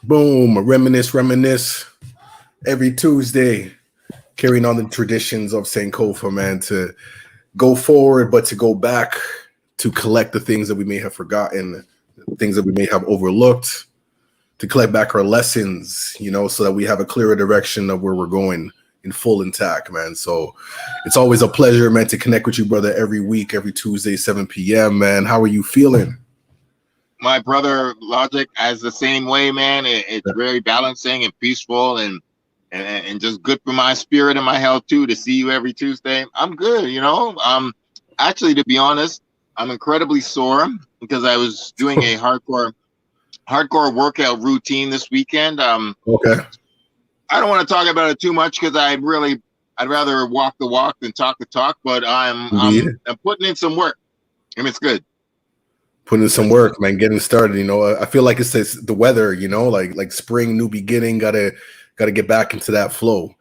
Boom, reminisce every Tuesday, carrying on the traditions of Sankofa, man, to go forward, but to go back to collect the things that we may have forgotten, things that we may have overlooked, to collect back our lessons, so that we have a clearer direction of where we're going in full intact, man. So it's always a pleasure, man, to connect with you, brother, every week, every Tuesday, 7 p.m., man. How are you feeling? My brother Logik, as the same way, man. It's very balancing and peaceful and just good for my spirit and my health too to see you every Tuesday. I'm good, actually, to be honest, I'm incredibly sore because I was doing a hardcore workout routine this weekend. Okay. I don't want to talk about it too much because I'd rather walk the walk than talk the talk, but I'm putting in some work and it's good. Putting in some work, man, getting started. I feel like it's the weather, like spring, new beginning, gotta get back into that flow.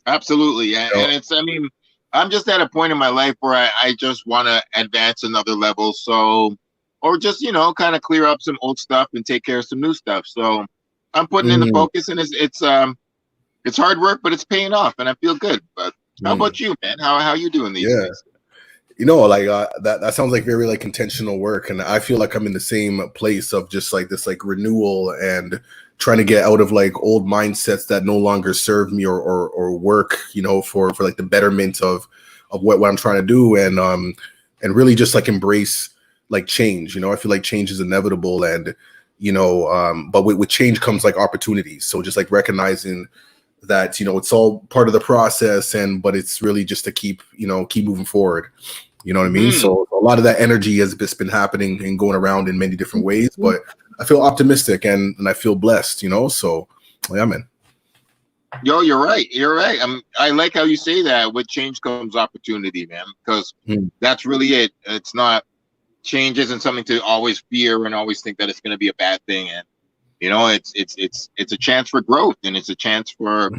Absolutely. And I'm just at a point in my life where I just want to advance another level. So, or just, kind of clear up some old stuff and take care of some new stuff. So I'm putting in the focus, and it's hard work, but it's paying off and I feel good. But how about you, man? How you doing these days? That sounds like very like intentional work, and I feel like I'm in the same place of just like this like renewal and trying to get out of like old mindsets that no longer serve me or work, for like the betterment of what I'm trying to do, and really just like embrace like change. I feel like change is inevitable, and but with change comes like opportunities. So just like recognizing that it's all part of the process, but it's really just to keep moving forward. You know what I mean? So a lot of that energy has just been happening and going around in many different ways, but I feel optimistic and I feel blessed, so yeah, man. Yo, you're right. I like how you say that. With change comes opportunity, man, because that's really it. It's not, change isn't something to always fear and always think that it's going to be a bad thing. And it's a chance for growth, and it's a chance for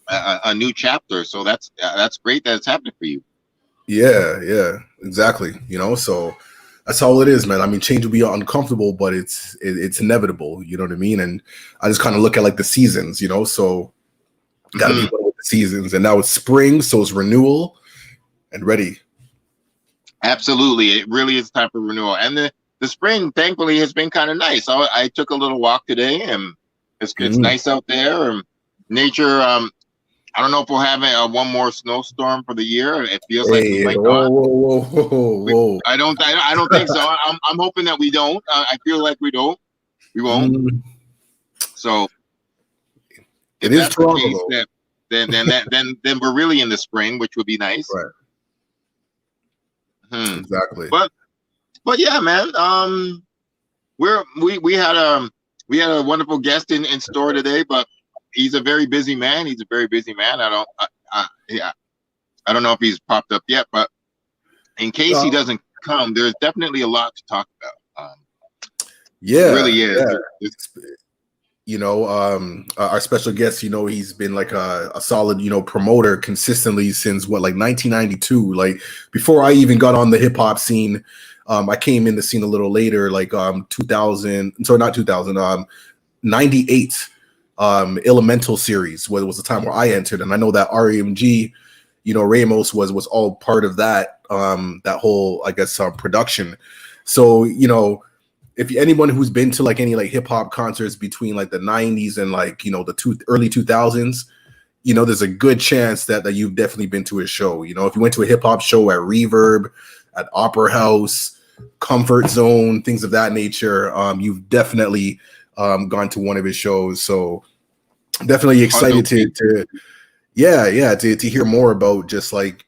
a new chapter. So that's great that it's happening for you. Yeah, exactly. So that's all it is, man. I mean, change will be uncomfortable, but it's inevitable. You know what I mean? And I just kind of look at like the seasons, so gotta be one with the seasons. And now it's spring, so it's renewal and ready. Absolutely, it really is time for renewal. And the spring, thankfully, has been kind of nice. I took a little walk today, and it's nice out there. And nature. I don't know if we'll have one more snowstorm for the year. It feels like we might not. Whoa. I don't think so. I'm hoping that we don't. I feel like we don't. We won't. So it is Toronto. Then we're really in the spring, which would be nice. Right. Exactly. But yeah, man. We had a wonderful guest in store today, but he's a very busy man. I don't know if he's popped up yet, but in case he doesn't come, there's definitely a lot to talk about. Yeah, it really is. Yeah. Our special guest, he's been like a solid, promoter consistently since like 1992. Like before I even got on the hip hop scene, I came in the scene a little later, like 2000. Sorry, not 2000. 98. Elemental series was the time where I entered, and I know that REMG, Ramos was all part of that that whole, I guess, production. So if anyone who's been to like any like hip hop concerts between like the 90s and like the early 2000s, there's a good chance that you've definitely been to a show. If you went to a hip hop show at Reverb, at Opera House, Comfort Zone, things of that nature, you've definitely gone to one of his shows. So definitely excited to hear more about just like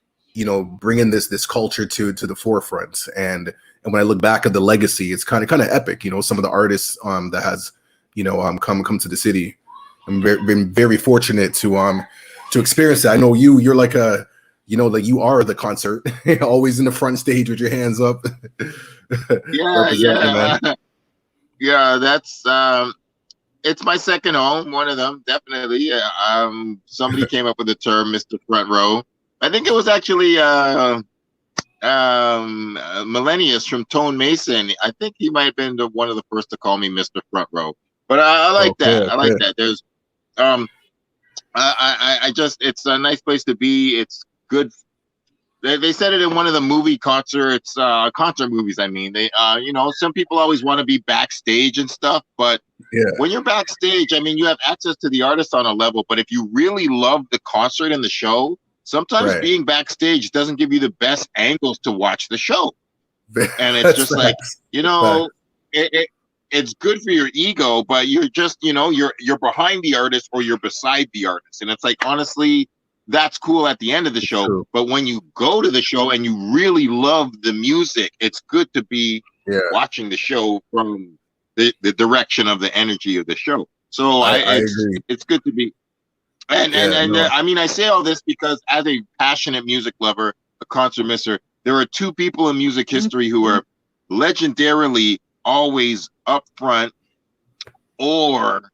bringing this culture to the forefront. And when I look back at the legacy, it's kind of epic. Some of the artists that has come to the city. I'm been very fortunate to experience that. I know you're like a like you are the concert, always in the front stage with your hands up. Yeah, that's it's my second home, one of them, definitely. Somebody came up with the term Mr. Front Row. I think it was actually Millennius from Tone Mason. I think he might have been one of the first to call me Mr. Front Row. But I like that. Okay. I like that. There's I just, it's a nice place to be. It's good. They said it in one of the movie concerts, concert movies. I mean, they, you know, some people always want to be backstage and stuff, but when you're backstage, I mean, you have access to the artist on a level. But if you really love the concert and the show, sometimes being backstage doesn't give you the best angles to watch the show. And it's just like, you know, it's good for your ego, but you're just, you know, you're behind the artist or you're beside the artist. And it's like, honestly, that's cool at the end of the show. True. But when you go to the show and you really love the music, it's good to be watching the show from the direction of the energy of the show. So I agree. It's good to be. And I mean, I say all this because as a passionate music lover, a concert misser, there are two people in music history who are legendarily always up front or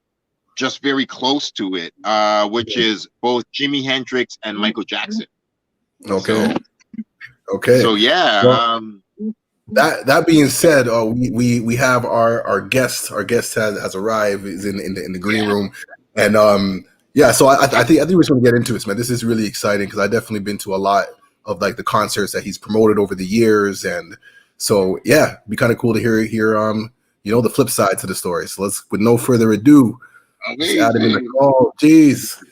just very close to it, which is both Jimi Hendrix and Michael Jackson. Okay. So yeah. Well, that being said, we have our guest. Our guest has arrived. Is in the green room, and so I think we're just gonna get into this, man. This is really exciting because I've definitely been to a lot of like the concerts that he's promoted over the years, and so it'd be kind of cool to hear you know, the flip side to the story. So let's, with no further ado, add him in the call. Jeez.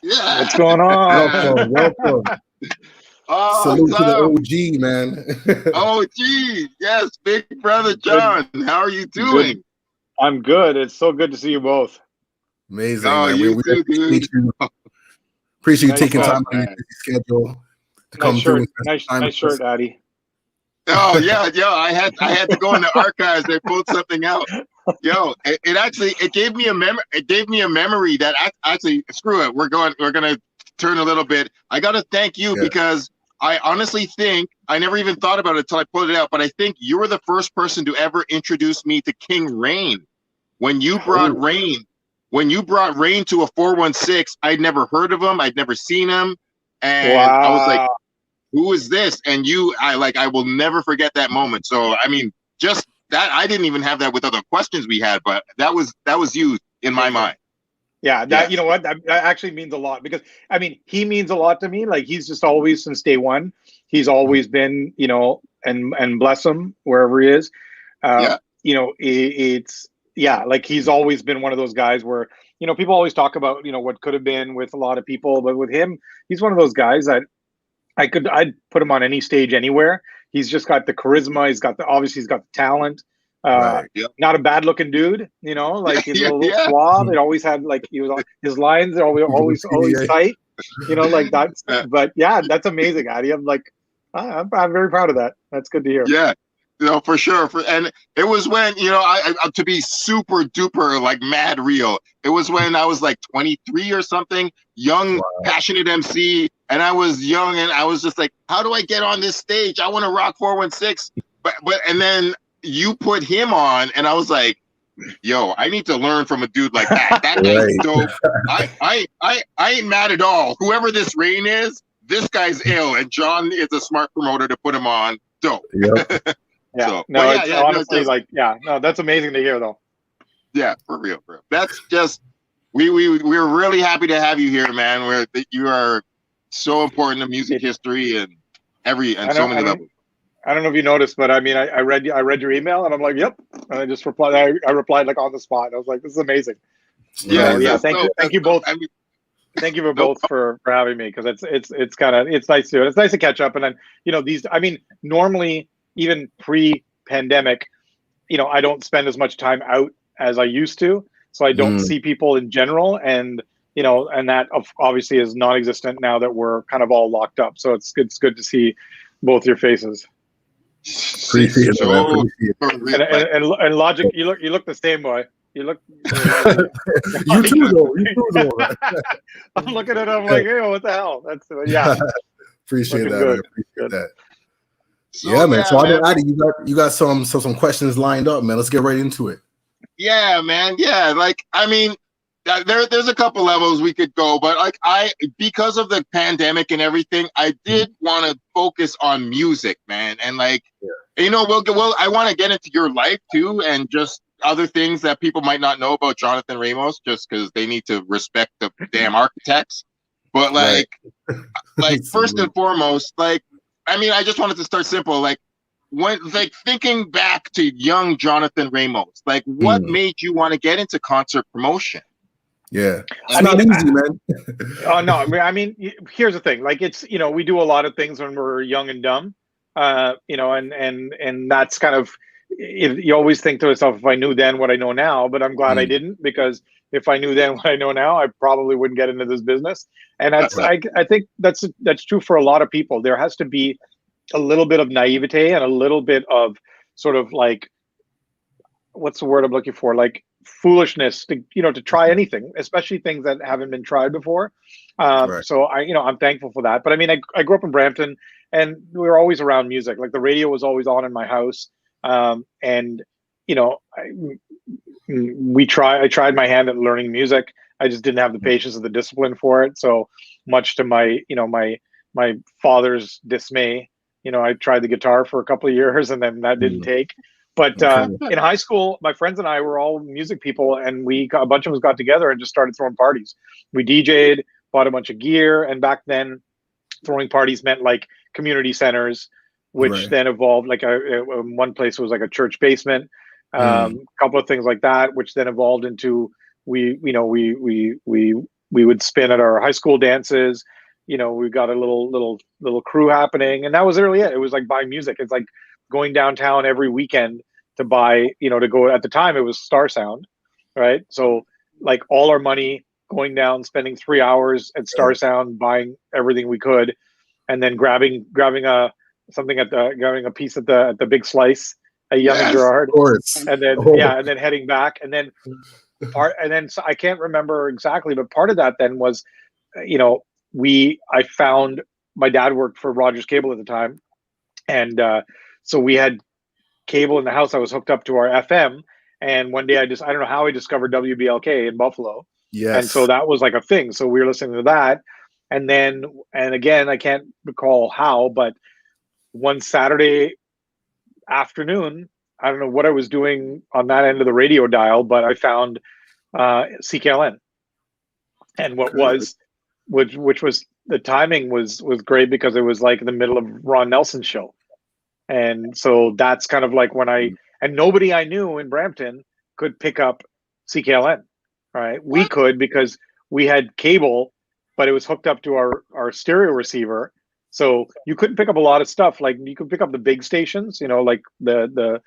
Yeah. What's going on? Welcome. Salute to the OG, man. OG. Yes, big brother John. How are you doing? Good. I'm good. It's so good to see you both. Amazing. Oh, man. We appreciate you taking time out of your schedule to come through. Nice shirt, Addy. Oh yeah, I had to go in the archives and pull something out. It gave me a memory that actually, screw it. We're gonna turn a little bit. I gotta thank you because I honestly think I never even thought about it until I pulled it out. But I think you were the first person to ever introduce me to King Rain. When you brought Rain to a 416, I'd never heard of him. I'd never seen him, and I was like, who is this? And I will never forget that moment. So, I mean, just that, I didn't even have that with other questions we had, but that was you in my mind. Yeah, you know what? That actually means a lot because, I mean, he means a lot to me. Like, he's just always, since day one, he's always been, you know, and bless him wherever he is. You know, like, he's always been one of those guys where, you know, people always talk about, you know, what could have been with a lot of people, but with him, he's one of those guys that I'd put him on any stage anywhere. He's just got the charisma. He's got the talent. Not a bad looking dude, you know, like he's a little suave. It always had like, his lines are always tight, you know, like that's, but yeah, that's amazing, Addy. I'm like, I'm very proud of that. That's good to hear. Yeah. No, for sure. And it was when, you know, I to be super duper like mad real. It was when I was like 23 or something, young, passionate MC. And I was young and I was just like, how do I get on this stage? I want to rock 416. But and then you put him on and I was like, yo, I need to learn from a dude like that. That guy's dope. I ain't mad at all. Whoever this Rain is, this guy's ill. And John is a smart promoter to put him on. Dope. Yep. So, honestly, that's amazing to hear though. Yeah, for real. That's just, we're really happy to have you here, man. You are so important to music history and so many levels. I don't know if you noticed, but I mean, I read your email and I'm like, yep. And I just replied. I replied like on the spot. I was like, this is amazing. Yeah. Thank you both. Thank you both for having me, because it's nice to. It's nice to catch up. And then, you know, normally, even pre-pandemic, you know, I don't spend as much time out as I used to, so I don't see people in general, and you know, and that obviously is non-existent now that we're kind of all locked up. So it's good to see both your faces. Appreciate it, man. And Logik, you look the same, boy. You look. You too, though. I'm looking at him like, hey, what the hell? That's Appreciate that. Man. Appreciate that. So, man. So, Addy, you got some questions lined up, man. Let's get right into it. Yeah, man. Yeah, like, I mean, there's a couple levels we could go, but like because of the pandemic and everything, I did want to focus on music, man. And like, you know, I want to get into your life too, and just other things that people might not know about Jonathan Ramos, just because they need to respect the damn architects. But like, like first and foremost, like, I mean, I just wanted to start simple. Like, when, like, thinking back to young Jonathan Ramos, like, what made you want to get into concert promotion? Yeah, it's not easy, man. Oh no, I mean, here's the thing. Like, it's, you know, we do a lot of things when we're young and dumb, you know, and that's kind of, you always think to yourself, if I knew then what I know now. But I'm glad I didn't, because if I knew then what I know now, I probably wouldn't get into this business. And that's, I think that's true for a lot of people. There has to be a little bit of naivete and a little bit of sort of like, what's the word I'm looking for? Like foolishness to, you know, to try anything, especially things that haven't been tried before. So I, you know, I'm thankful for that. But I mean, I grew up in Brampton, and we were always around music. Like the radio was always on in my house. And, you know, I tried my hand at learning music. I just didn't have the patience or the discipline for it. So much to my, you know, my father's dismay, you know, I tried the guitar for a couple of years, and then that didn't take. But in high school, my friends and I were all music people, and a bunch of us got together and just started throwing parties. We DJ'd, bought a bunch of gear, and back then throwing parties meant like community centers, which then evolved, like one place was like a church basement, a couple of things like that, which then evolved into we would spin at our high school dances. You know, we got a little crew happening, and that was really it. It was like buying music. It's like going downtown every weekend to buy, you know, to go, at the time it was Star Sound, right? So like all our money going down, spending 3 hours at Star Sound, buying everything we could, and then grabbing a piece at the Big Slice at Young and Gerard, and then and then heading back, and then so I can't remember exactly, but part of that then was, you know, I found my dad worked for Rogers Cable at the time, and so we had cable in the house. I was hooked up to our FM, and one day I don't know how I discovered WBLK in Buffalo. Yes. And so that was like a thing. So we were listening to that, and again, I can't recall how, but one Saturday afternoon, I don't know what I was doing on that end of the radio dial, but I found CKLN, and which was, the timing was great, because it was like in the middle of Ron Nelson's show. And so that's kind of like when and nobody I knew in Brampton could pick up CKLN, right? We could, because we had cable, but it was hooked up to our stereo receiver. So you couldn't pick up a lot of stuff. Like you could pick up the big stations, you know, like the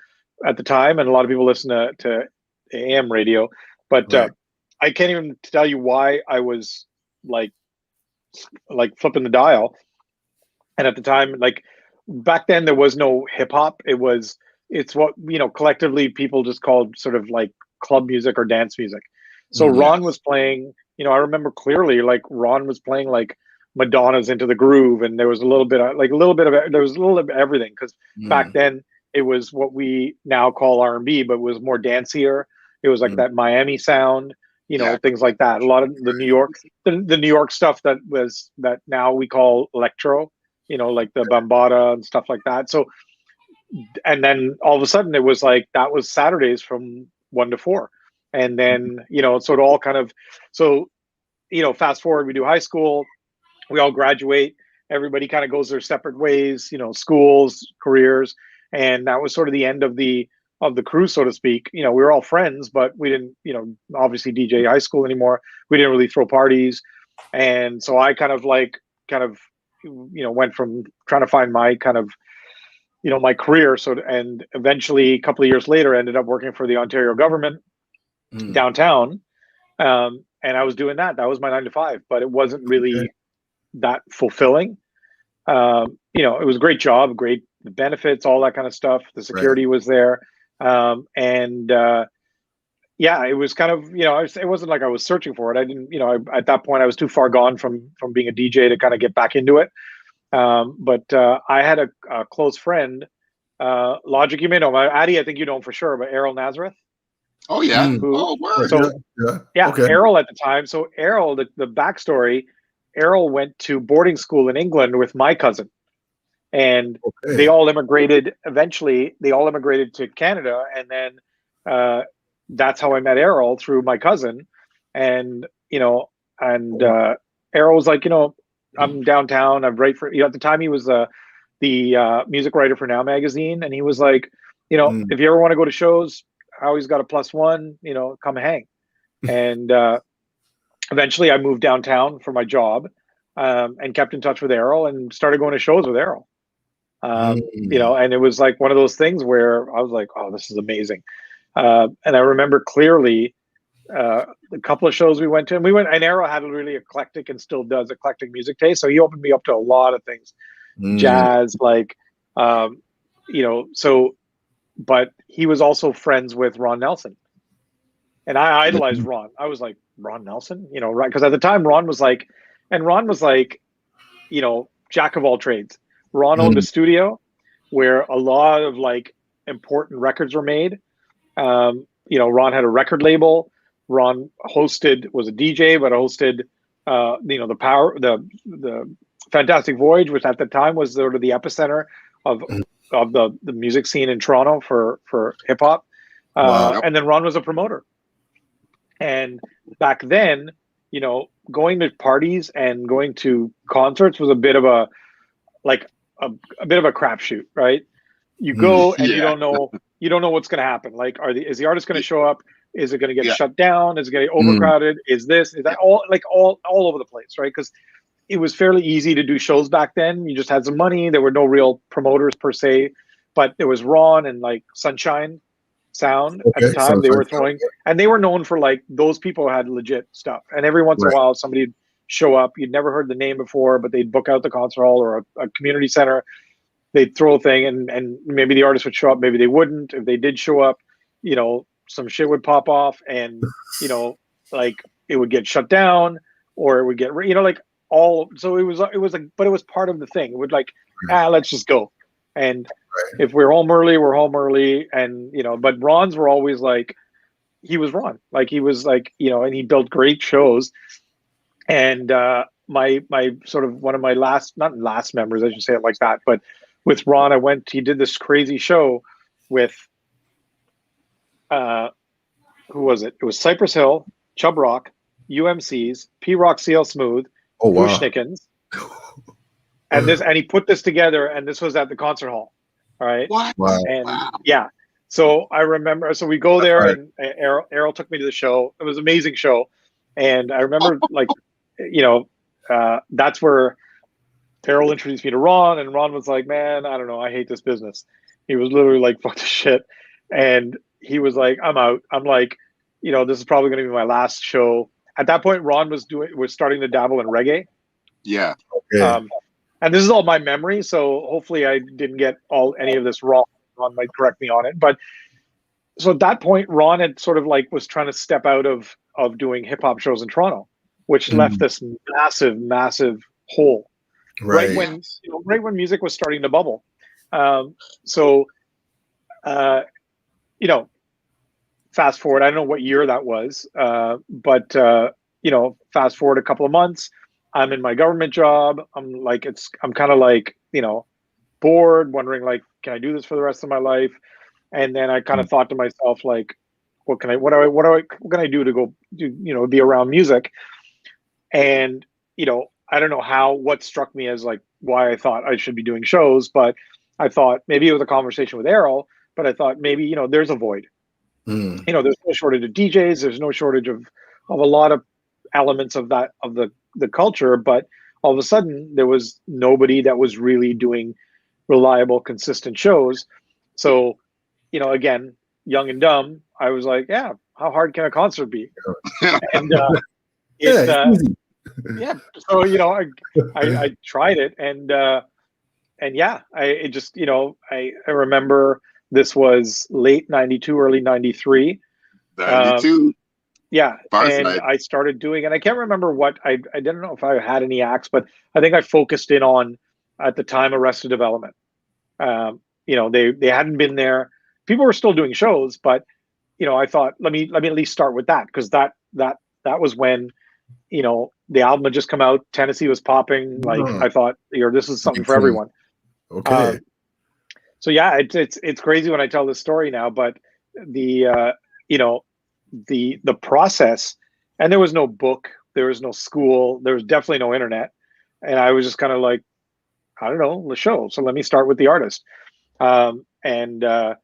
at the time, and a lot of people listen to AM radio, but I can't even tell you why I was like flipping the dial. And at the time, like back then, there was no hip hop. It's what, you know, collectively people just called sort of like club music or dance music. So Ron was playing, you know, I remember clearly, like Ron was playing like Madonna's Into the Groove, and there was a little bit of everything, because back then it was what we now call R&B, but it was more dancier. It was like that Miami sound, you know, things like that. A lot of the New York stuff that now we call electro, you know, like the Bambata and stuff like that. So, and then all of a sudden it was like, that was Saturdays from 1 to 4. And then, you know, so it all kind of, so, you know, fast forward, we do high school, we all graduate, everybody kind of goes their separate ways, you know, schools, careers. And that was sort of the end of the crew, so to speak. You know, we were all friends, but we didn't, you know, obviously DJ high school anymore. We didn't really throw parties. And so I kind of, you know, went from trying to find my kind of, you know, my career. So, and eventually a couple of years later, ended up working for the Ontario government downtown. And I was doing that. That was my 9 to 5, but it wasn't really that fulfilling. You know, it was a great job, great benefits, all that kind of stuff. The security was there. Yeah, it was kind of, you know, it wasn't like I was searching for it. I didn't, you know, at that point I was too far gone from being a DJ to kind of get back into it. But I had a close friend, Logik, you may know, Addy, I think you know him for sure, but Errol Nazareth. Oh yeah. Errol at the time. So Errol, the backstory, Errol went to boarding school in England with my cousin. And they all immigrated. Eventually, they all immigrated to Canada, and then that's how I met Errol, through my cousin. And, Errol was like, I'm downtown. I'm right for, at the time he was the music writer for Now Magazine. And he was like, if you ever want to go to shows, I always got a +1, come hang. And eventually I moved downtown for my job, and kept in touch with Errol and started going to shows with Errol. And it was like one of those things where I was like, oh, this is amazing. And I remember clearly a couple of shows we went to, and Errol had a really eclectic, and still does, eclectic music taste. So he opened me up to a lot of things, jazz, but he was also friends with Ron Nelson. And I idolized Ron. I was like, Ron Nelson, right? Because at the time Ron was like, jack of all trades. Ron owned a studio where a lot of important records were made. Ron had a record label. Ron was a DJ, but hosted, the Fantastic Voyage, which at the time was sort of the epicenter of the music scene in Toronto for hip hop. Wow. And then Ron was a promoter. And back then, going to parties and going to concerts was a bit of a crapshoot, right? You go and you don't know what's going to happen. Is the artist going to show up? Is it going to get shut down? Is it going to get overcrowded? Is that all over the place, right? Because it was fairly easy to do shows back then. You just had some money. There were no real promoters per se, but there was Ron and Sunshine Sound at the time. They were throwing, and they were known for those people had legit stuff. And every once in a while, somebody'd show up. You'd never heard the name before, but they'd book out the concert hall or a community center. They'd throw a thing, and maybe the artist would show up, maybe they wouldn't. If they did show up, some shit would pop off, and it would get shut down, or it would get so it was but it was part of the thing. It would let's just go. And if we're home early, we're home early. And, but Ron's were always he was Ron. He was and he built great shows. And my sort of one of my not last memories, I should say it like that, but with Ron, he did this crazy show with, who was it? It was Cypress Hill, Chub Rock, UMCs, P-Rock, CL Smooth, Schnickens. And he put this together, and this was at the concert hall. All right. What? Wow. And yeah. So I remember, we go there, and Errol took me to the show. It was an amazing show. And I remember that's where Errol introduced me to Ron, and Ron was like, man, I don't know, I hate this business. He was literally like, fuck this shit. And he was like, I'm out. I'm like, this is probably going to be my last show. At that point, Ron was starting to dabble in reggae. Yeah. Okay. And this is all my memory, so hopefully I didn't get any of this wrong. Ron might correct me on it. But so at that point, Ron had sort of was trying to step out of doing hip hop shows in Toronto, which left this massive hole. Right when music was starting to bubble. Fast forward, I don't know what year that was, but fast forward a couple of months, I'm in my government job. I'm kind of bored, wondering can I do this for the rest of my life? And then I kind of thought to myself, what can I do to go do, be around music? And, I don't know what struck me as why I thought I should be doing shows, but I thought maybe it was a conversation with Errol, but I thought maybe, there's a void. There's no shortage of DJs. There's no shortage of a lot of elements of the culture, but all of a sudden there was nobody that was really doing reliable, consistent shows. So, again, young and dumb, I was like, yeah, how hard can a concert be? And yeah. So, I tried it, and yeah, I remember this was late 92, early 93. 92. Yeah, and I started doing, and I can't remember what, I didn't know if I had any acts, but I think I focused in on, at the time, Arrested Development. They hadn't been there. People were still doing shows, but I thought let me at least start with that, because that was when the album had just come out. Tennessee was popping. I thought this is something for everyone. Okay. So yeah, it's crazy when I tell this story now, but the the process, and there was no book, there was no school, there was definitely no internet, and I was just kind of like, I don't know, the show. So let me start with the artist, and I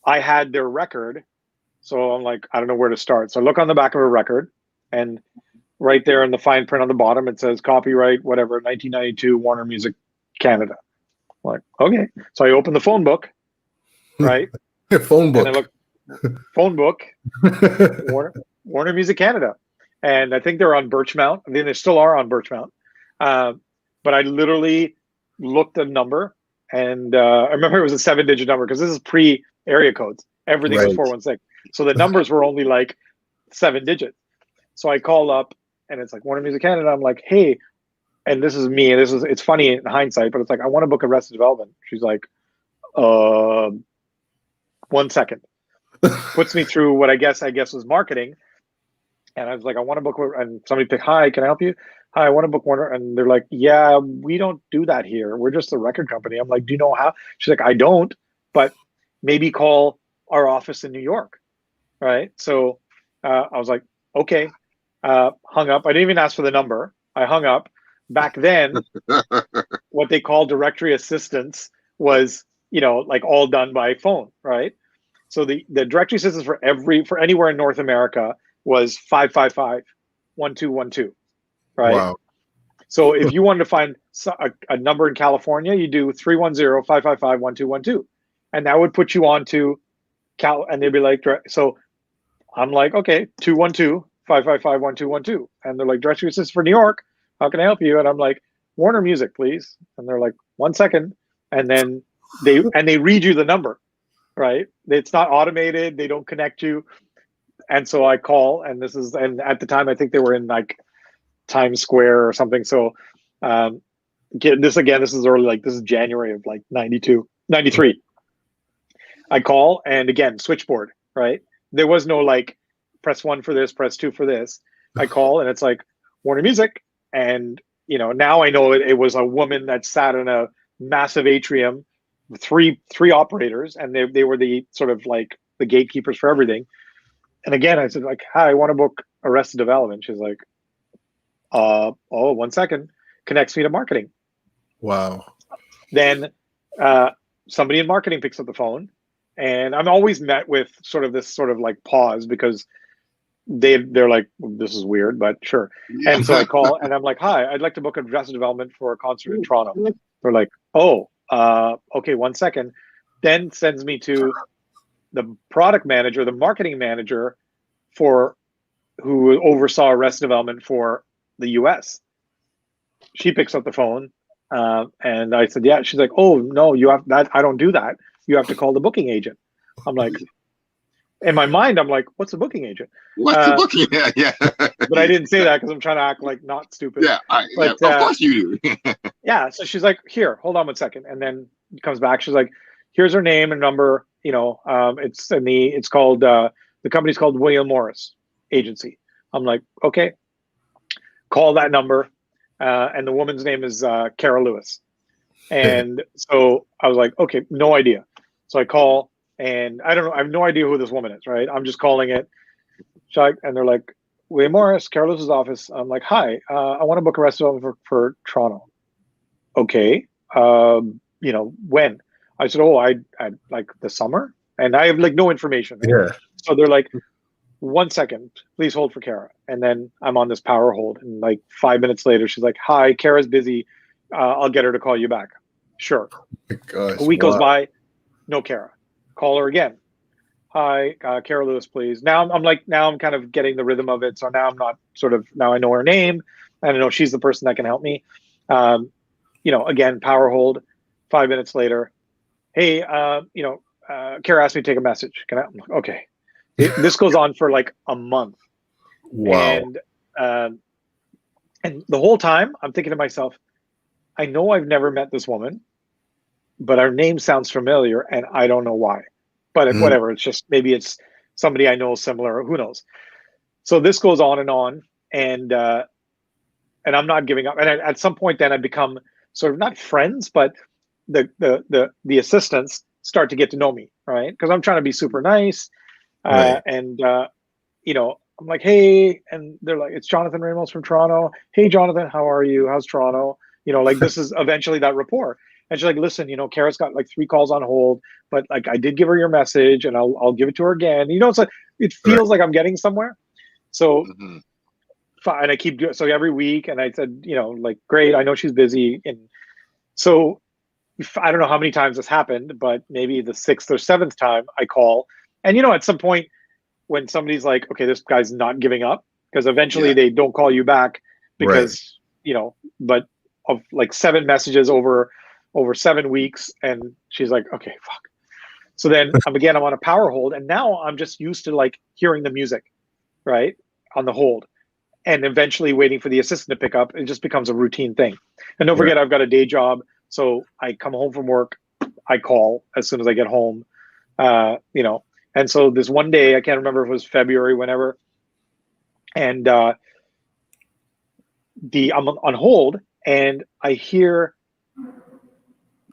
had their record, so I'm like, I don't know where to start. So I look on the back of a record, and right there in the fine print on the bottom, it says copyright, whatever, 1992, Warner Music Canada. I'm like, okay. So I open the phone book, right? Phone book. And I look, phone book, Warner Music Canada. And I think they're on Birchmount. I mean, they still are on Birchmount. But I literally looked at a number, and I remember it was a 7-digit number because this is pre-area codes. Everything was 416. So the numbers were only like 7 digits. So I call up, and it's like Warner Music Canada. I'm like, hey, and this is me. And it's funny in hindsight, but it's like, I want to book Arrested Development. She's like, 1 second. Puts me through what I guess was marketing. And I was like, I want to book, and somebody picked, hi, can I help you? Hi, I want to book Warner. And they're like, yeah, we don't do that here. We're just a record company. I'm like, do you know how? She's like, I don't, but maybe call our office in New York. Right. So I was like, okay. Hung up. I didn't even ask for the number. I hung up. Back then, what they call directory assistance was, like all done by phone, right? So the directory assistance for anywhere in North America was 555-1212, right? Wow. So if you wanted to find a number in California, you do 310-555-1212, and that would put you on to Cal, and they'd be like, so I'm like, okay, 212-555-1212, and they're like, directory assistance for New York, how can I help you? And I'm like, Warner Music, please. And they're like, 1 second, and then they read you the number, right? It's not automated, they don't connect you. And so I call, and at the time I think they were in like Times Square or something. So this is early, like this is January of like 93. I call, and again, switchboard, right? There was no like press 1 for this, press 2 for this. I call, and it's like Warner Music. And, now I know it was a woman that sat in a massive atrium with three operators, and they were the sort of like the gatekeepers for everything. And again, I said like, hi, I want to book Arrested Development. She's like, 1 second, connects me to marketing. Wow. Then somebody in marketing picks up the phone, and I'm always met with sort of like pause, because they're like, this is weird, but sure. Yeah. And so I call, and I'm like, hi, I'd like to book Arrested Development for a concert in Toronto. They're like, okay, 1 second. Then sends me to the product manager, the marketing manager who oversaw Arrested Development for the US. She picks up the phone, and I said, yeah. She's like, oh no, you have that. I don't do that. You have to call the booking agent. I'm like, in my mind, I'm like, what's a booking agent? What's a booking? Yeah. But I didn't say that because I'm trying to act like not stupid. Yeah, of course you do. Yeah. So she's like, here, hold on 1 second, and then comes back. She's like, here's her name and number. It's called the company's called William Morris Agency. I'm like, okay, call that number, and the woman's name is Kara Lewis. And so I was like, okay, no idea. So I call, and I don't know, I have no idea who this woman is, right? I'm just calling it. And they're like, William Morris, Kara Lewis's office. I'm like, hi, I want to book a restaurant for Toronto. Okay, when? I said, I like the summer, and I have like no information. Yeah. So they're like, 1 second, please hold for Kara. And then I'm on this power hold, and like 5 minutes later, she's like, hi, Kara's busy. I'll get her to call you back. Sure. Oh my gosh, a week goes by, no Kara. Call her again. Hi, Kara Lewis, please. Now I'm kind of getting the rhythm of it. So now I'm not now I know her name, and I know she's the person that can help me. Again, power hold. 5 minutes later, hey, Kara asked me to take a message. Can I? Okay. This goes on for like a month. Wow. And the whole time I'm thinking to myself, I know I've never met this woman, but her name sounds familiar, and I don't know why. But whatever, it's just, maybe it's somebody I know similar, who knows. So this goes on, and I'm not giving up. And at some point then I become sort of not friends, but the assistants start to get to know me, right? Because I'm trying to be super nice. Right. And I'm like, hey, and they're like, it's Jonathan Ramos from Toronto. Hey, Jonathan, how are you? How's Toronto? Like this is eventually that rapport. And she's like, listen, Kara's got like 3 calls on hold, but like I did give her your message, and I'll give it to her again. It's like it feels like I'm getting somewhere. So, and I keep doing so every week. And I said, like, great, I know she's busy, and so I don't know how many times this happened, but maybe the 6th or 7th time I call, and at some point when somebody's like, okay, this guy's not giving up, because eventually they don't call you back because but of like 7 messages over 7 weeks, and she's like, okay, fuck. So then I'm on a power hold, and now I'm just used to like hearing the music, right, on the hold, and eventually waiting for the assistant to pick up. It just becomes a routine thing. And don't forget, I've got a day job, so I come home from work, I call as soon as I get home, And so this one day, I can't remember if it was February, whenever, and I'm on hold, and I hear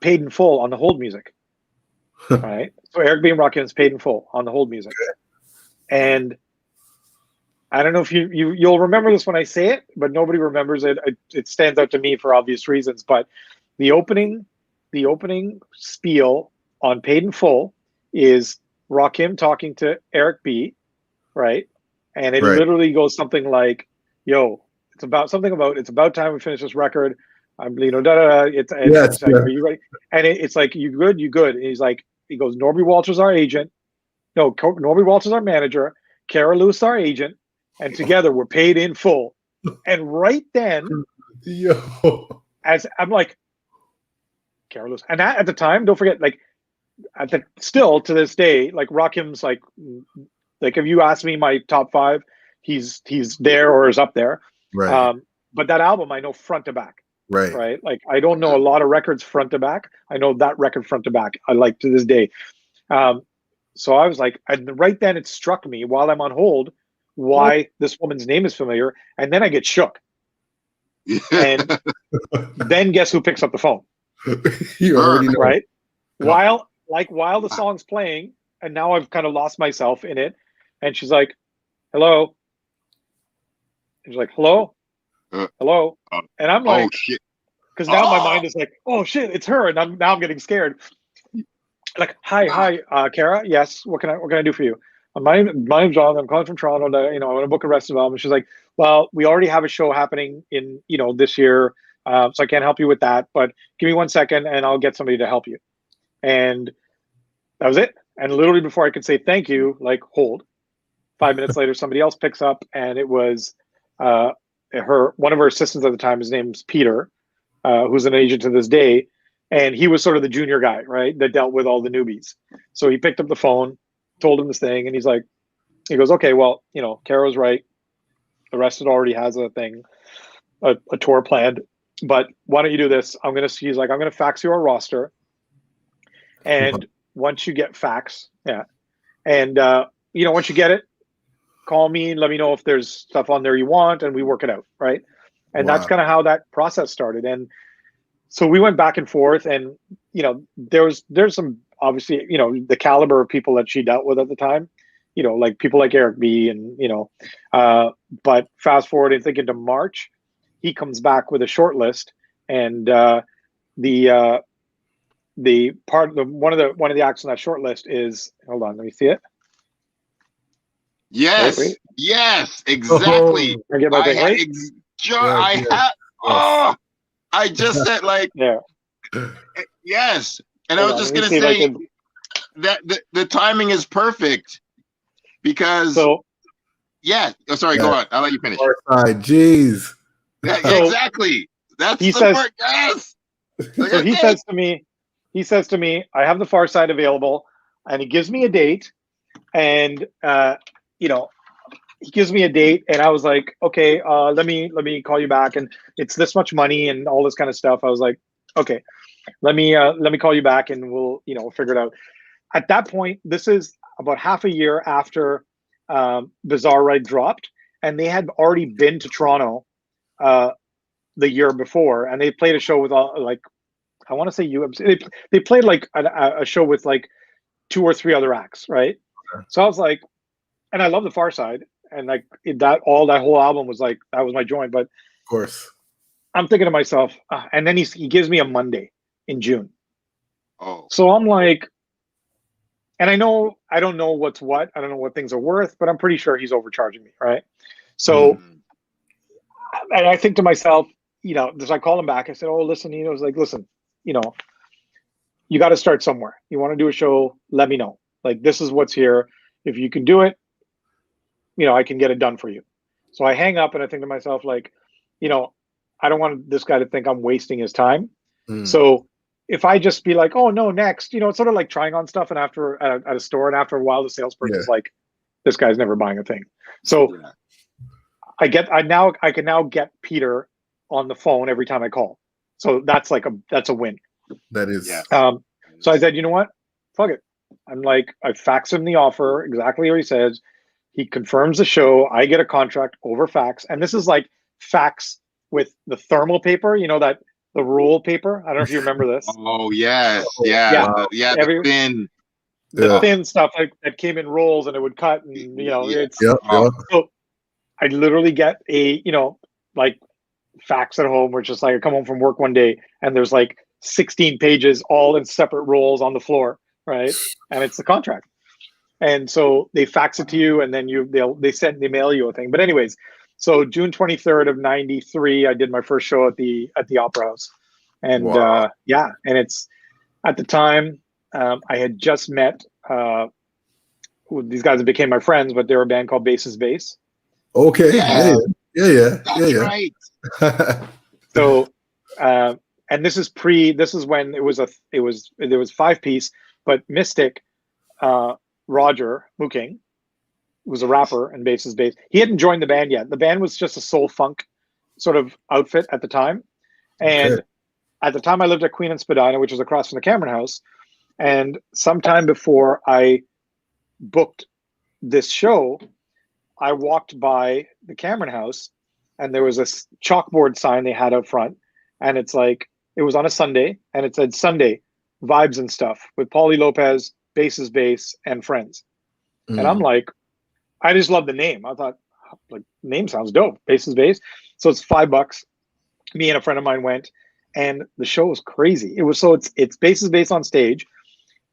Paid in Full on the hold music. Right, so Eric B. and Rakim's Paid in Full on the hold music, and I don't know if you'll remember this when I say it, but nobody remembers it. It stands out to me for obvious reasons. But the opening spiel on Paid in Full is Rakim talking to Eric B, right, and it literally goes something like, "Yo, it's about time we finish this record. I'm, da da da. It's like, are you ready?" And it's like, "You good? You good?" And he goes, "Norby Walters, our agent. No, Norby Walters, our manager. Kara Lewis, our agent, and together we're paid in full." And right then, as I'm like, Kara Lewis, and at the time, don't forget, like, still to this day, like Rakim's like if you ask me my top 5, he's there or is up there. Right. But that album I know front to back. Right. Like I don't know a lot of records front to back. I know that record front to back. I like to this day. So I was like, and right then it struck me while I'm on hold why this woman's name is familiar, and then I get shook. And then guess who picks up the phone? You already know. Right? While the song's playing, and now I've kind of lost myself in it, and she's like, "Hello." She's like, "Hello, hello," and I'm like, "Oh shit!" Because now my mind is like, "Oh shit, it's her," and I'm getting scared. Like, hi, Kara. Yes, what can I do for you? My name's Jonathan. I'm calling from Toronto. I want to book a rest of album. She's like, "Well, we already have a show happening in this year, so I can't help you with that. But give me 1 second, and I'll get somebody to help you." And that was it. And literally before I could say thank you, like, hold. 5 minutes later, somebody else picks up, and it was one of her assistants at the time. His name's Peter, who's an agent to this day, and he was sort of the junior guy, right, that dealt with all the newbies. So he picked up the phone, told him this thing, and he goes, "Okay, well, Kara was right. The rest of it already has a thing, a tour planned. But why don't you do this? I'm gonna fax you our roster, and once you get fax, and once you get it, call me and let me know if there's stuff on there you want, and we work it out, right?" And that's kind of how that process started. And so we went back and forth, and there's some, obviously, the caliber of people that she dealt with at the time, like people like Eric B, and but fast forward, I think, into March, he comes back with a short list, and one of the acts on that short list is, hold on, let me see it. Yes, wait. Yes, exactly. I get my thing right? I just said, like, yes. And I was just going to say that the timing is perfect because, sorry, go on. I'll let you finish. Jeez. Yeah, exactly. That's the part, yes. So he says to me, I have the Far Side available, and he gives me a date, and, he gives me a date, and I was like, okay, let me call you back, and it's this much money and all this kind of stuff. I was like, okay, let me call you back, and we'll figure it out. At that point, this is about half a year after Bizarre Ride dropped, and they had already been to Toronto the year before, and they played a show with I want to say UMC. They played like a show with like 2 or 3 other acts, right? Okay. So I was like, and I love the Far Side. and like that whole album was like, that was my joint. But of course, I'm thinking to myself, and then he gives me a Monday in June. Oh, So I'm like, and I don't know what's what. I don't know what things are worth, but I'm pretty sure he's overcharging me, right? So, and I think to myself, you know, so I call him back. I said, "Oh, listen," I was like, "Listen, you know, you got to start somewhere. You want to do a show? Let me know. Like, this is what's here. If you can do it, you know, I can get it done for you." So I hang up and I think to myself, like, you know, I don't want this guy to think I'm wasting his time. So if I just be like, "Oh no, next," you know, it's sort of like trying on stuff, and after at a store, and after a while, the salesperson's like, "This guy's never buying a thing." So I can now get Peter on the phone every time I call. So that's a win. That is. So I said, you know what? Fuck it. I'm like, I fax him the offer exactly what he says. He confirms the show. I get a contract over fax, and this is like fax with the thermal paper. You know that. The rule paper. I don't know if you remember this. Oh yes, yeah, wow. The thin stuff that came in rolls and it would cut, and you know, it's so I literally get a, you know, like fax at home, where it's just like I come home from work one day and there's like 16 pages all in separate rolls on the floor, right? And it's the contract. And so they fax it to you, and then they mail you a thing. But anyways, so June 23rd of 93, I did my first show at the Opera House. And and it's at the time I had just met these guys that became my friends, but they were a band called Bass is Bass. Okay. That's right. So and this is when there was 5-piece, but Mystic, Roger Mooking, was a rapper and Bass is Bass. He hadn't joined the band yet. The band was just a soul funk sort of outfit at the time. And at the time I lived at Queen and Spadina, which was across from the Cameron House. And sometime before I booked this show, I walked by the Cameron House, and there was a chalkboard sign they had out front. And it's like, it was on a Sunday, and it said Sunday Vibes and Stuff with Paulie Lopez, Bass is Bass, and friends. And I'm like, I just love the name. I thought, like, name sounds dope. Bass is Bass. So it's $5. Me and a friend of mine went, and the show was crazy. It's Bass is Bass on stage,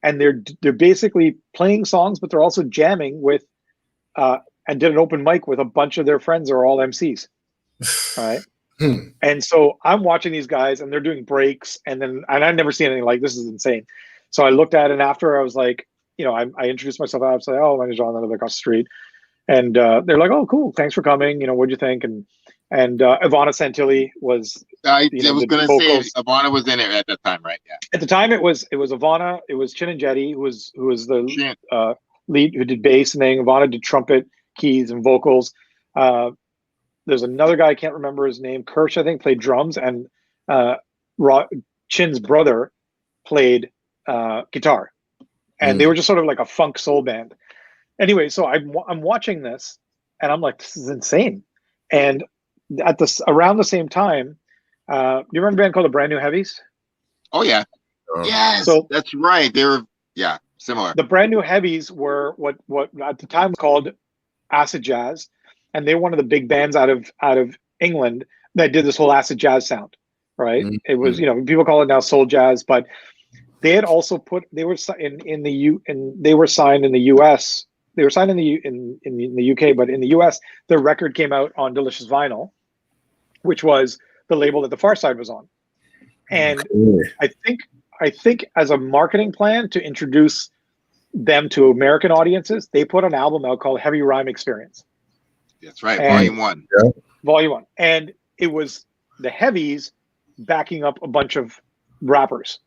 and they're basically playing songs, but they're also jamming with and did an open mic with a bunch of their friends who are all MCs. All right. And so I'm watching these guys, and they're doing breaks, and I'd never seen anything like this. Is insane. So I looked at it, and after I was like, you know, I introduced myself. I was like, "Oh, my name is Jonathan. I live across the street." And they're like, "Oh, cool. Thanks for coming. You know, what'd you think?" And Ivana Santilli was. I was going to say Ivana was in it at that time, right? Yeah. At the time, it was Ivana. It was Chin and Jetty, who was the lead, who did bass, and then Ivana did trumpet, keys, and vocals. There's another guy, I can't remember his name. Kirsch, I think, played drums, and Chin's brother played guitar. And they were just sort of like a funk soul band. Anyway, so I'm watching this, and I'm like, this is insane. And around the same time, do you remember a band called the Brand New Heavies? Oh yeah, yes. So that's right. They were similar. The Brand New Heavies were what at the time was called acid jazz, and they were one of the big bands out of England that did this whole acid jazz sound. Right? It was, you know, people call it now soul jazz, but they had also they were signed in the US. They were signed in the UK, but in the US, their record came out on Delicious Vinyl, which was the label that the Far Side was on. And I think as a marketing plan to introduce them to American audiences, they put an album out called Heavy Rhyme Experience. That's right, Volume 1. Yeah. Volume 1. And it was the Heavies backing up a bunch of rappers,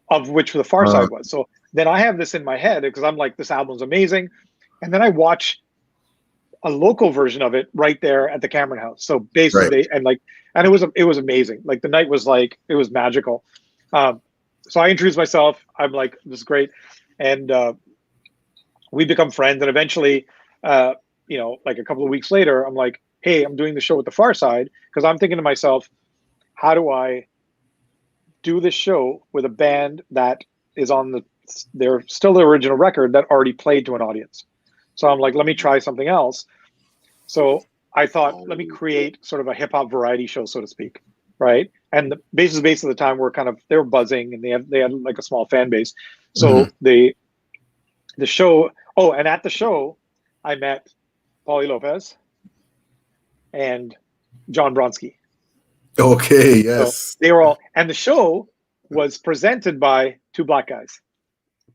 of which the Far Side was. So then I have this in my head because I'm like, this album's amazing. And then I watch a local version of it right there at the Cameron House. So basically, and it was amazing. Like the night was like, it was magical. So I introduced myself. I'm like, this is great. And we become friends. And eventually, you know, like a couple of weeks later, I'm like, hey, I'm doing the show with the Far Side. Because I'm thinking to myself, how do I do this show with a band that is on they're still the original record that already played to an audience? So I'm like, let me try something else. So I thought, let me create sort of a hip hop variety show, so to speak, right? And the bases at the time were they were buzzing, and they had like a small fan base. So the show. Oh, and at the show, I met Paulie Lopez and John Bronski. Okay, yes. So they were all, and the show was presented by two black guys.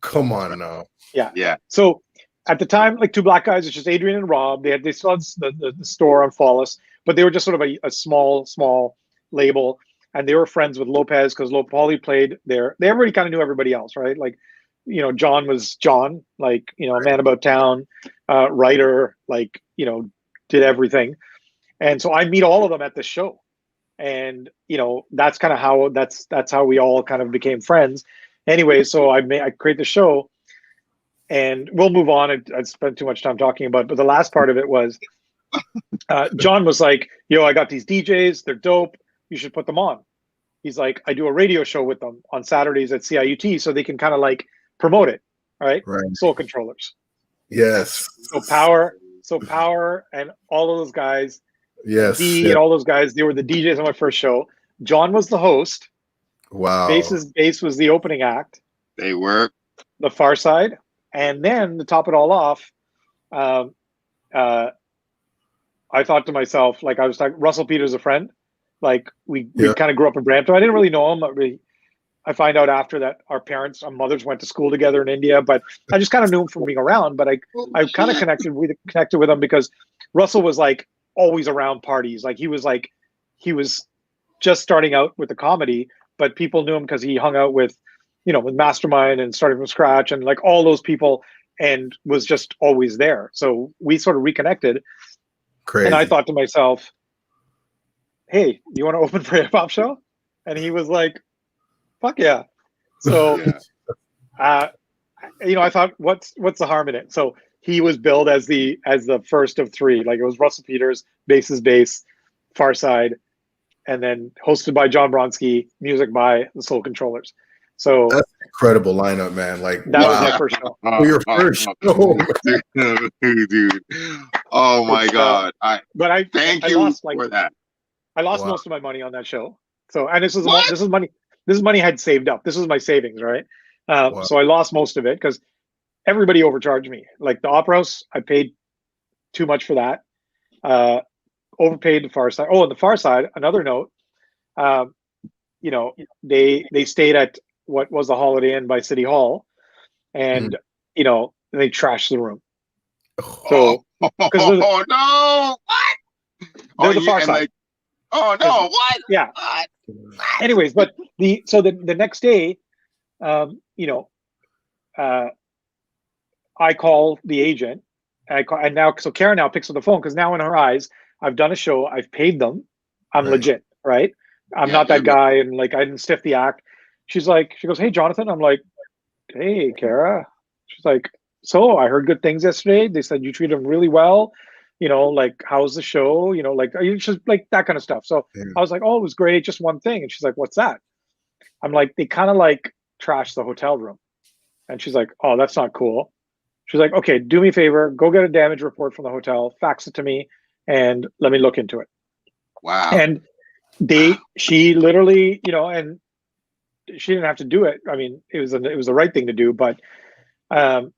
Come on now. Yeah. So at the time, like two black guys, it's just Adrian and Rob. They still had the store on Flawless, but they were just sort of a small label, and they were friends with Lopez because Paulie played there. They already kind of knew everybody else, right? Like, John was John, like, man about town, writer, like, did everything. And so I meet all of them at the show. And, that's kind of how that's how we all kind of became friends. Anyway, so I create the show, and we'll move on. I spent too much time talking about it, but the last part of it was John was like, yo, I got these DJs. They're dope. You should put them on. He's like, I do a radio show with them on Saturdays at CIUT, so they can kind of like promote it. Right. Soul Controllers. Yes. So Power, and all of those guys. Yes. And all those guys, they were the DJs on my first show. John was the host. Wow. Bass was the opening act. They were. The Far Side. And then to top it all off, I thought to myself, like, I was like, Russell Peters, a friend. Like, we kind of grew up in Brampton. I didn't really know him. I find out after that our mothers went to school together in India, but I just kind of knew him from being around. But I kind of connected with him because Russell was like always around parties. Like he was just starting out with the comedy, but people knew him because he hung out with, with Mastermind and started from scratch and like all those people, and was just always there. So we sort of reconnected. Crazy. And I thought to myself, hey, you want to open for a hip hop show? And he was like, fuck yeah. So, I thought, what's the harm in it? So he was billed as the first of three. Like, it was Russell Peters, bass, Far Side, and then hosted by John Bronski, music by the Soul Controllers. So that's an incredible lineup, man. Like, that was my first show. For your first show. Dude. Oh my God. Thank you for that. I lost most of my money on that show. So, and this is money. This is money I had saved up. This was my savings, right? So I lost most of it because everybody overcharged me. Like the Opera House, I paid too much for that. Overpaid the Far Side. Oh, and the Far Side, another note, they stayed at what was the Holiday Inn by City Hall, and they trashed the room. So, no, what? They're the Far Side. What? Yeah. What? Anyways, but the next day, I call the agent. And now Karen now picks up the phone because now in her eyes, I've done a show, I've paid them, I'm legit, right? I'm not that guy, and like I didn't stiff the act. She goes, hey Jonathan. I'm like, hey Kara. She's like, so I heard good things yesterday. They said you treated them really well. Like, how's the show? Like, are you just like that kind of stuff? So I was like, oh, it was great. Just one thing. And she's like, what's that? I'm like, they kind of like trashed the hotel room. And she's like, oh, that's not cool. She's like, okay, do me a favor. Go get a damage report from the hotel, fax it to me, and let me look into it. Wow. And she literally, and she didn't have to do it. I mean, it was the right thing to do. But I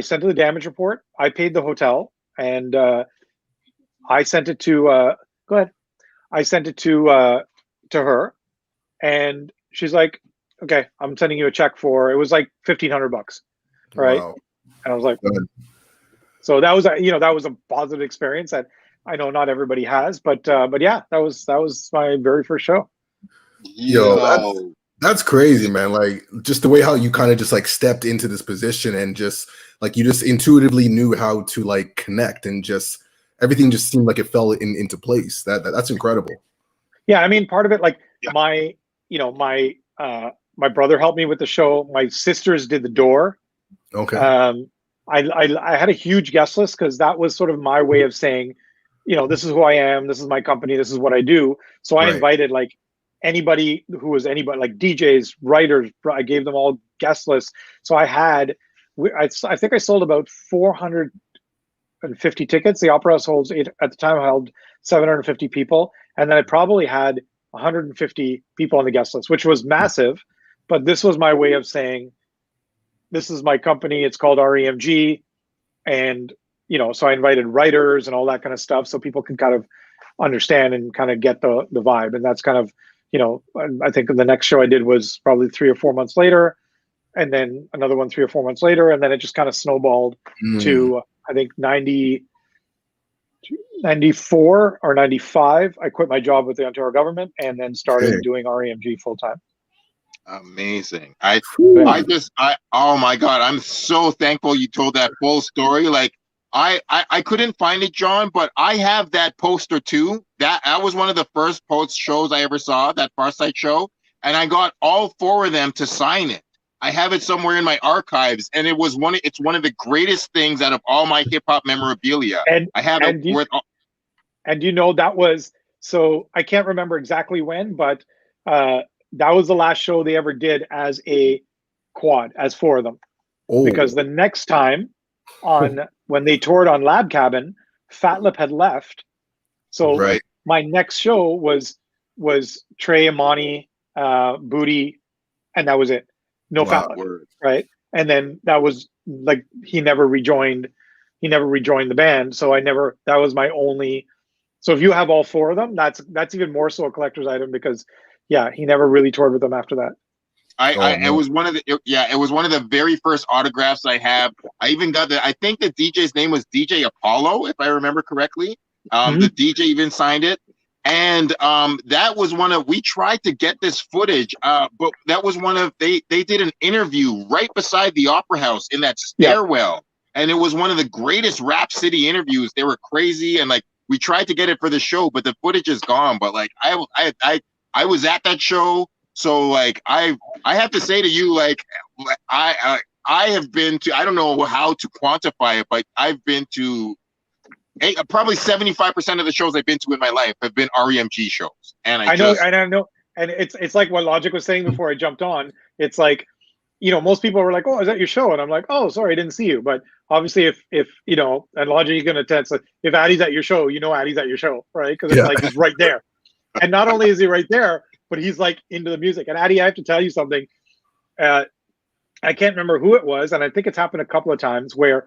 sent her the damage report. I paid the hotel. And I sent it to go ahead. I sent it to her, and she's like, "Okay, I'm sending you a check for." It was like $1,500, right? Wow. And I was like, so that was a positive experience that I know not everybody has, but yeah, that was my very first show. Yo, that's crazy, man. Like, just the way how you kind of just like stepped into this position and just like you just intuitively knew how to like connect, and just everything just seemed like it fell into place. That's incredible. Yeah, I mean, part of it, like my brother helped me with the show. My sisters did the door. Okay. I had a huge guest list because that was sort of my way of saying, this is who I am, this is my company, this is what I do. So I invited like anybody who was anybody, like DJs, writers. I gave them all guest lists. So I think I sold about 400 750 tickets. The Opera House holds at the time held 750 people, and then I probably had 150 people on the guest list, which was massive. But this was my way of saying, this is my company. It's called REMG, and so I invited writers and all that kind of stuff, so people can kind of understand and kind of get the vibe. And that's kind of, I think the next show I did was probably 3 or 4 months later, and then another one 3 or 4 months later, and then it just kind of snowballed to I think 94 or 95. I quit my job with the Ontario government and then started doing REMG full time. Amazing. Oh my God, I'm so thankful you told that full story. Like I couldn't find it, John, but I have that poster too. That was one of the first post shows I ever saw, that Farsight show, and I got all 4 of them to sign it. I have it somewhere in my archives, and it's one of the greatest things out of all my hip hop memorabilia. And I have it worth. And that was, so I can't remember exactly when, but that was the last show they ever did as a quad, as 4 of them. Because the next time when they toured on Lab Cabin, Fat Lip had left. So my next show was Trey, Imani, Booty, and that was it. No Fat Lip, right? And then that was like he never rejoined the band. So that was my only. So if you have all 4 of them, that's even more so a collector's item, because he never really toured with them after that. It was one of the very first autographs I have. I even got I think the DJ's name was DJ Apollo, if I remember correctly. The DJ even signed it. And that was we tried to get this footage, but that was they did an interview right beside the Opera House in that stairwell. And it was one of the greatest Rap City interviews. They were crazy. And like, we tried to get it for the show, but the footage is gone. But like, I was at that show. So like, I have to say to you, like, I have been to, I don't know how to quantify it, but I've been to probably 75% of the shows I've been to in my life have been REMG shows. And I know. And it's like what Logik was saying before I jumped on. It's like, most people were like, "Oh, is that your show?" And I'm like, "Oh, sorry, I didn't see you." But obviously, if and Logik can attest, like, if Addy's at your show, Addy's at your show, right? Because it's like he's right there. And not only is he right there, but he's like into the music. And Addy, I have to tell you something. I can't remember who it was, and I think it's happened a couple of times where,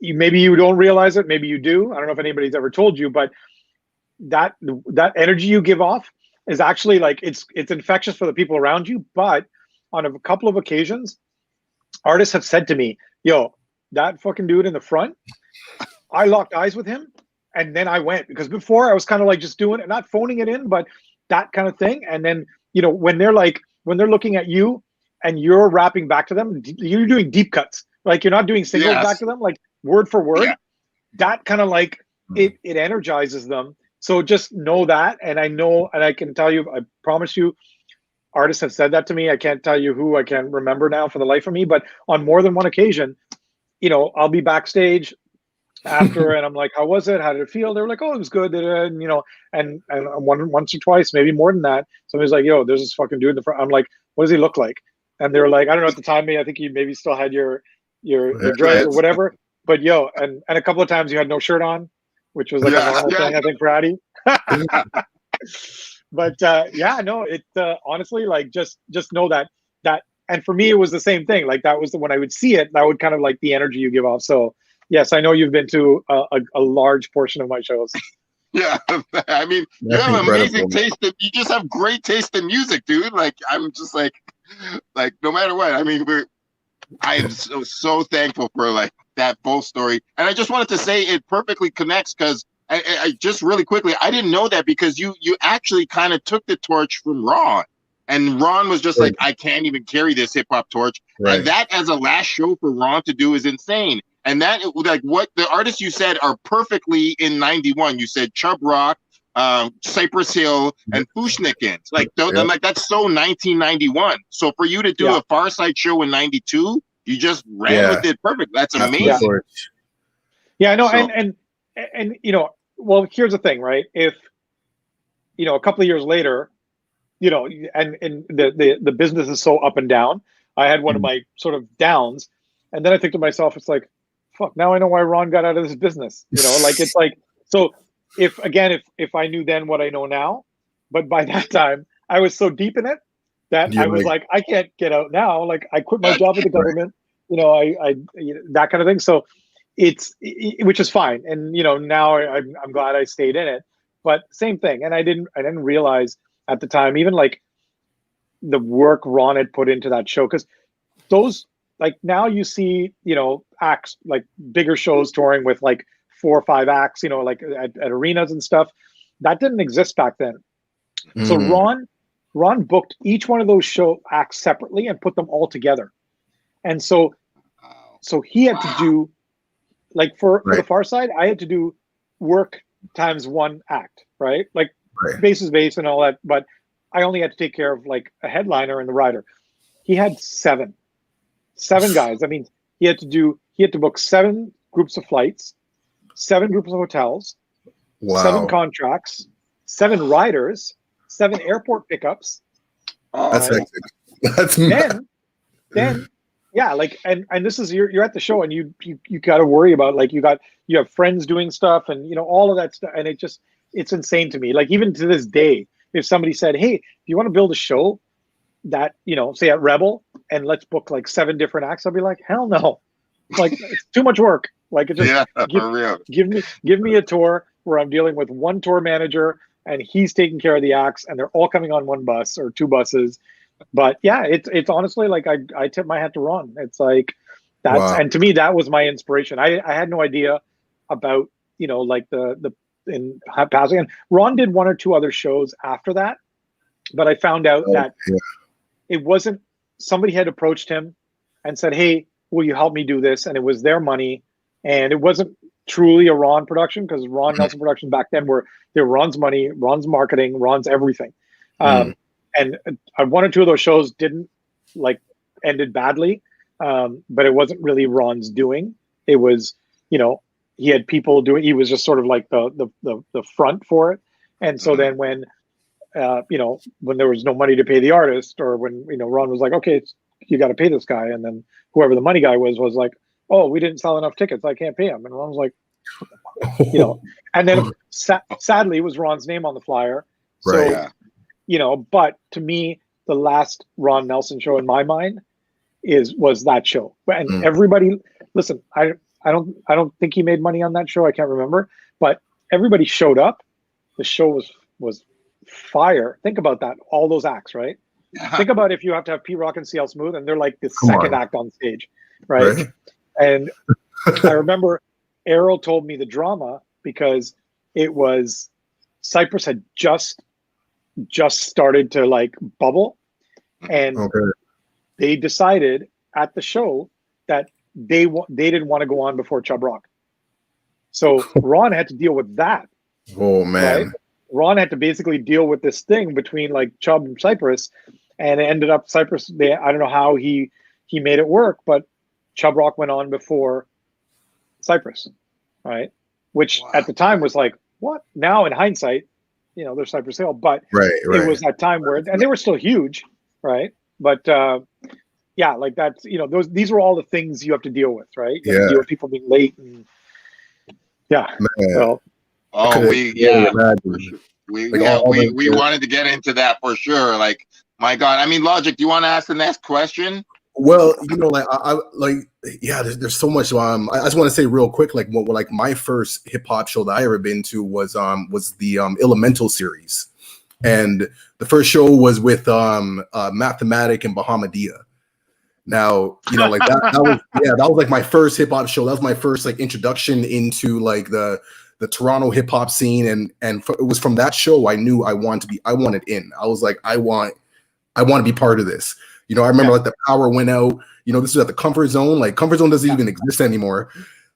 maybe you don't realize it, maybe you do. I don't know if anybody's ever told you, but that energy you give off is actually like it's infectious for the people around you. But on a couple of occasions, artists have said to me, "Yo, that fucking dude in the front, I locked eyes with him, and then I went." Because before I was kind of like just doing it, not phoning it in, but that kind of thing. And then when they're looking at you and you're rapping back to them, you're doing deep cuts. Like, you're not doing singles back to them, like word for word. That kind of like it energizes them. So just know that. And I know, and I can tell you, I promise you, artists have said that to me. I can't tell you who, I can't remember now for the life of me, but on more than one occasion, I'll be backstage after and I'm like, "How was it? How did it feel?" They were like, "Oh, it was good." And and once or twice, maybe more than that, somebody's like, "Yo, there's this fucking dude in the front." I'm like, "What does he look like?" And they were like, I don't know at the time, I think you maybe still had your dress or whatever. But and a couple of times you had no shirt on, which was like a normal thing, I think, for Addy. But honestly, like, just know that, and for me, it was the same thing. Like, that was when I would see it, that would kind of like the energy you give off. So yes, I know you've been to a large portion of my shows. Yeah, I mean, you have amazing taste. You just have great taste in music, dude. Like, I'm just like no matter what. I mean, I am so thankful for like that full story. And I just wanted to say it perfectly connects, because I just really quickly, I didn't know that, because you actually kind of took the torch from Ron, and Ron was just like, "I can't even carry this hip hop torch." And that as a last show for Ron to do is insane. And that, like, what the artists you said are perfectly in 91. You said Chub Rock, Cypress Hill, and Fushnikins. Like, I'm like, that's so 1991. So for you to do a Farsight show in 92, you just ran with it perfect. That's amazing. Yeah, I know. So, and well, here's the thing, right? If a couple of years later, and the business is so up and down. I had one of my sort of downs, and then I think to myself, it's like, fuck, now I know why Ron got out of this business. You know, like it's like, so if I knew then what I know now, but by that time I was so deep in it that I was like, I can't get out now. Like I quit my job with the government, you know, I that kind of thing. So which is fine. And, you know, now I'm glad I stayed in it, but same thing. And I didn't realize at the time, even like the work Ron had put into that show. Cause those, like now you see, you know, acts like bigger shows touring with like 4 or 5 acts, you know, like at arenas and stuff. That didn't exist back then. So Ron booked each one of those show acts separately and put them all together. And so he had to do, like for the Far Side, I had to do work times 1 act, right? Like bass is bass and all that, but I only had to take care of like a headliner and the rider. He had 7 guys. I mean, he had to book 7 groups of flights, 7 groups of hotels, 7 contracts, 7 riders, 7 airport pickups. That's hectic. Then yeah, like and this is you're at the show and you got to worry about like you have friends doing stuff and you know all of that stuff, and it's insane to me. Like even to this day, if somebody said, "Hey, do you want to build a show that, you know, say at Rebel and let's book like 7 different acts," I'll be like, hell no. Like it's too much work. Like it just give me a tour where I'm dealing with 1 tour manager and he's taking care of the acts and they're all coming on 1 bus or 2 buses. But yeah, it's honestly like I tip my hat to Ron. It's like that's and to me that was my inspiration. I had no idea about, you know, like the in passing. And Ron did 1 or 2 other shows after that, but I found out that it wasn't, somebody had approached him and said, "Hey, will you help me do this?" And it was their money, and it wasn't truly a Ron production because Ron Nelson production back then were Ron's money, Ron's marketing, Ron's everything. And 1 or 2 of those shows didn't like ended badly, but it wasn't really Ron's doing. It was, you know, he had people doing. He was just sort of like the front for it. And so then when you know, when there was no money to pay the artist, or when, you know, Ron was like, "Okay, you got to pay this guy," and then whoever the money guy was like, "Oh, we didn't sell enough tickets, I can't pay him." And Ron was like, you know, and then sadly it was Ron's name on the flyer. So, you know, but to me, the last Ron Nelson show in my mind was that show. And everybody, listen, I don't think he made money on that show. I can't remember, but everybody showed up. The show was fire. Think about that. All those acts, right? Think about if you have to have Pete Rock and CL Smooth and they're like the second act on stage, right? And I remember Errol told me the drama because it was Cypress had just started to like bubble, and they decided at the show that they didn't want to go on before Chub Rock. So Ron had to deal with that. Oh man. Right? Ron had to basically deal with this thing between like Chubb and Cypress, and it ended up Cypress. I don't know how he made it work, but Chub Rock went on before Cypress, right? Which at the time was like, what? Now in hindsight, you know, they're Cypress Hill, but it was that time where, and they were still huge, right? But yeah, like that's, you know, these were all the things you have to deal with, right? You have to deal with people being late, and so. Oh, we wanted to get into that for sure. Like, my God, I mean, Logik, do you want to ask the next question? Well, you know, like I like, there's so much. I just want to say real quick, like, like my first hip hop show that I ever been to was the Elemental series, and the first show was with Mathematic and Bahamadia. Now, you know, like that was like my first hip hop show. That was my first like introduction into like the Toronto hip hop scene, and it was from that show I knew I wanted in. I was like, I want to be part of this. You know, I remember like the power went out. You know, this was at the Comfort Zone. Like Comfort Zone doesn't even exist anymore.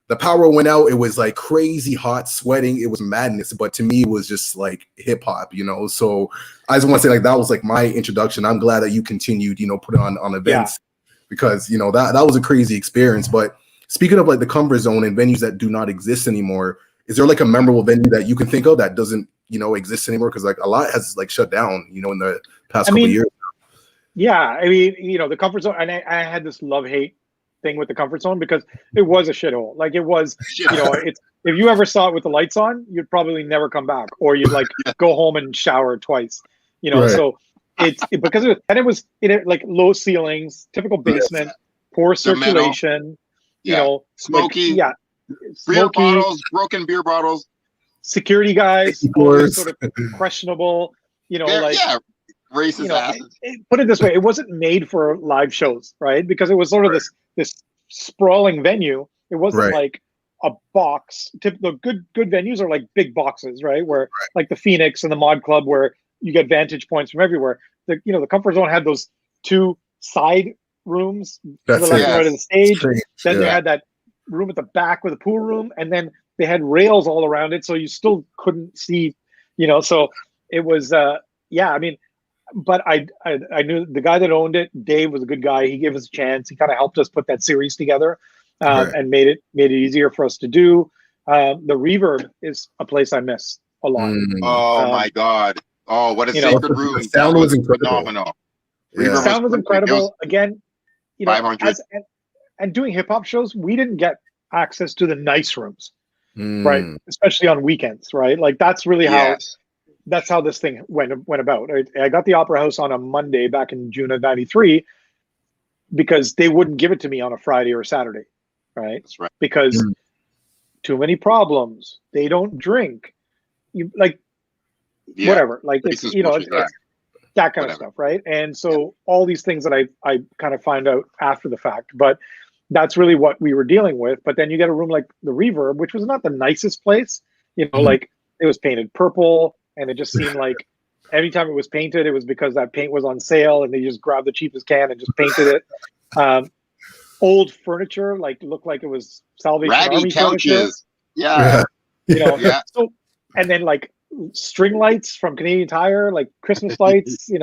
The power went out. It was like crazy hot, sweating. It was madness. But to me, it was just like hip hop. You know, so I just want to say like that was like my introduction. I'm glad that you continued. You know, put it on events because you know that was a crazy experience. But speaking of like the Comfort Zone and venues that do not exist anymore, is there like a memorable venue that you can think of that doesn't, you know, exist anymore? Because like a lot has like shut down, you know, in the past couple of years. Yeah, I mean, you know, the Comfort Zone, and I had this love-hate thing with the comfort zone because it was a shithole. Like it was, it's if you ever saw it with the lights on, you'd probably never come back, or you'd like go home and shower twice. Right. So because it was like low ceilings, typical basement, poor circulation. Smoky. Like, beer bottles, broken beer bottles. Security guys, always sort of questionable. Racist asses. Put it this way, it wasn't made for live shows, right? Because it was sort of this sprawling venue. It wasn't like a box. The good venues are like big boxes, right? Where like the Phoenix and the Mod Club, where you get vantage points from everywhere. The Comfort Zone had those two side rooms to the left and right of the stage. Then they had that room at the back with a pool room, and then they had rails all around it, so you still couldn't see. So it was but I knew the guy that owned it. Dave was a good guy. He gave us a chance. He kind of helped us put that series together, and made it easier for us to do. The Reverb is a place I miss a lot. Oh my God! Oh, what a sacred room! The sound was phenomenal. The sound was incredible. Again, 500. And doing hip hop shows, we didn't get access to the nice rooms, right? Especially on weekends, right? Like that's really how. That's how this thing went about. I got the Opera House on a Monday back in June of '93 because they wouldn't give it to me on a Friday or Saturday, right? That's right. Because too many problems. They don't drink. Whatever. Like it's that kind of stuff, right? And so all these things that I kind of find out after the fact, but that's really what we were dealing with. But then you get a room like the Reverb, which was not the nicest place. Like it was painted purple. And it just seemed like every time it was painted, it was because that paint was on sale and they just grabbed the cheapest can and just painted it. Old furniture, looked like it was Salvation Army couches. furniture. So, and then like string lights from Canadian Tire, like Christmas lights, it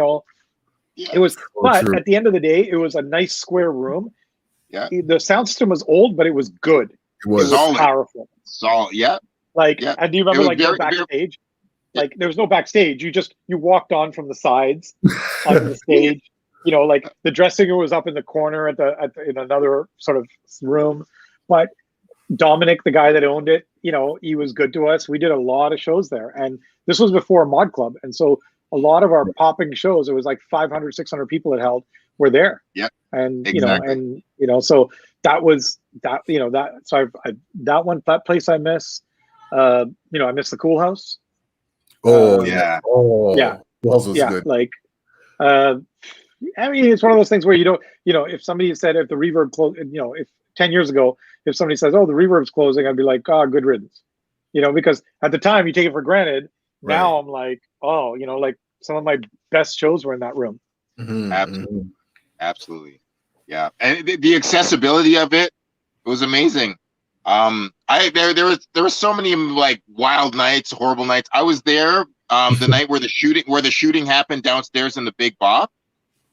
was, but at the end of the day, it was a nice square room. Yeah. The sound system was old, but it was good. It was powerful. Solid. Yeah. And do you remember no backstage? Like there was no backstage. You walked on from the sides onto the stage. Like the dressing room was up in the corner in another sort of room. But Dominic, the guy that owned it, he was good to us. We did a lot of shows there, and this was before Mod Club, and so a lot of our popping shows, it was like 500, 600 people it held, were there. Yeah, and so that was that. So that place I miss. I miss the Cool House. Yeah. Was good. Like, it's one of those things where if somebody said if the Reverb closed, if 10 years ago, if somebody says, "Oh, the Reverb's closing," I'd be like, "Oh, good riddance," because at the time you take it for granted. Right. Now I'm like, oh, like some of my best shows were in that room. Absolutely, yeah, and the accessibility of it was amazing. There were so many like wild nights, horrible nights. I was there the night where the shooting happened downstairs in the Big Bop.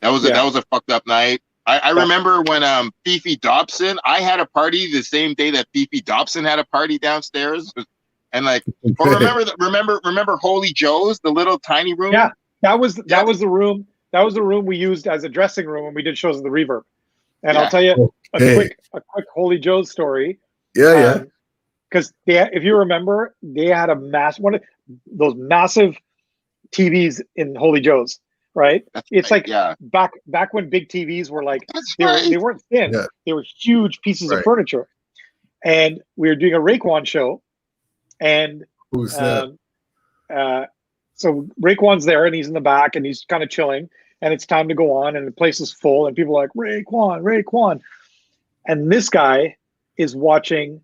That was a fucked up night. I remember when Fifi Dobson, I had a party the same day that Fifi Dobson had a party downstairs, and remember Holy Joe's, the little tiny room. Yeah, that was the room. That was the room we used as a dressing room when we did shows at the Reverb. And I'll tell you a quick Holy Joe's story. Because if you remember, they had one of those massive TVs in Holy Joe's, right? It's like back when big TVs were like they weren't thin; they were huge pieces of furniture. And we were doing a Raekwon show, and who's that? So Raekwon's there, and he's in the back, and he's kind of chilling, and it's time to go on, and the place is full, and people are like Raekwon, and this guy is watching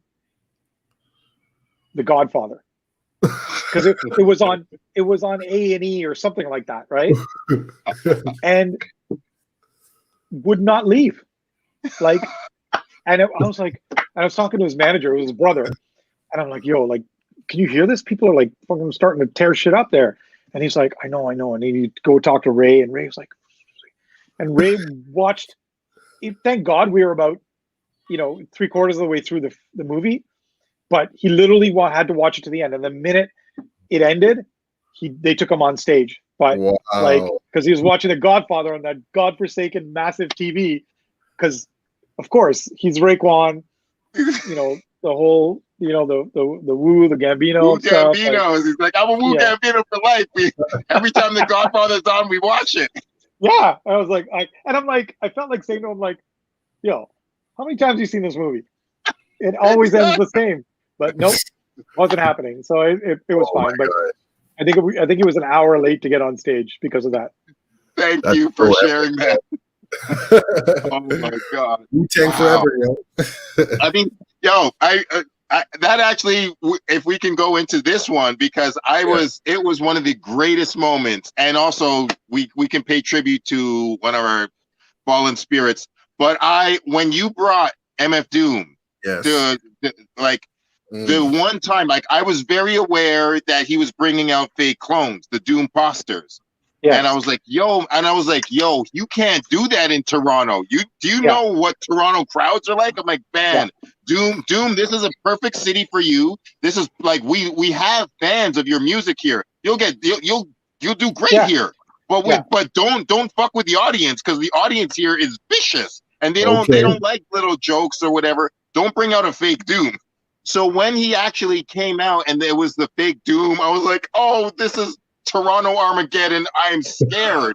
The Godfather because it was on A&E or something like that, right? And would not leave, and I was talking to his manager, it was his brother, and I'm like, yo, like, can you hear this? People are like fucking starting to tear shit up there. And he's like, I know, and he need to go talk to Ray, and Ray was like, and Ray watched. Thank God we were about 3/4 of the way through the movie, but he literally had to watch it to the end. And the minute it ended, they took him on stage, but because he was watching The Godfather on that godforsaken massive TV, because of course, he's Raekwon. You know, the whole, you know, the Wu, the Gambino Wu stuff. Gambino. He's like, I'm a Wu Gambino for life. Every time the Godfather's on, we watch it. Yeah, I was like, I felt like saying to him, like, yo, how many times have you seen this movie? It always ends the same. But nope, wasn't happening. So it was fine. But I think he was an hour late to get on stage because of that. Thank you for sharing that. Oh my God! Wu-Tang forever, yo. I mean, yo, I that actually, if we can go into this one, because it was one of the greatest moments, and also we can pay tribute to one of our fallen spirits. But when you brought MF Doom, to the one time, like, I was very aware that he was bringing out fake clones, the Doom posters. Yeah. And I was like, yo, you can't do that in Toronto. Do you know what Toronto crowds are like? I'm like, man, Doom, this is a perfect city for you. This is like, we have fans of your music here. You'll do great here. But don't fuck with the audience, because the audience here is vicious and they don't like little jokes or whatever. Don't bring out a fake Doom. So when he actually came out and there was the fake Doom, I was like, oh, this is Toronto Armageddon. I'm scared.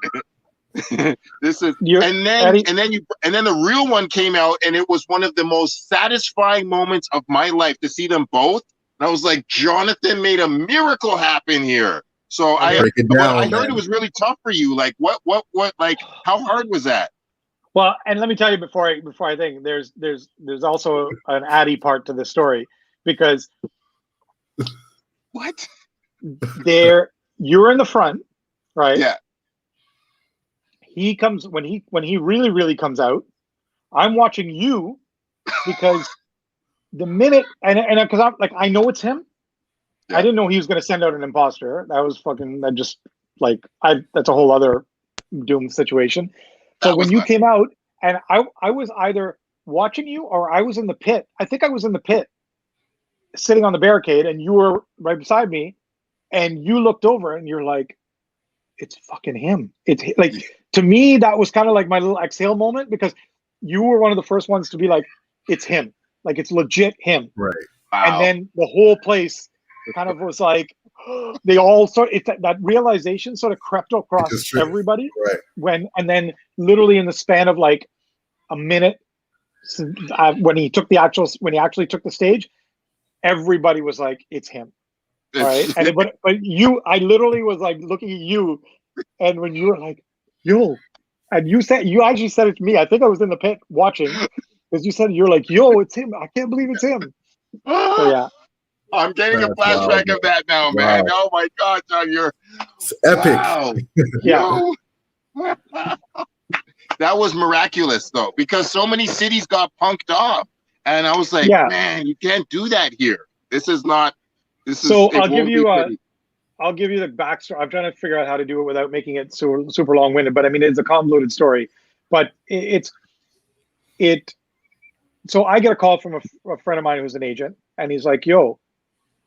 This is and then the real one came out, and it was one of the most satisfying moments of my life to see them both. And I was like, Jonathan made a miracle happen here. So I heard it was really tough for you. Like what like how hard was that? Well, and let me tell you before I think there's also an Addy part to the story, because what? You're in the front, right? Yeah. He comes when he really, really comes out. I'm watching you, because the minute and because I'm like, I know it's him. Yeah. I didn't know he was going to send out an imposter. That's a whole other Doom situation. So when you came out, and I was either watching you or I was in the pit. I think I was in the pit, sitting on the barricade, and you were right beside me, and you looked over and you're like, it's fucking him. It's like, to me, that was kind of like my little exhale moment, because you were one of the first ones to be like, it's him. Like, it's legit him. Right. Wow. And then the whole place kind of was like, they all that realization sort of crept across everybody. Right. And then literally in the span of like a minute, when he actually took the stage, everybody was like, it's him. Right. And but I literally was like looking at you, and when you were like, yo, and you actually said it to me. I think I was in the pit watching, because you said, you're like, yo, it's him. I can't believe it's him. So yeah. I'm getting a flashback of that now, man. Oh my God, John, it's epic. Wow. Yeah. That was miraculous though, because so many cities got punked off, and I was like, man, you can't do that here. This is not. I'll give you the backstory. I'm trying to figure out how to do it without making it super long-winded, but I mean, it's a convoluted story. But so I get a call from a friend of mine who's an agent, and he's like, yo,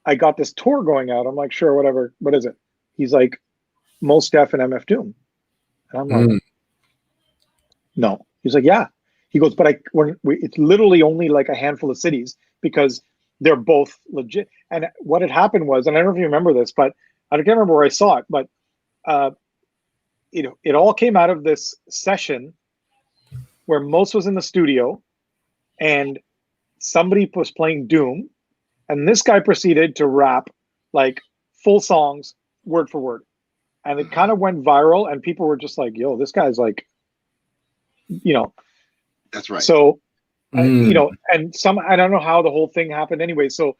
I got this tour going out. I'm like, sure, whatever. What is it? He's like, Mos Def and MF Doom. And I'm like, no. He's like, yeah. He goes, but it's literally only like a handful of cities, because they're both legit. And what had happened was, and I don't know if you remember this, but I can't remember where I saw it, but it all came out of this session where Mos was in the studio and somebody was playing Doom, and this guy proceeded to rap like full songs, word for word. And it kind of went viral, and people were just like, yo, this guy's like, That's right. So, and I don't know how the whole thing happened anyway. So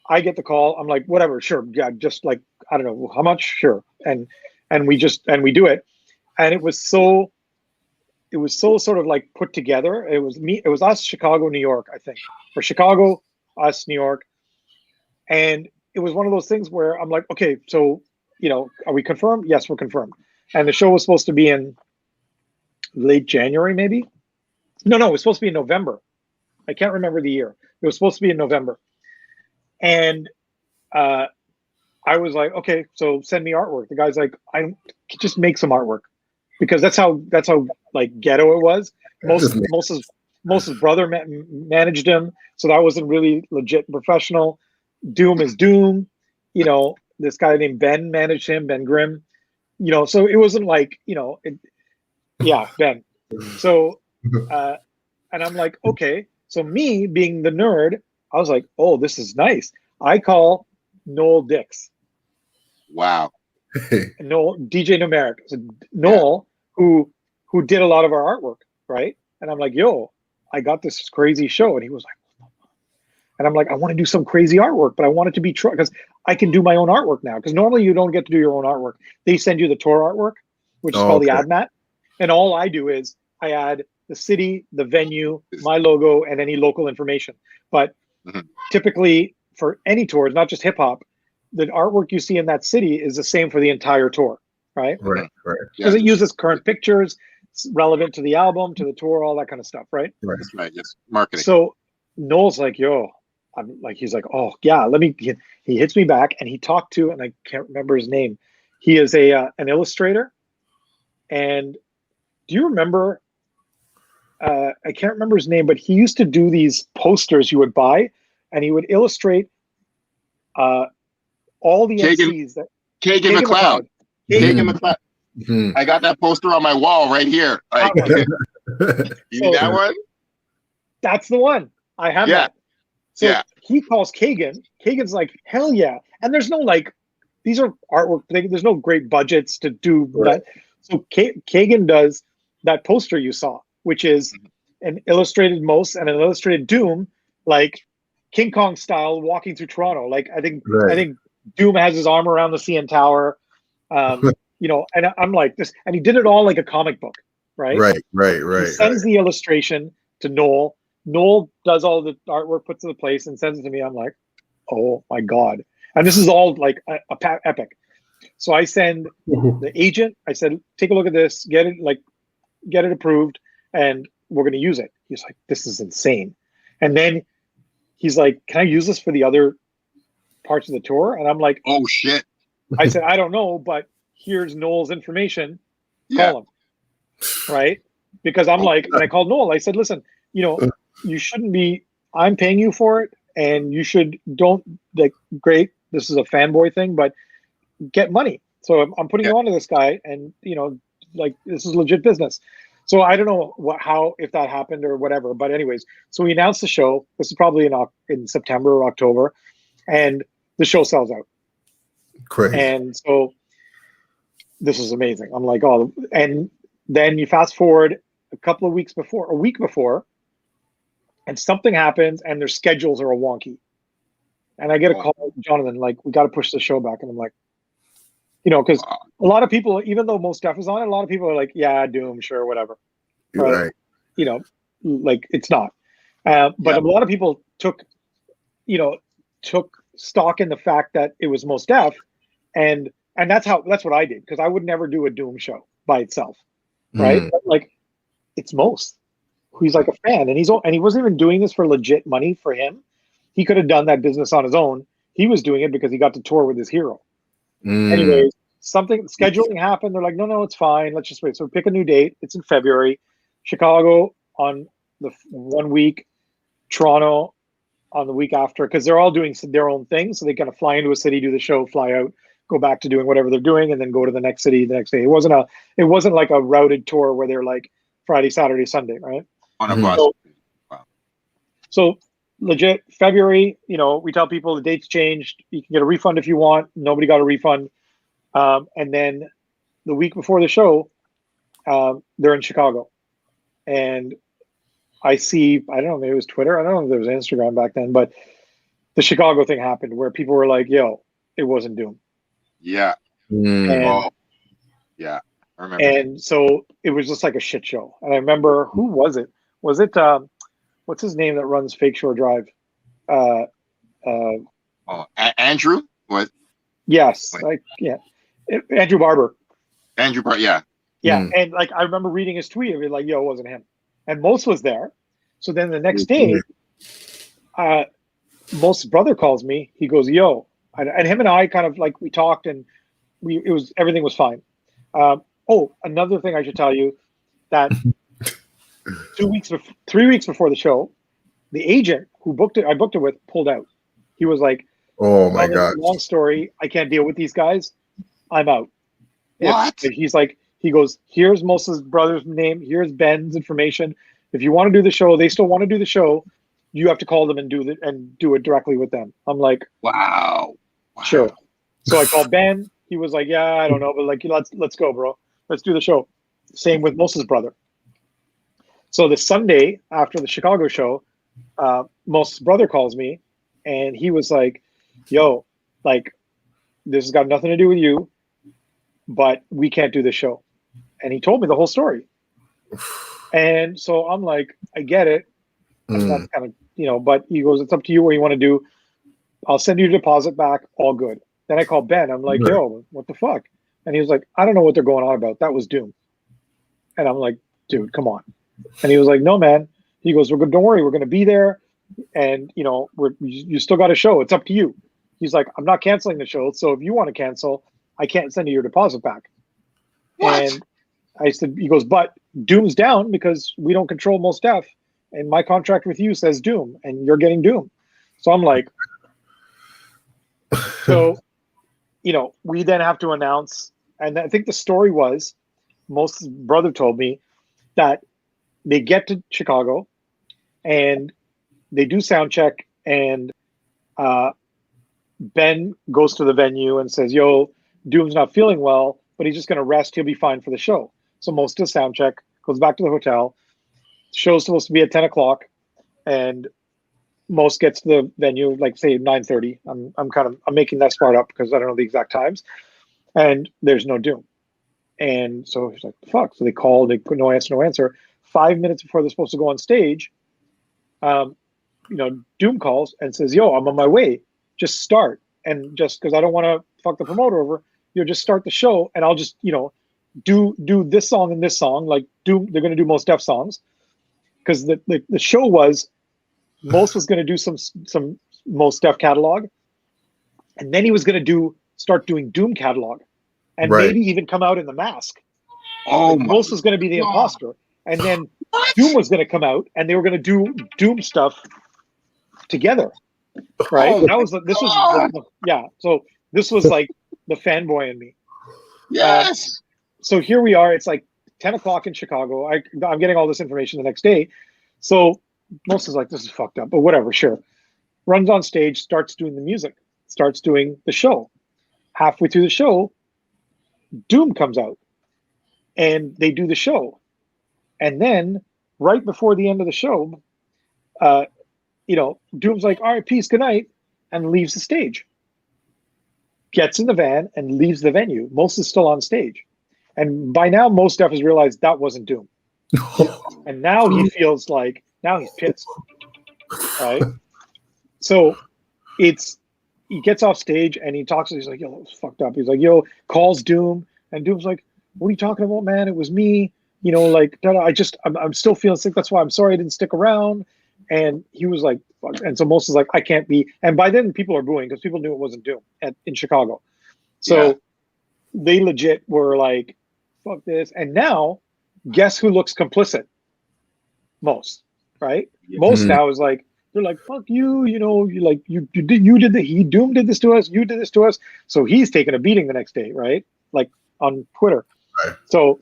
I get the call. I'm like, whatever, sure. Yeah, just like, I don't know how much, sure. And we do it. And it was so sort of like put together. It was us, Chicago, New York, I think. Or Chicago, us, New York. And it was one of those things where I'm like, okay, so, are we confirmed? Yes, we're confirmed. And the show was supposed to be in late January, maybe? No, it was supposed to be in November. I can't remember the year. It was supposed to be in November. And I was like, okay, so send me artwork. The guy's like, I just make some artwork, because that's how like ghetto it was. Most Most's brother managed him, so that wasn't really legit and professional. Doom is Doom. You know, this guy named Ben managed him, Ben Grimm. You know, so it wasn't like, you know, yeah, Ben. So, and I'm like, okay. So me being the nerd, I was like, oh, this is nice. I call Noel Dix. Wow. Noel, DJ Numeric. So Noel, who did a lot of our artwork, right? And I'm like, yo, I got this crazy show. And he was like, and I'm like, I want to do some crazy artwork, but I want it to be true because I can do my own artwork now. Because normally you don't get to do your own artwork. They send you the tour artwork, which is called the ad mat. And all I do is I add the city, the venue, my logo, and any local information. But typically for any tours, not just hip hop, the artwork you see in that city is the same for the entire tour, right? Right. Because it uses current pictures, relevant to the album, to the tour, all that kind of stuff, right? That's right. Yes, marketing. So Noel's like, yo, I'm like, he's like, oh yeah, let me. He hits me back, and he talked to, and I can't remember his name. He is an illustrator, and do you remember? I can't remember his name, but he used to do these posters you would buy, and he would illustrate all the MCs that Kagan McLeod. Kagan McLeod. I got that poster on my wall right here. Like, you need that one? That's the one. I have that. So he calls Kagan. Kagan's like, hell yeah. And there's no like, these are artwork. There's no great budgets to do that. So Kagan does that poster you saw, which is an illustrated Mos and an illustrated Doom, like King Kong style, walking through Toronto. Like I think Doom has his arm around the CN Tower. You know, and I'm like this, and he did it all like a comic book, right? He sends the illustration to Noel. Noel does all the artwork, puts it in place, and sends it to me. I'm like, oh my god! And this is all like a epic. So I send the agent. I said, take a look at this, get it approved, and we're going to use it. He's like, this is insane. And then he's like, can I use this for the other parts of the tour? And I'm like, oh shit. I said, I don't know, but here's Noel's information. Call him. Right? Because I'm like, and I called Noel. I said, listen, you know, you shouldn't be, I'm paying you for it. And you like, great. This is a fanboy thing, but get money. So I'm putting you onto this guy, and, you know, like, this is legit business. So I don't know if that happened or whatever. But anyways, so we announced the show. This is probably in September or October. And the show sells out. Crazy. And so this is amazing. I'm like, oh, and then you fast forward a week before, and something happens, and their schedules are all wonky. And I get a call from Jonathan, like, we got to push the show back. And I'm like, you know, because a lot of people, even though Mos Def is on it, a lot of people are like, yeah, Doom, sure, whatever. Right. You know, like, it's not. But a lot of people took stock in the fact that it was Mos Def, and that's what I did, because I would never do a Doom show by itself, right? But like, it's Mos, who's like a fan, and he wasn't even doing this for legit money for him. He could have done that business on his own. He was doing it because he got to tour with his hero. Anyways, scheduling happened. They're like, no, it's fine. Let's just wait. So pick a new date. It's in February. Chicago on the 1 week. Toronto on the week after, because they're all doing their own thing. So they kind of fly into a city, do the show, fly out, go back to doing whatever they're doing, and then go to the next city the next day. It wasn't like a routed tour where they're like Friday, Saturday, Sunday, right? On a bus. So legit February, you know, we tell people the date's changed. You can get a refund if you want. Nobody got a refund. And then the week before the show, they're in Chicago. And I see, I don't know, maybe it was Twitter. I don't know if there was Instagram back then, but the Chicago thing happened where people were like, yo, it wasn't Doom. Yeah. And, yeah. I remember. And so it was just like a shit show. And I remember, who was it? Was it, what's his name that runs Fake Shore Drive? Andrew? What? Yes. Andrew Barber. Andrew Barber, yeah. Yeah. And like, I remember reading his tweet of it, like, yo, it wasn't him. And Mos was there. So then the next day, Mos' brother calls me. He goes, yo. And him and I kind of like, we talked, and everything was fine. Another thing I should tell you, that 3 weeks before the show, the agent who I booked it with, pulled out. He was like, "Oh my god, long story. I can't deal with these guys. I'm out." What? He's like, he goes, "Here's Moses' brother's name. Here's Ben's information. If you want to do the show, they still want to do the show. You have to call them and do it directly with them." I'm like, wow. Sure. So I called Ben. He was like, "Yeah, I don't know, but like, let's go, bro. Let's do the show." Same with Moses' brother. So the Sunday after the Chicago show, Moses' brother calls me, and he was like, "Yo, like, this has got nothing to do with you, but we can't do the show." And he told me the whole story. And so I'm like, I get it. And that's kind of, but he goes, "It's up to you what you want to do. I'll send you a deposit back. All good." Then I called Ben. I'm like, "Yo, what the fuck?" And he was like, "I don't know what they're going on about. That was Doom." And I'm like, "Dude, come on." And he was like, "No, man." He goes, "We're good. Don't worry. We're going to be there. And, you still got a show. It's up to you." He's like, "I'm not canceling the show. So if you want to cancel, I can't send you your deposit back." What? And I said, he goes, "But Doom's down because we don't control Mos Def. And my contract with you says Doom, and you're getting Doom." So I'm like, so, we then have to announce, and I think the story was, Mos' brother told me that they get to Chicago and they do sound check, and Ben goes to the venue and says, "Yo, Doom's not feeling well, but he's just going to rest. He'll be fine for the show." So Mos does sound check, goes back to the hotel. The show's supposed to be at 10 o'clock, and Mos gets to the venue, like, say 9:30. I'm making that part up because I don't know the exact times, and there's no Doom. And so he's like, "Fuck." So they call, they put no answer. 5 minutes before they're supposed to go on stage, Doom calls and says, "Yo, I'm on my way. Just start. And just because I don't want to fuck the promoter over, just start the show, and I'll just, do this song and this song." Like, Doom, they're going to do Mos Def songs. Because the show was, Mos was going to do some Mos Def catalog, and then he was going to start doing Doom catalog, and maybe even come out in the mask. Oh, Mos was going to be the imposter, and then Doom was going to come out, and they were going to do Doom stuff together, right? So this was like the fanboy in me. Yes. So here we are. It's like 10 o'clock in Chicago. I'm getting all this information the next day. So Mos is like, "This is fucked up," but whatever, sure. Runs on stage, starts doing the music, starts doing the show. Halfway through the show, Doom comes out, and they do the show. And then right before the end of the show, Doom's like, "All right, peace, good night," and leaves the stage. Gets in the van and leaves the venue. Mos is still on stage. And by now, Mos Def has realized that wasn't Doom. And now he feels like, now he's pissed. Right? So he gets off stage and he talks, he's like, "Yo, it's fucked up." He's like, "Yo," calls Doom, and Doom's like, "What are you talking about, man? It was me. I'm still feeling sick. That's why I'm sorry I didn't stick around." And he was like, fuck. And so Mos is like, "I can't be." And by then people are booing because people knew it wasn't Doom in Chicago. So they legit were like, "Fuck this." And now, guess who looks complicit? Mos, right? Mos now is like, they're like, "Fuck you, Doom did this to us, you did this to us." So he's taking a beating the next day, right? Like, on Twitter. Right. So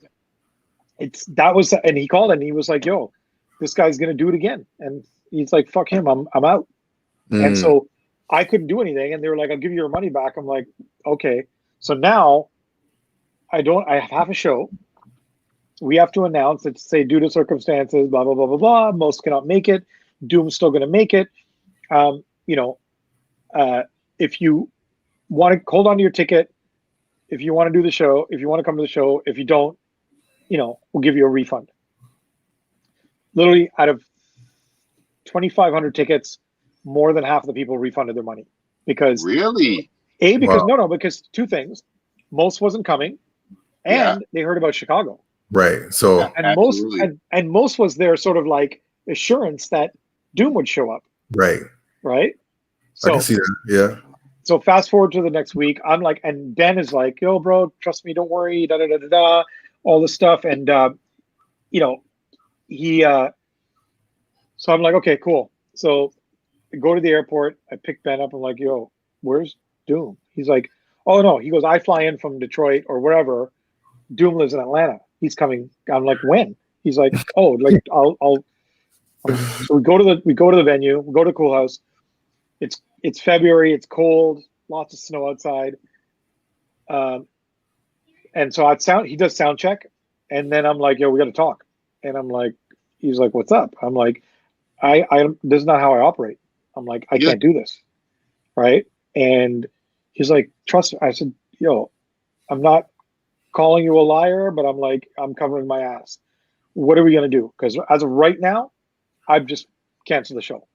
and he called and he was like, "Yo, this guy's gonna do it again." And he's like, "Fuck him, I'm out." And so I couldn't do anything, and they were like, "I'll give you your money back." I'm like, okay. So now I have half a show. We have to announce that, say, due to circumstances, blah, blah, blah, blah, blah, Mos cannot make it. Doom's still going to make it. If you want to hold on to your ticket, if you want to do the show, if you want to come to the show, if you don't, we'll give you a refund. Literally, out of 2,500 tickets, more than half of the people refunded their money. Because really? Because two things. Mos wasn't coming, and they heard about Chicago. Right. So and Mos was their sort of like assurance that Doom would show up. Right. Right. So I can see that. Yeah. So fast forward to the next week, I'm like, and Ben is like, "Yo, bro, trust me, don't worry, all this stuff." And so I'm like, okay, cool. So I go to the airport. I pick Ben up. I'm like, yo, where's Doom? He's like, oh no. He goes, I fly in from Detroit or wherever. Doom lives in Atlanta. He's coming. I'm like, when? He's like, oh, like I'll. So we go to the venue. We go to the Cool House. It's February. It's cold. Lots of snow outside. And so he does sound check, and then I'm like, yo, we got to talk. And I'm like, he's like, what's up? I'm like, this is not how I operate. I'm like, I can't do this, right? And he's like, trust me. I said, yo, I'm not calling you a liar, but I'm like, I'm covering my ass. What are we gonna do? Because as of right now, I've just canceled the show,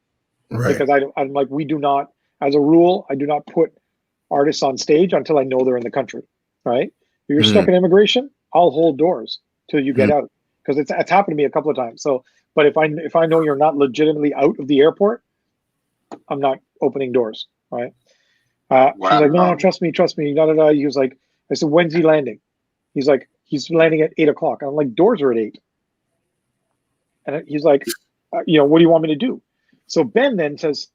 right? Because I'm like, we do not, as a rule, I do not put artists on stage until I know they're in the country, right? If you're stuck in immigration, I'll hold doors till you get out, because it's happened to me a couple of times. So, but if I know you're not legitimately out of the airport, I'm not opening doors, right? Wow. He's like, no, trust me. Da, da, da. He was like, I said, when's he landing? He's like, he's landing at 8 o'clock. I'm like, doors are at 8. And he's like, what do you want me to do? So Ben then says,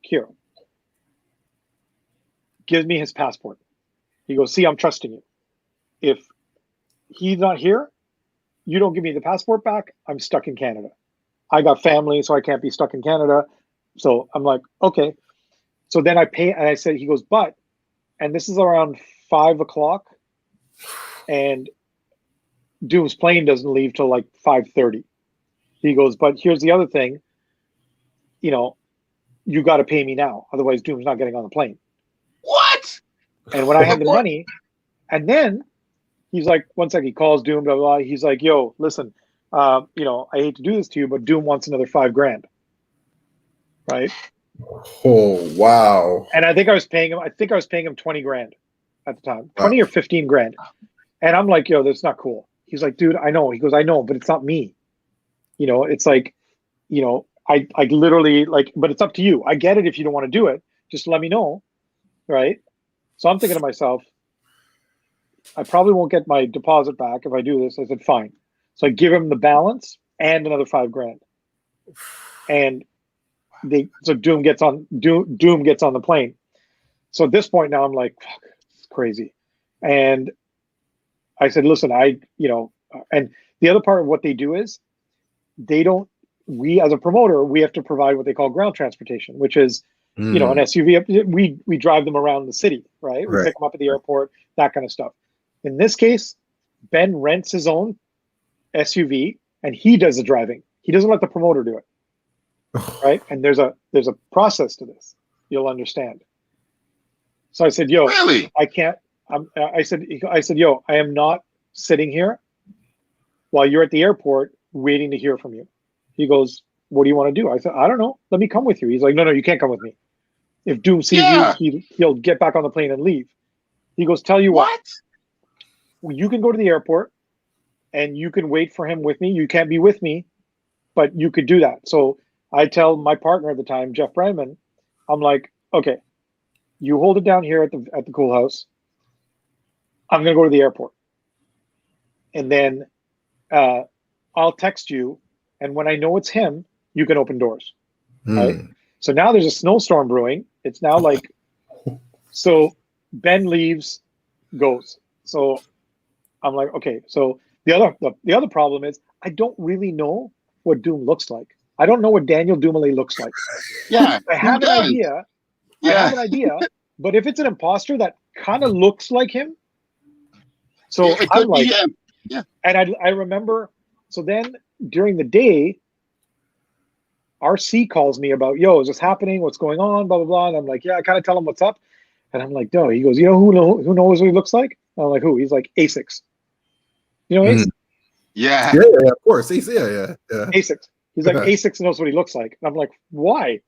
Kira, gives me his passport. He goes, see, I'm trusting you. If he's not here, you don't give me the passport back, I'm stuck in Canada. I got family, so I can't be stuck in Canada. So I'm like, okay. So then I pay, and I said, he goes, and this is around 5 o'clock, and Doom's plane doesn't leave till like 5:30. He goes, but here's the other thing, you got to pay me now, otherwise Doom's not getting on the plane. What? And when I have the money, and then he's like, one second, he calls Doom, blah, blah, blah. He's like, yo, listen, I hate to do this to you, but Doom wants another $5,000. Right? Oh, wow. And I think I was paying him $20,000 at the time, 20 or 15 grand. And I'm like, yo, that's not cool. He's like, dude, I know. He goes, I know, but it's not me. It's like, I literally like, but it's up to you. I get it if you don't want to do it. Just let me know. Right? So I'm thinking to myself, I probably won't get my deposit back if I do this. I said, fine. So I give him the balance and another $5,000. And Doom gets on the plane. So at this point now I'm like, fuck, it's crazy. And I said, listen, and the other part of what they do is we as a promoter, we have to provide what they call ground transportation, which is, an SUV. We drive them around the city, right? We pick them up at the airport, that kind of stuff. In this case, Ben rents his own SUV and he does the driving. He doesn't let the promoter do it. Right? And there's a process to this. You'll understand. So I said, yo, really? I can't. I said, yo, I am not sitting here while you're at the airport waiting to hear from you. He goes, what do you want to do? I said, I don't know. Let me come with you. He's like, no, you can't come with me. If Doom sees you, he'll get back on the plane and leave. He goes, tell you what? You can go to the airport and you can wait for him with me. You can't be with me, but you could do that. So I tell my partner at the time, Jeff Brandman, I'm like, okay, you hold it down here at the Cool House. I'm going to go to the airport. And then I'll text you. And when I know it's him, you can open doors. Right? So now there's a snowstorm brewing. It's now like, so Ben leaves, goes. So I'm like, okay. So the other problem is I don't really know what Doom looks like. I don't know what Daniel Dumoulin looks like. Yeah, I have an idea. Yeah. I have an idea. But if it's an imposter that kind of looks like him, so it I'm could like, be, yeah. And I remember. So then during the day, RC calls me about, yo, is this happening? What's going on? Blah blah blah. And I'm like, yeah. I kind of tell him what's up. And I'm like, no. He goes, you know who knows what he looks like? And I'm like, who? He's like, Asics. You know Asics? Yeah, of course. Yeah. Asics. He's like, Asics knows what he looks like. And I'm like, why?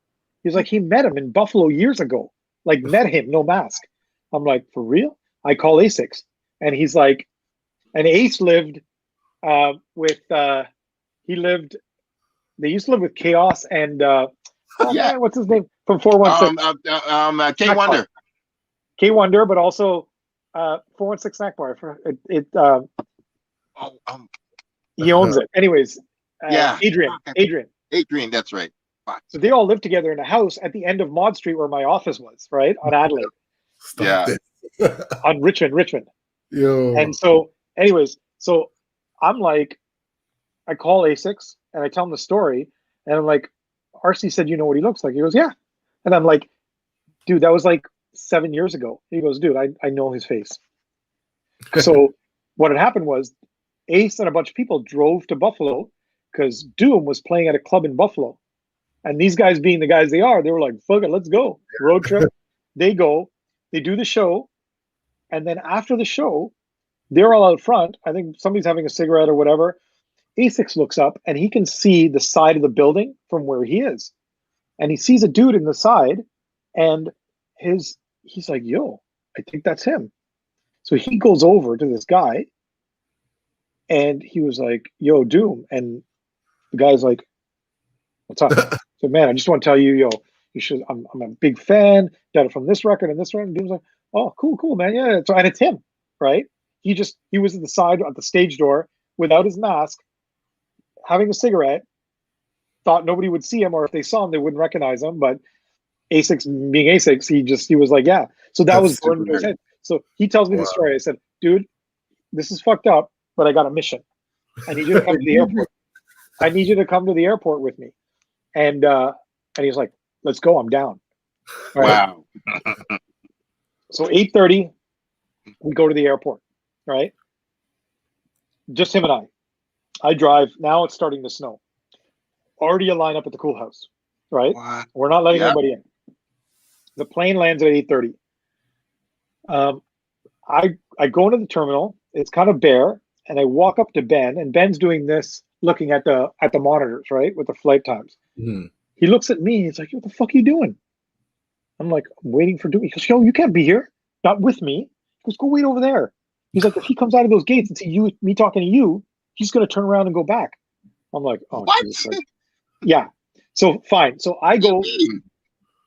He's like, he met him in Buffalo years ago. Like, met him, no mask. I'm like, for real? I call Asics. And he's like, and Ace lived they used to live with Chaos and man, what's his name? From 416. K Wonder. K Wonder, but also 416 Snack Bar. He owns it. Anyways, Yeah. Adrian. That's right. Fuck. So they all lived together in a house at the end of Maud Street where my office was, right? On Adelaide. Yeah. On Richmond. Yo. And so, anyways, so I'm like, I call A6 and I tell him the story, and I'm like, RC said, you know what he looks like? He goes, yeah. And I'm like, dude, that was like 7 years ago. He goes, dude, I know his face. So what had happened was Ace and a bunch of people drove to Buffalo because Doom was playing at a club in Buffalo. And these guys, being the guys they are, they were like, fuck it, let's go. Road trip. They go, they do the show. And then after the show, they're all out front. I think somebody's having a cigarette or whatever. A6 looks up and he can see the side of the building from where he is. And he sees a dude in the side and he's like, yo, I think that's him. So he goes over to this guy and he was like, yo, Doom. And the guy's like, what's up? So, man, I just want to tell you, yo, you should, I'm a big fan, got it from this record and this record. And Doom's like, oh, cool, man. Yeah. So, and it's him, right? He was at the side at the stage door without his mask, having a cigarette, thought nobody would see him, or if they saw him, they wouldn't recognize him. But A6 being A6, he was like, yeah. So that was burned into his head. So he tells me the story. I said, dude, this is fucked up, but I got a mission. I need you to come to the airport. I need you to come to the airport with me. And he's like, let's go. I'm down. Right? Wow. So 8:30, we go to the airport, right? Just him and I. I drive. Now it's starting to snow. Already a lineup at the Cool House, right? Wow. We're not letting anybody in. The plane lands at 8:30. I go into the terminal. It's kind of bare, and I walk up to Ben, and Ben's doing this, looking at the monitors, right, with the flight times. Mm. He looks at me. He's like, "What the fuck are you doing?" I'm like, "I'm waiting for Doom." He goes, "Yo, you can't be here. Not with me." He goes, "Go wait over there." He's like, "If he comes out of those gates and see me talking to you, he's gonna turn around and go back." I'm like, "Oh, what?" Like, yeah. So fine. So I go.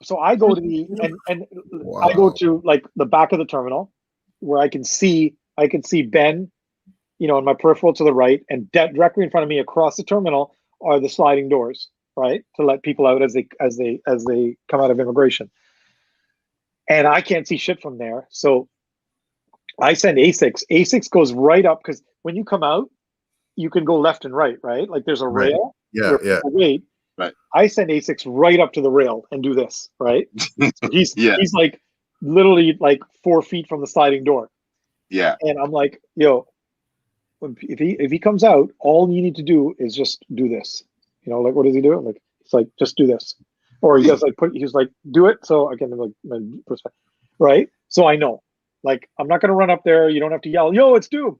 So I go to the and Wow. I go to like the back of the terminal where I can see Ben, you know, in my peripheral to the right, and directly in front of me across the terminal are the sliding doors, right, to let people out as they come out of immigration. And I can't see shit from there, so I send A6. A6 goes right up because when you come out, you can go left and right, right? Like there's a rail. Yeah. Wait. Right. I send A6 right up to the rail and do this, right? So he's like literally like 4 feet from the sliding door. Yeah. And I'm like, yo, if he comes out, all you need to do is just do this. You know, like what does he do? Like it's like just do this. Or he does like he's like, do it so I can like right? So I know. Like I'm not gonna run up there, you don't have to yell, yo, it's Doom.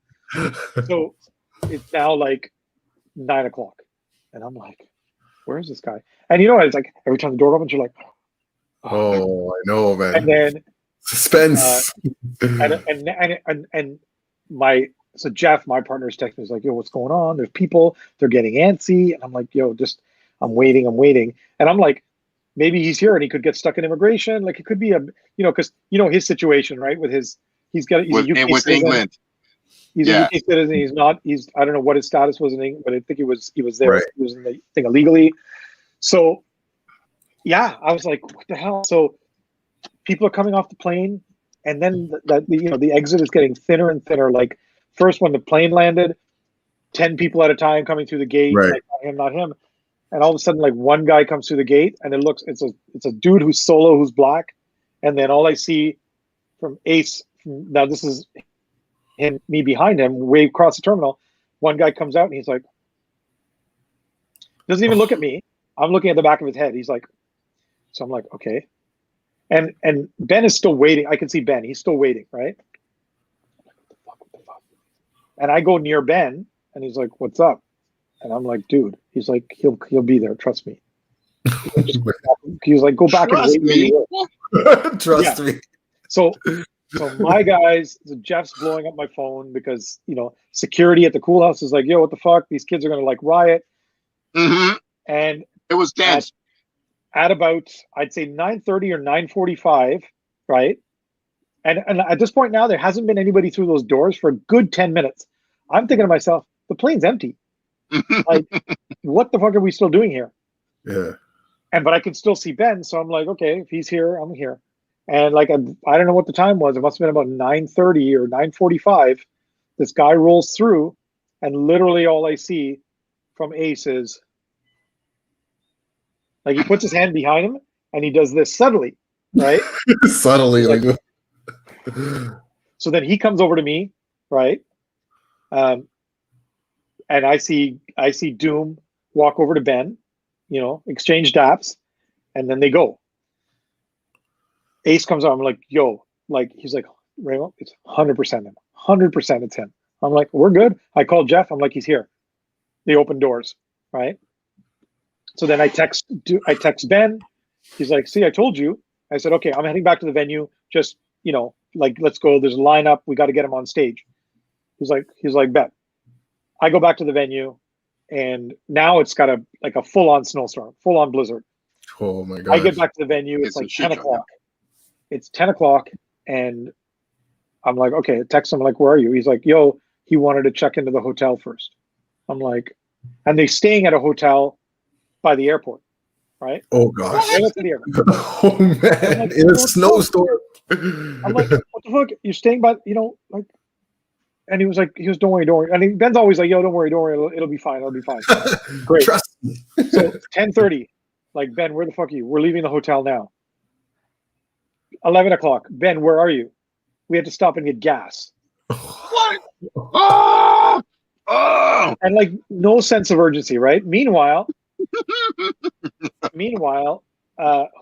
So it's now like 9 o'clock. And I'm like, where is this guy? And you know what? It's like every time the door opens, you're like, oh, I know, man. And then suspense. And so Jeff, my partner, is texting me. He's like, yo, what's going on? There's people, they're getting antsy. And I'm like, yo, I'm waiting. And I'm like, maybe he's here and he could get stuck in immigration. Like it could be because his situation, right? He's a UK with citizen. England. He's a UK citizen. I don't know what his status was in England, but I think he was there. Right. He was in the thing illegally. So yeah, I was like, what the hell? So people are coming off the plane, and then the exit is getting thinner and thinner. Like first when the plane landed, 10 people at a time coming through the gate, right. Like not him. And all of a sudden, like one guy comes through the gate, and it's a dude who's solo, who's black, and then all I see from Ace. Now this is me behind him, way across the terminal. One guy comes out and he's like, doesn't even look at me. I'm looking at the back of his head. He's like, so I'm like, okay. And Ben is still waiting. I can see Ben. He's still waiting, right? What the fuck? And I go near Ben, and he's like, what's up? And I'm like, dude. He's like, he'll be there. Trust me. He's like, go back Trust and wait. me. Trust me. So my guys, Jeff's blowing up my phone because security at the Cool House is like, yo, what the fuck? These kids are gonna like riot. Mm-hmm. And it was tense. At about, I'd say 9:30 or 9:45, right? And at this point now, there hasn't been anybody through those doors for a good 10 minutes. I'm thinking to myself, the plane's empty. Like, what the fuck are we still doing here? Yeah. But I can still see Ben, so I'm like, okay, if he's here, I'm here. And like, I don't know what the time was. It must have been about 9:30 or 9:45. This guy rolls through, and literally all I see from Ace is, like, he puts his hand behind him, and he does this subtly, right? Subtly, like. So then he comes over to me, right? And I see Doom walk over to Ben, exchange daps, and then they go. Ace comes out. I'm like, yo, like, he's like, Ramo, it's 100% him. 100% it's him. I'm like, we're good. I called Jeff. I'm like, he's here. They open doors, right? So then I text Ben. He's like, see, I told you. I said, okay, I'm heading back to the venue. Just, like, let's go. There's a lineup. We got to get him on stage. He's like, bet. I go back to the venue, and now it's got a full-on snowstorm, full-on blizzard. Oh my god! I get back to the venue. It's like 10 o'clock. It's 10 o'clock, and I'm like, okay. Text him, like, where are you? He's like, yo, he wanted to check into the hotel first. I'm like, and they're staying at a hotel by the airport, right? Oh gosh! Right up to the airport. Oh man! Like, in a snowstorm. I'm like, what the fuck? You're staying by, like. And he was, don't worry. And Ben's always like, yo, don't worry. It'll be fine. Great. Trust me. So 10:30, like, Ben, where the fuck are you? We're leaving the hotel now. 11 o'clock, Ben, where are you? We had to stop and get gas. What? Oh! Oh! And like, no sense of urgency, right? Meanwhile,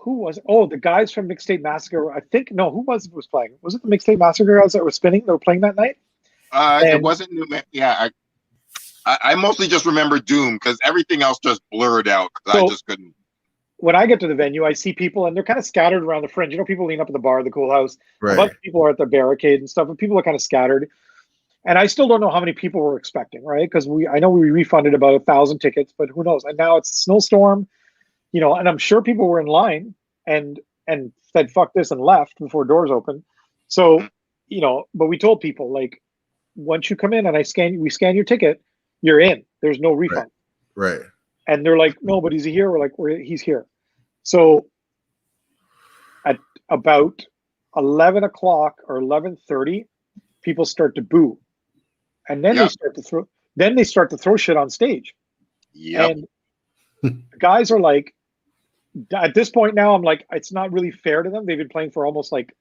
who was it? Oh, the guys from Mixtape Massacre. I think, no, who was playing? Was it the Mixtape Massacre guys that were spinning? They were playing that night? It wasn't New. Yeah, I mostly just remember Doom because everything else just blurred out because I just couldn't. When I get to the venue, I see people, and they're kind of scattered around the fringe. People lean up at the bar, the Cool House. Right. A bunch of people are at the barricade and stuff, and people are kind of scattered. And I still don't know how many people we're expecting, right? Because I know we refunded about 1,000 tickets, but who knows? And now it's a snowstorm, and I'm sure people were in line and said fuck this and left before doors open. So, but we told people, like, once you come in and we scan your ticket, you're in. There's no refund. Right. And they're like, no, but he's here. We're like, he's here. So at about 11 o'clock or 11:30, people start to boo. And then they start to throw shit on stage. Yep. And the guys are like, at this point now, I'm like, it's not really fair to them. They've been playing for almost like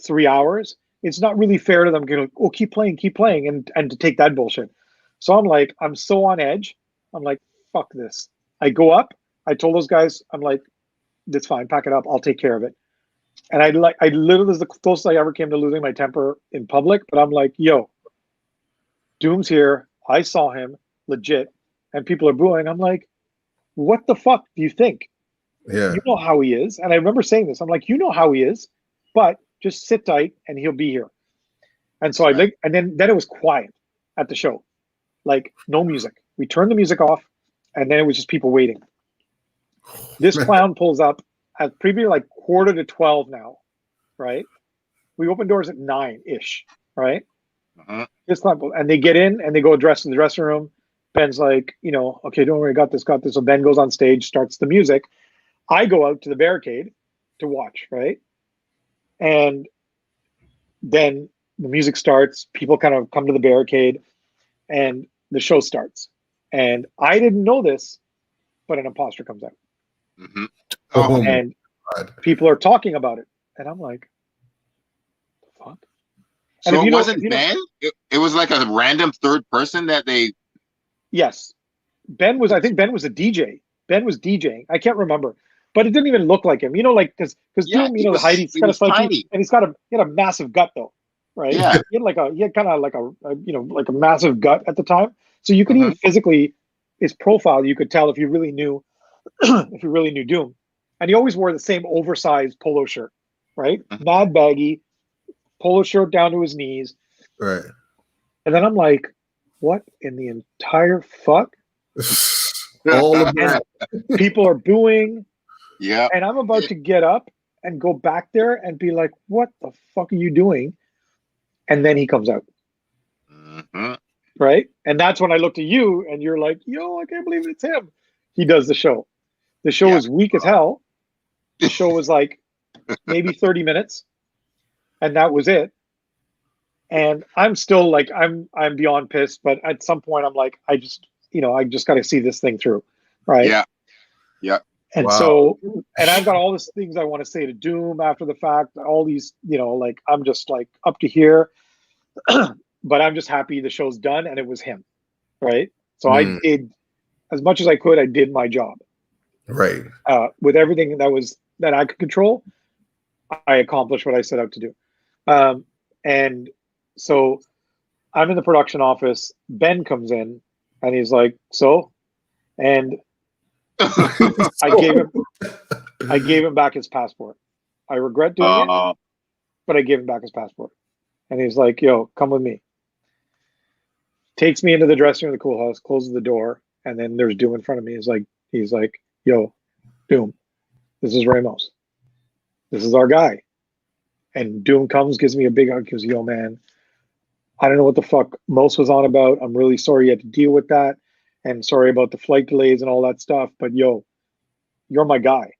3 hours. It's not really fair to them to go, oh, keep playing, and to take that bullshit. So I'm like, I'm so on edge. I'm like, fuck this. I go up. I told those guys, I'm like, that's fine, pack it up. I'll take care of it. And I literally, this is the closest I ever came to losing my temper in public. But I'm like, yo, Doom's here. I saw him, legit. And people are booing. I'm like, what the fuck do you think? Yeah. You know how he is. And I remember saying this. I'm like, you know how he is, but just sit tight and he'll be here. And so and then it was quiet at the show. Like, no music. We turned the music off, and then it was just people waiting. This clown pulls up at probably like 11:45 now, right? We open doors at 9-ish, right? Uh-huh. This clown and they get in and they go dress in the dressing room. Ben's like, okay, don't worry, got this. So Ben goes on stage, starts the music. I go out to the barricade to watch, right? And then the music starts. People kind of come to the barricade, and the show starts. And I didn't know this, but an imposter comes out. Mm-hmm. Oh, and people are talking about it. And I'm like, fuck? So it wasn't Ben? It was like a random third person that they... Yes. I think Ben was a DJ. Ben was DJing. I can't remember. But it didn't even look like him. Because Doom, the height, he's got a slightly... And he had a massive gut, though. Right? Yeah. He had kind of like a massive gut at the time. So you could even physically, his profile, you could tell if you really knew Doom. And he always wore the same oversized polo shirt, right? Mad baggy, polo shirt down to his knees. Right. And then I'm like, what in the entire fuck? All of that. People are booing. Yeah. And I'm about to get up and go back there and be like, what the fuck are you doing? And then he comes out. Mm-hmm. right? And that's when I looked at you and you're like, yo, I can't believe it's him. He does the show. The show is weak as hell. The show was like maybe 30 minutes, and that was it. And I'm still like, I'm beyond pissed, but at some point I'm like, I just got to see this thing through, right? Yeah. Yeah. And so, and I've got all these things I want to say to Doom after the fact, all these, like, I'm just like up to here, but I'm just happy the show's done and it was him, right? So I did as much as I could. I did my job, right? With everything that I could control. I accomplished what I set out to do. And so I'm in the production office. Ben comes in and he's like, so, and I gave him back his passport. I regret doing it, but I gave him back his passport. And he's like, yo, come with me. Takes me into the dressing room of the Cool House, closes the door, and then there's Doom in front of me. He's like, yo, Doom, this is Ramos. This is our guy. And Doom comes, gives me a big hug, goes, yo, man, I don't know what the fuck Mos was on about. I'm really sorry you had to deal with that. And sorry about the flight delays and all that stuff. But yo, you're my guy.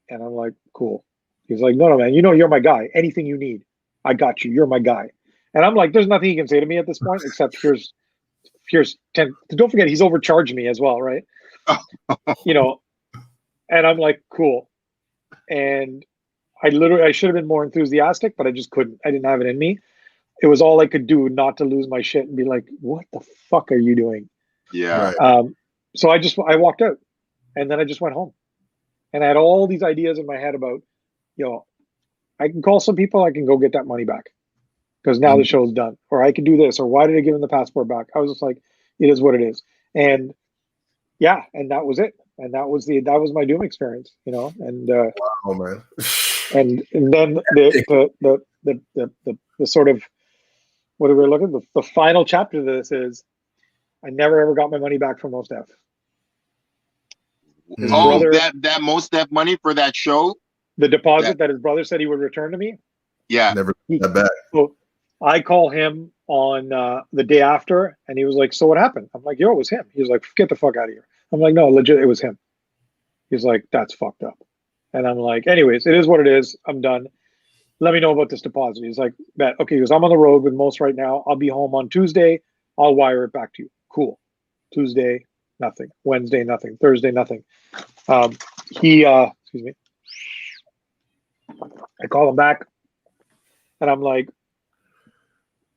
And I'm like, cool. He's like, no, man, you're my guy. Anything you need, I got you. You're my guy. And I'm like, there's nothing he can say to me at this point, except here's 10. Don't forget, he's overcharged me as well, right? And I'm like, cool. And I should have been more enthusiastic, but I just couldn't. I didn't have it in me. It was all I could do not to lose my shit and be like, what the fuck are you doing? Yeah. So I walked out, and then I just went home, and I had all these ideas in my head about, I can call some people, I can go get that money back because now the show's done, or I can do this, or why did I give him the passport back? I was just like, it is what it is. And yeah, and that was it. And that was my Doom experience, and wow, man. and then the sort of, what are we looking at? The final chapter of this is, I never ever got my money back from Mos Def. That Mos Def money for that show? The deposit that his brother said he would return to me? Yeah. Never got that back. So I call him on the day after, and he was like, so what happened? I'm like, yo, it was him. He was like, get the fuck out of here. I'm like, no, legit, it was him. He's like, that's fucked up. And I'm like, anyways, it is what it is. I'm done. Let me know about this deposit. He's like, bet. Okay, because I'm on the road with Mos right now. I'll be home on Tuesday. I'll wire it back to you. Cool. Tuesday, nothing. Wednesday, nothing. Thursday, nothing. Excuse me. I call him back, and I'm like,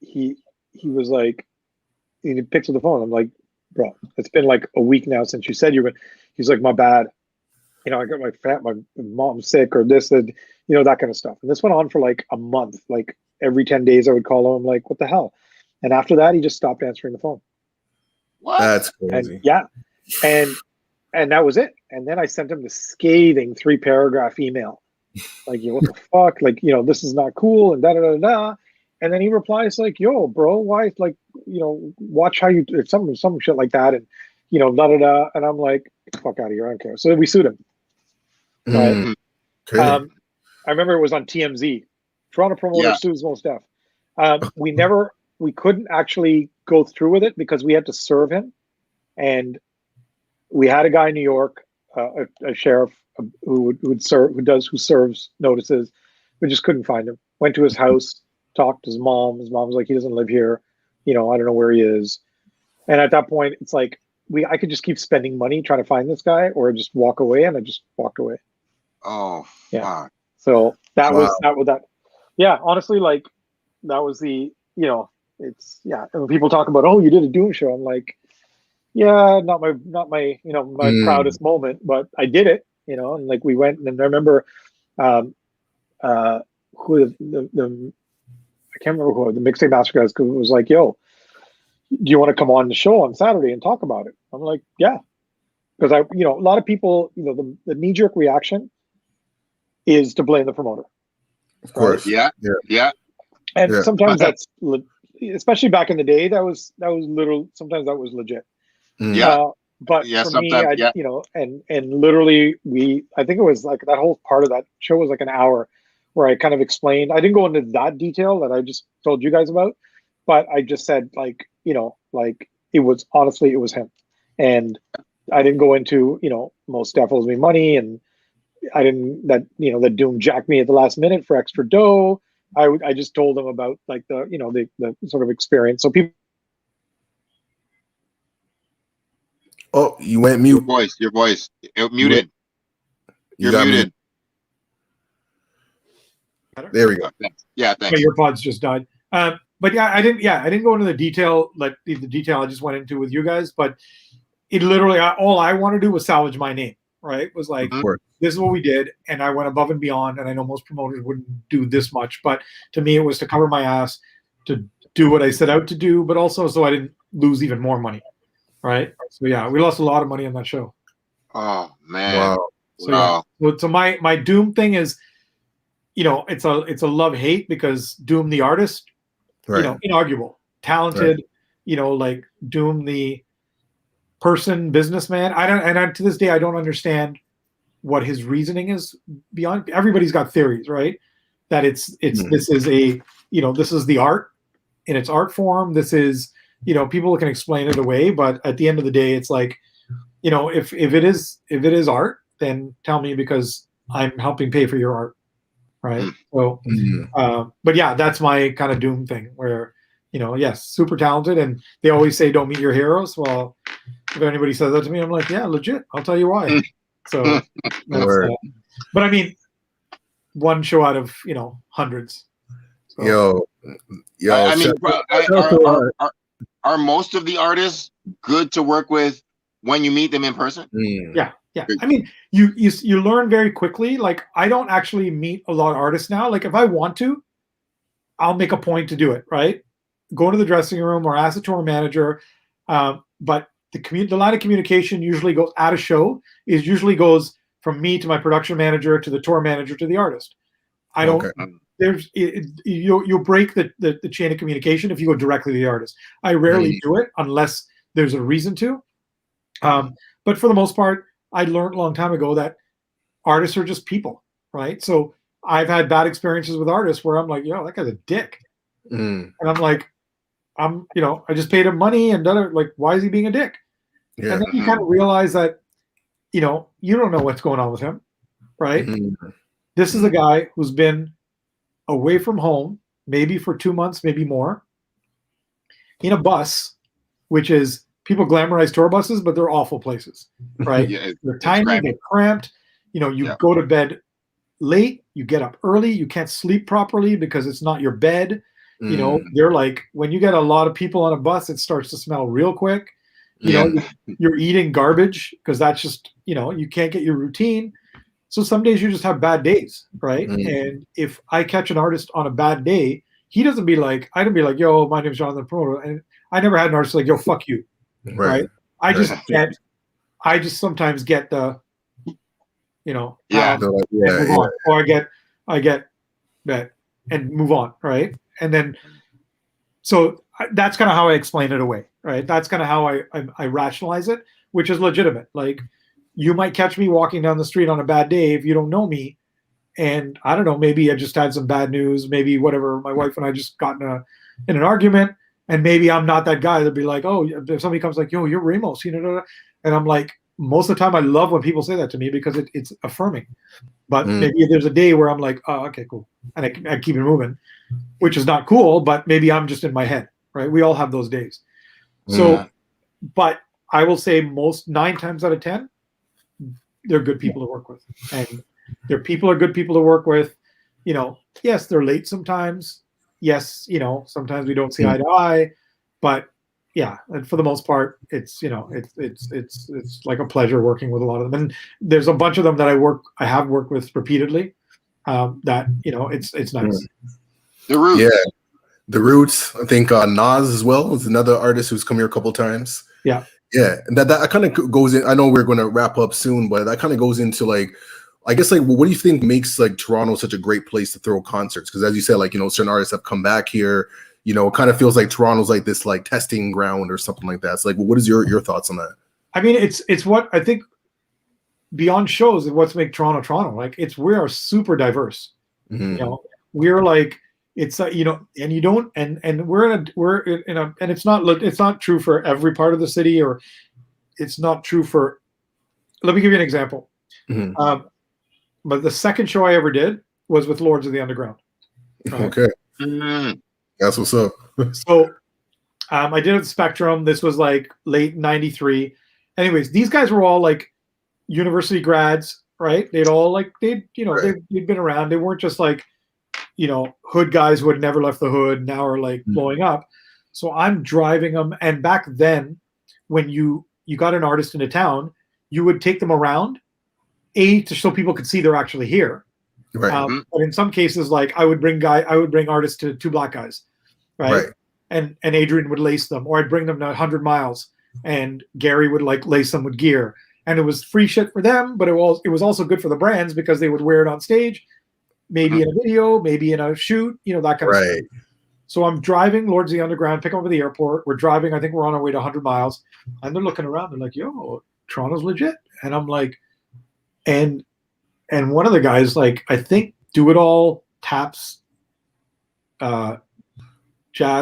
he was like, he picks up the phone. I'm like, bro, it's been like a week now since you said you were. He's like, my bad. I got my mom's sick or this, and that kind of stuff. And this went on for like a month. Like every 10 days I would call him. I'm like, what the hell? And after that, he just stopped answering the phone. What? That's crazy. And, yeah. And that was it. And then I sent him the scathing 3-paragraph email. Like, what the fuck? Like, this is not cool and da-da-da-da. And then he replies like, yo, bro, why? Like, watch how you, some shit like that. And, da-da-da. And I'm like, get the fuck out of here. I don't care. So we sued him. Right? I remember it was on TMZ. Toronto promoter sues Mos Def. We couldn't actually go through with it because we had to serve him. And we had a guy in New York, a sheriff who serves notices. We just couldn't find him. Went to his house, talked to his mom. His mom was like, he doesn't live here. I don't know where he is. And at that point, it's like, I could just keep spending money trying to find this guy or just walk away. And I just walked away. Oh, yeah. fuck. So that was that. Yeah. Honestly, like that was the, it's, yeah. And when people talk about, oh, you did a Doom show. I'm like, yeah, not my my proudest moment, but I did it, and like we went, and I remember who I can't remember who the Mixtape Master guys was like, yo, do you want to come on the show on Saturday and talk about it? I'm like, yeah. Because a lot of people, the knee-jerk reaction is to blame the promoter. Of course. Right? Yeah. And sometimes that's, especially back in the day, that was sometimes that was legit. Yeah. But for me, and literally I think it was like that whole part of that show was like an hour where I kind of explained. I didn't go into that detail that I just told you guys about, but I just said like, you know, like it was honestly, it was him. And I didn't go into, you know, Mos Def owes me money, and I didn't, that, you know, that Doom jacked me at the last minute for extra dough. I just told them about like the, you know, the sort of experience. So people. Oh, you went mute. Your voice. Muted. You're got muted. There we go. Yeah, thanks. My earpods just died. But yeah, I didn't go into the detail, like the detail I just went into with you guys, but it literally, all I want to do was salvage my name, right? It was like, this is what we did, and I went above and beyond, and I know most promoters wouldn't do this much, but to me, it was to cover my ass, to do what I set out to do, but also so I didn't lose even more money, right? So yeah, we lost a lot of money on that show. Oh, man. Wow. So, yeah. So my Doom thing is, you know, it's a love-hate, because Doom the artist, you know, inarguable, talented, you know, like Doom the person, businessman. To this day, I don't understand what his reasoning is beyond. Everybody's got theories, right? That this is a, you know, this is the art in its art form. This is, you know, people can explain it away, but at the end of the day, it's like, you know, if it is art, then tell me, because I'm helping pay for your art. Right. So, but yeah, that's my kind of Doom thing, where, you know, yes, super talented, and they always say don't meet your heroes. Well, if anybody says that to me, I'm like, yeah, legit. I'll tell you why. So, but I mean, one show out of, you know, hundreds. So. Yo. I mean, are most of the artists good to work with when you meet them in person? Yeah. Yeah, I mean, you learn very quickly. Like, I don't actually meet a lot of artists now. Like, if I want to, I'll make a point to do it, right? Go to the dressing room or ask the tour manager. But the line of communication usually goes at a show usually goes from me to my production manager to the tour manager to the artist. I don't. Okay. You'll break the chain of communication if you go directly to the artist. I rarely do it unless there's a reason to. But for the most part, I learned a long time ago that artists are just people, right? So I've had bad experiences with artists where I'm like, yo, that guy's a dick. And I'm like, you know, I just paid him money and done it. Like, why is he being a dick? Yeah. And then you kind of realize that, you know, you don't know what's going on with him, right? This is a guy who's been away from home, maybe for 2 months, maybe more, in a bus, which is, people glamorize tour buses, but they're awful places, right? They're tiny, they're cramped. You know, you go to bed late, you get up early, you can't sleep properly because it's not your bed. You know, they're like, when you get a lot of people on a bus, it starts to smell real quick. You know, you're eating garbage because that's just, you know, you can't get your routine. So some days you just have bad days, right? And if I catch an artist on a bad day, I don't be like, yo, my name's Jonathan Promoter. And I never had an artist like, yo, fuck you. Right. I just sometimes get the, you know, or I get that and move on. Right. And then, so that's kind of how I explain it away. Right. That's kind of how I rationalize it, which is legitimate. Like, you might catch me walking down the street on a bad day if you don't know me. And I don't know, maybe I just had some bad news, maybe whatever. My wife and I just got in an argument. And maybe I'm not that guy that'd be like, oh, if somebody comes like, yo, you're Ramos, you know, and I'm like, most of the time I love when people say that to me because it's affirming. But maybe there's a day where I'm like, oh, okay, cool. And I keep it moving, which is not cool, but maybe I'm just in my head, right? We all have those days. So, but I will say 9 times out of 10, they're good people to work with. And people are good people to work with. You know, yes, they're late sometimes. Yes, you know, sometimes we don't see eye to eye, but yeah, and for the most part, it's, you know, it's like a pleasure working with a lot of them. And there's a bunch of them that I have worked with repeatedly. That, you know, it's nice. The Roots, yeah, the Roots. I think Nas as well is another artist who's come here a couple times. Yeah, and that kind of goes in. I know we're going to wrap up soon, but that kind of goes into like, I guess, like, what do you think makes like Toronto such a great place to throw concerts? Because as you said, like, you know, certain artists have come back here. You know, it kind of feels like Toronto's like this like testing ground or something like that. It's like, well, what is your thoughts on that? I mean, it's what I think beyond shows and what's make Toronto. Like, we are super diverse. You know, we're like, it's you know, and you don't, and we're in a, and it's not true for every part of the city, or it's not true for. Let me give you an example. But the second show I ever did was with Lords of the Underground. Right? Okay, that's what's up. So I did it at the Spectrum. This was like late '93. Anyways, these guys were all like university grads, right? They'd been around. They weren't just like, you know, hood guys who had never left the hood, now are like blowing up. So I'm driving them. And back then, when you got an artist in a town, you would take them around, so people could see they're actually here. Right. But in some cases, like I would bring artists to 2 black guys, right? And Adrian would lace them, or I'd bring them to 100 miles, and Gary would like lace them with gear. And it was free shit for them, but it was also good for the brands because they would wear it on stage, maybe in a video, maybe in a shoot, you know, that kind of stuff. So I'm driving Lords of the Underground, pick them up at the airport. We're driving, I think we're on our way to 100 miles. And they're looking around. They're like, yo, Toronto's legit. And I'm like, and one of the guys, like, I think Do It All taps Jazz,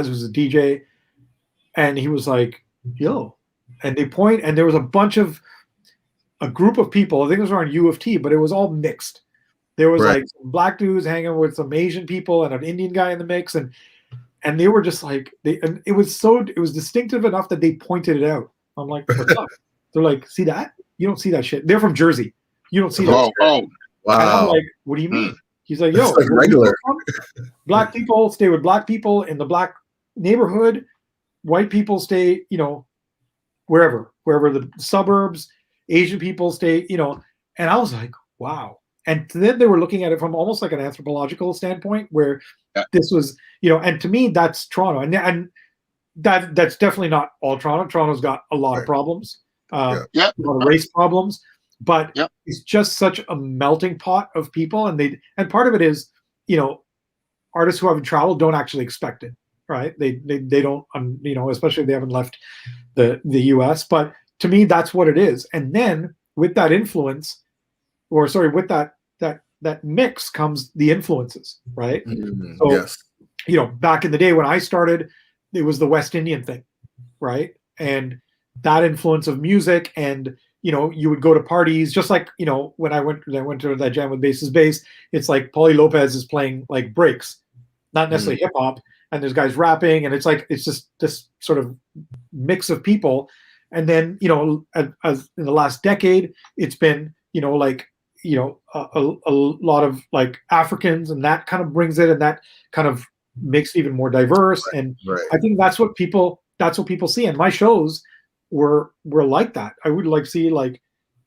who's a DJ. And he was like, yo. And they point, and there was a group of people, I think it was around U of T, but it was all mixed. There was like some black dudes hanging with some Asian people and an Indian guy in the mix. And they were just like, it was distinctive enough that they pointed it out. I'm like, what's up? They're like, see that? You don't see that shit. They're from Jersey. You don't see that shit. Oh, wow. And I'm like, what do you mean? He's like, yo, like regular. Black people stay with black people in the black neighborhood. White people stay, you know, wherever the suburbs. Asian people stay, you know. And I was like, wow. And then they were looking at it from almost like an anthropological standpoint, where this was, you know, and to me, that's Toronto. And that's definitely not all Toronto. Toronto's got a lot of problems, a lot of race problems, but it's just such a melting pot of people. And part of it is, you know, artists who haven't traveled don't actually expect it, right? They don't, you know, especially if they haven't left the US. But to me, that's what it is. And then with that influence, or sorry, with that mix comes the influences, right? So, you know, back in the day when I started, it was the West Indian thing, right? And that influence of music, and you know, you would go to parties, just like, you know, when I went to that jam with Bass is Bass, it's like Pauly Lopez is playing like breaks, not necessarily hip hop, and there's guys rapping, and it's like, it's just this sort of mix of people. And then, you know, as in the last decade, it's been, you know, like, you know, a lot of like Africans, and that kind of brings it, and that kind of makes it even more diverse. And I think that's what people see. And my shows were like that. I would like see, like,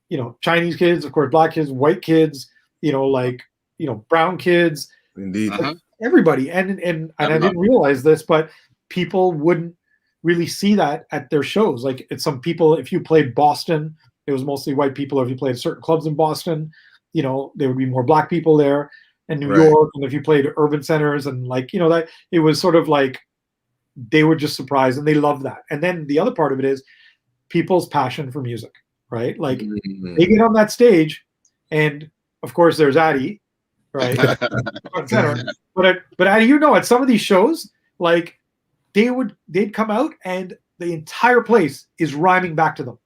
you know, Chinese kids, of course, black kids, white kids, you know, like, you know, brown kids, indeed, like everybody. And I didn't realize this, but people wouldn't really see that at their shows. Like, it's some people, if you played Boston, it was mostly white people. If you played certain clubs in Boston, you know, there would be more black people there. And New York, and if you played urban centers, and like, you know, that it was sort of like they were just surprised, and they loved that. And then the other part of it is people's passion for music, right? Like they get on that stage, and of course there's Addy, right? But Addy, you know, at some of these shows, like they'd come out and the entire place is rhyming back to them.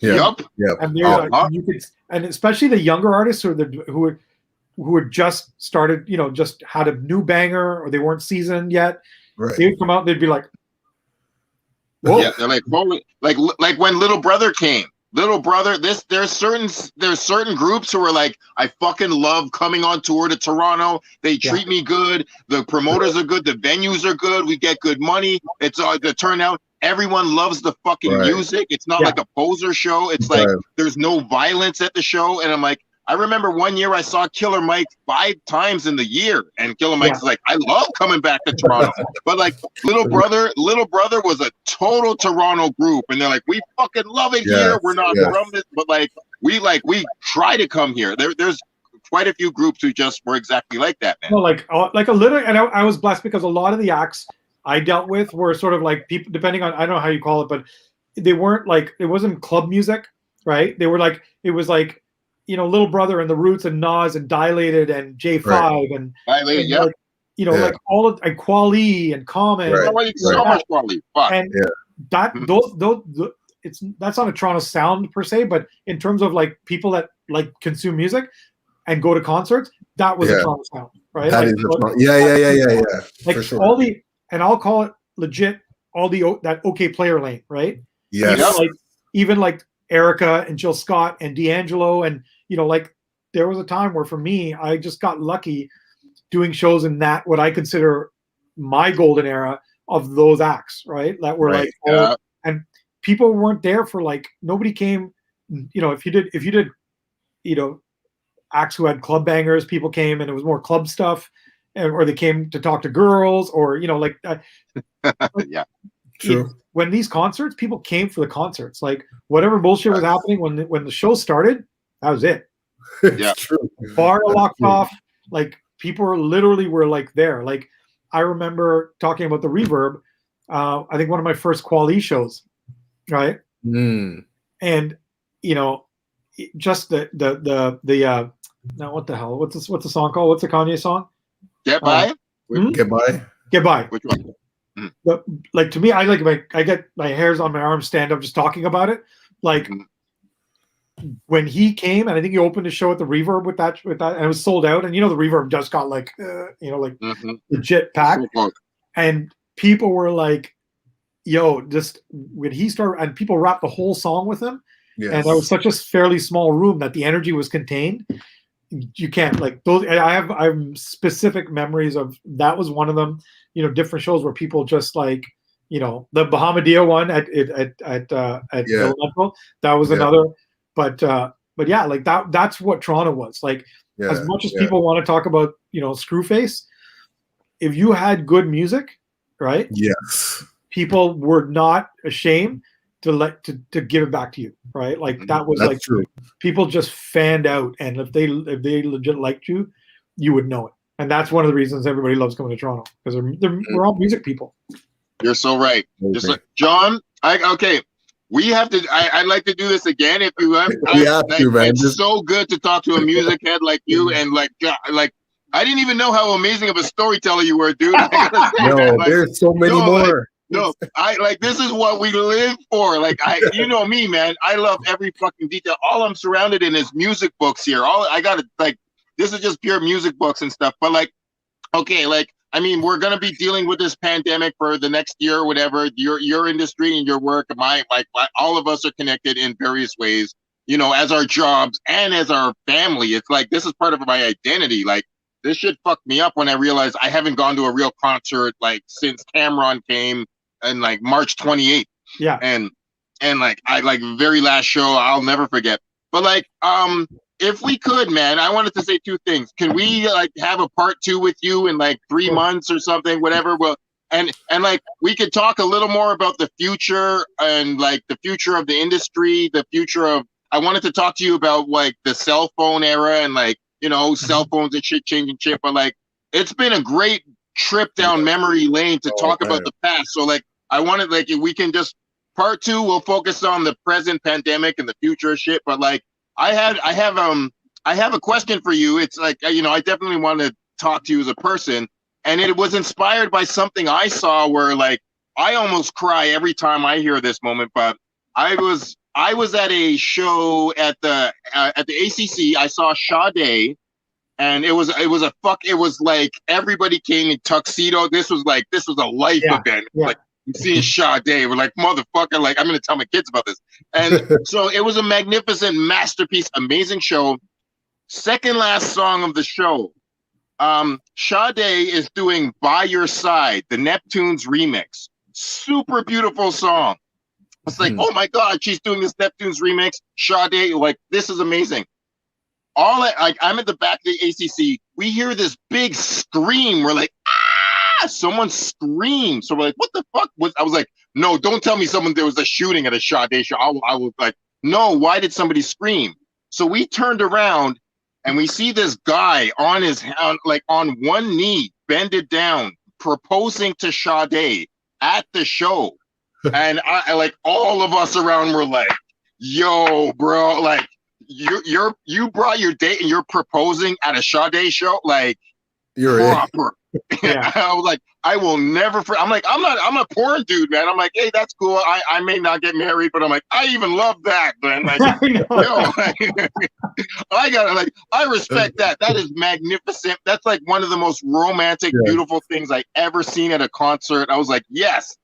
Yep. And you could, and especially the younger artists who had just started, you know, just had a new banger, or they weren't seasoned yet. They would come out and they'd be like, whoa. Yeah, they're like, whoa, like when Little Brother came. Little Brother, there's certain groups who are like, I fucking love coming on tour to Toronto. They treat me good. The promoters are good. The venues are good. We get good money. It's the turnout. Everyone loves the fucking music. It's not like a poser show. It's like there's no violence at the show. And I'm like, I remember one year I saw Killer Mike 5 times in the year, and Killer Mike's like, I love coming back to Toronto. But like Little Brother was a total Toronto group, and they're like, we fucking love it here. We're not from this, but like we try to come here. There's quite a few groups who just were exactly like that, man. No, like a little, and I was blessed because a lot of the acts I dealt with were sort of like people, depending on, I don't know how you call it, but they weren't like, it wasn't club music, right? They were like, it was like, you know, Little Brother and the Roots and Nas and Dilated and J5 and Dilated, like, you know, like all of and Quali and Common. So much quality. Fuck. And that those that's not a Toronto sound per se, but in terms of like people that like consume music and go to concerts, that was a Toronto sound, right? That like, is yeah. Like for sure. all the, and I'll call it legit, all the that OK Player lane, right? Yes. Even like Erica and Jill Scott and D'Angelo, and you know, like there was a time where for me, I just got lucky doing shows in that what I consider my golden era of those acts, right? That were like old, and people weren't there for like nobody came. You know, if you did, you know, acts who had club bangers, people came and it was more club stuff, or they came to talk to girls, or you know, like True. When these concerts, people came for the concerts. Like whatever bullshit was happening when the show started, that was it. It's true. Bar locked off. Like people were like there. Like I remember talking about the Reverb. I think one of my first Quali shows, right? And you know, just the now what the hell? What's the song called? What's the Kanye song? Get By. Get By. Get By. Which one? Like to me, I get my hairs on my arms stand up just talking about it. Like when he came, and I think he opened a show at the Reverb with that, and it was sold out. And you know, the Reverb just got like, you know, like legit packed, and people were like, "Yo!" Just when he started, and people rapped the whole song with him, and that was such a fairly small room that the energy was contained. You can't like those. I have specific memories of that. Was one of them. You know, different shows where people just like, you know, the Bahamadia one at Elemental, that was another. But yeah, like that's what Toronto was. Like as much as people want to talk about, you know, Screwface, if you had good music, right? Yes. People were not ashamed to give it back to you, right? Like that was like true. People just fanned out, and if they legit liked you, you would know it. And that's one of the reasons everybody loves coming to Toronto, because we're all music people. You're so right. Just like, John, we have to. I'd like to do this again if you have. It's so good to talk to a music head like you, and like I didn't even know how amazing of a storyteller you were, dude. There's so many more. This is what we live for. Like you know me, man. I love every fucking detail. All I'm surrounded in is music books here. This is just pure music books and stuff. But like, okay, like, I mean, we're gonna be dealing with this pandemic for the next year or whatever. Your industry and your work, all of us are connected in various ways. You know, as our jobs and as our family. It's like this is part of my identity. Like this shit fucked me up when I realized I haven't gone to a real concert like since Cameron came in like March 28th. Yeah. And like very last show I'll never forget. But like if we could, man, I wanted to say two things. Can we like have a part 2 with you in like 3 months or something, whatever? Well, and like we could talk a little more about the future and like the future of the industry, the future of. I wanted to talk to you about like the cell phone era and like, you know, cell phones and shit changing shit. But like, it's been a great trip down memory lane to talk about the past. So like, I wanted like if we can just part 2, we'll focus on the present pandemic and the future shit. But like. I have a question for you. It's like, you know, I definitely want to talk to you as a person, and it was inspired by something I saw where like I almost cry every time I hear this moment. But I was at a show at the ACC. I saw Sade, and it was like everybody came in tuxedo. This was a life event. Yeah. Like. Seeing Sade, we're like, motherfucker, like I'm gonna tell my kids about this. And so it was a magnificent masterpiece, amazing show. Second last song of the show. Sade is doing By Your Side, the Neptunes remix. Super beautiful song. It's like, oh my God, she's doing this Neptunes remix. Sade, like, this is amazing. I'm at the back of the ACC. We hear this big scream. We're like, someone screamed. So we're like, what the fuck? I was like, no, don't tell me there was a shooting at a Sade show. I was like, no, why did somebody scream? So we turned around and we see this guy on one knee, bended down, proposing to Sade at the show. And I like all of us around were like, yo, bro, like you brought your date and you're proposing at a Sade show? Like, you're proper. Yeah. I was like, I will never. I'm like, I'm a porn dude, man. I'm like, hey, that's cool. I may not get married, but I'm like, I even love that, man. Like, I respect that. That is magnificent. That's like one of the most romantic, beautiful things I ever seen at a concert. I was like, yes.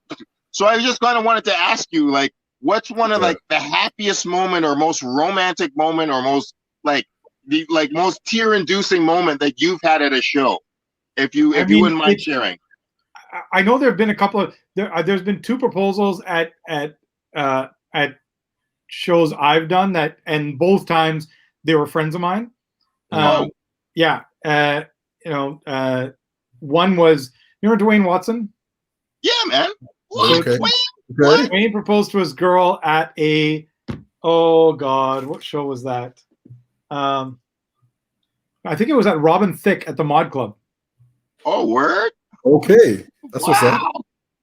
So I just kind of wanted to ask you, like, what's one of like the happiest moment or most romantic moment or most like the most tear-inducing moment that you've had at a show? If you wouldn't mind sharing. I know there have been a couple of there's been 2 proposals at shows I've done that, and both times they were friends of mine. Yeah. One was, you remember Dwayne Watson? Yeah, man. Okay. Dwayne proposed to his girl at a, oh God, what show was that? I think it was at Robin Thicke at the Mod Club. Oh, word? Okay. That's what's up.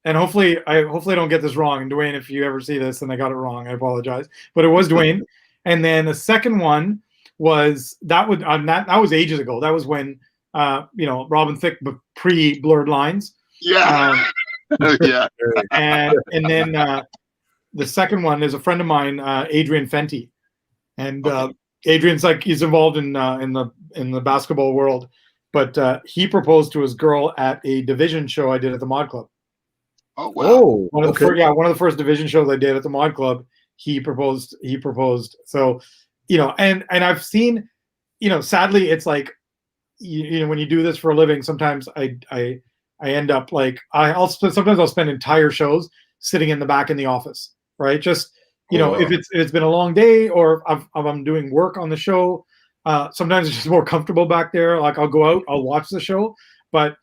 And hopefully I don't get this wrong. And Dwayne, if you ever see this and I got it wrong, I apologize. But it was Dwayne. And then the second one was that was ages ago. That was when Robin Thicke pre-blurred lines. Yeah. Yeah. And then the second one is a friend of mine, Adrian Fenty. And Adrian's like, he's involved in the basketball world. But he proposed to his girl at a division show I did at the Mod Club. Oh wow! One of the first division shows I did at the Mod Club. He proposed. So, and I've seen, sadly, it's like, when you do this for a living, sometimes I end up like sometimes I'll spend entire shows sitting in the back in the office, right? Just if it's been a long day or if I'm doing work on the show. Sometimes it's just more comfortable back there. Like I'll go out, I'll watch the show, but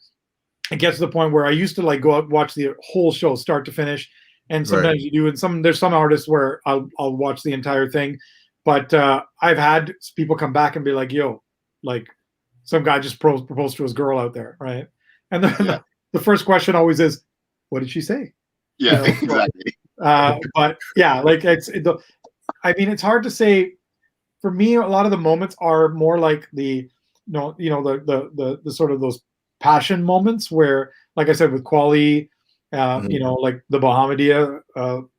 it gets to the point where I used to like go out and watch the whole show start to finish. And sometimes you do, and there's some artists where I'll watch the entire thing. But I've had people come back and be like, yo, like some guy just proposed to his girl out there, right? And then the first question always is, what did she say? Yeah, exactly. But yeah, like it's hard to say. For me, a lot of the moments are more like the sort of those passion moments where, like I said, with Quali, like the Bahamadia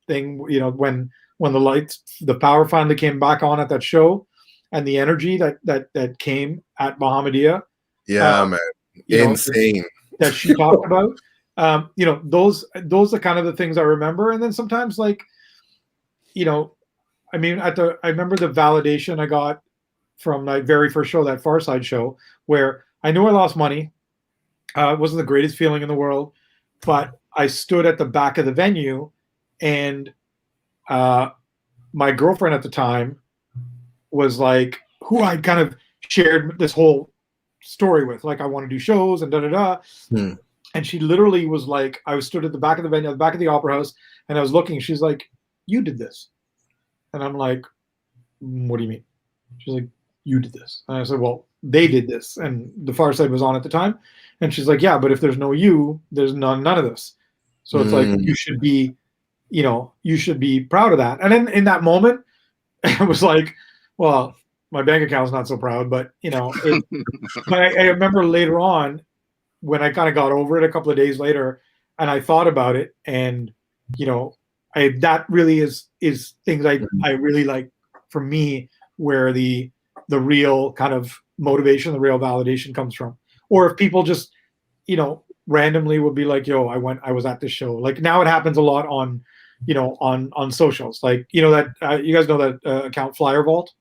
thing, when the power finally came back on at that show, and the energy that came at Bahamadia, man, insane that she talked about. Those are kind of the things I remember, and then sometimes like, I remember the validation I got from my very first show, that Far Side show, where I knew I lost money. It wasn't the greatest feeling in the world, but I stood at the back of the venue, and my girlfriend at the time was like, who I kind of shared this whole story with, like I want to do shows and and she literally was like, I was stood at the back of the venue, at the back of the Opera House, and I was looking. She's like, you did this. And I'm like, what do you mean? She's like, you did this. And I said, well, they did this. And the Far Side was on at the time. And she's like, yeah, but if there's no you, there's none of this. So it's like, you should be proud of that. And then in that moment, I was like, well, my bank account's not so proud, but but I remember later on when I kind of got over it a couple of days later and I thought about it, and that really is things I really like, for me, where the real kind of motivation, the real validation comes from. Or if people just, randomly would be like, yo, I was at this show. Like now it happens a lot on, on socials. Like, that you guys know that account Flyer Vault?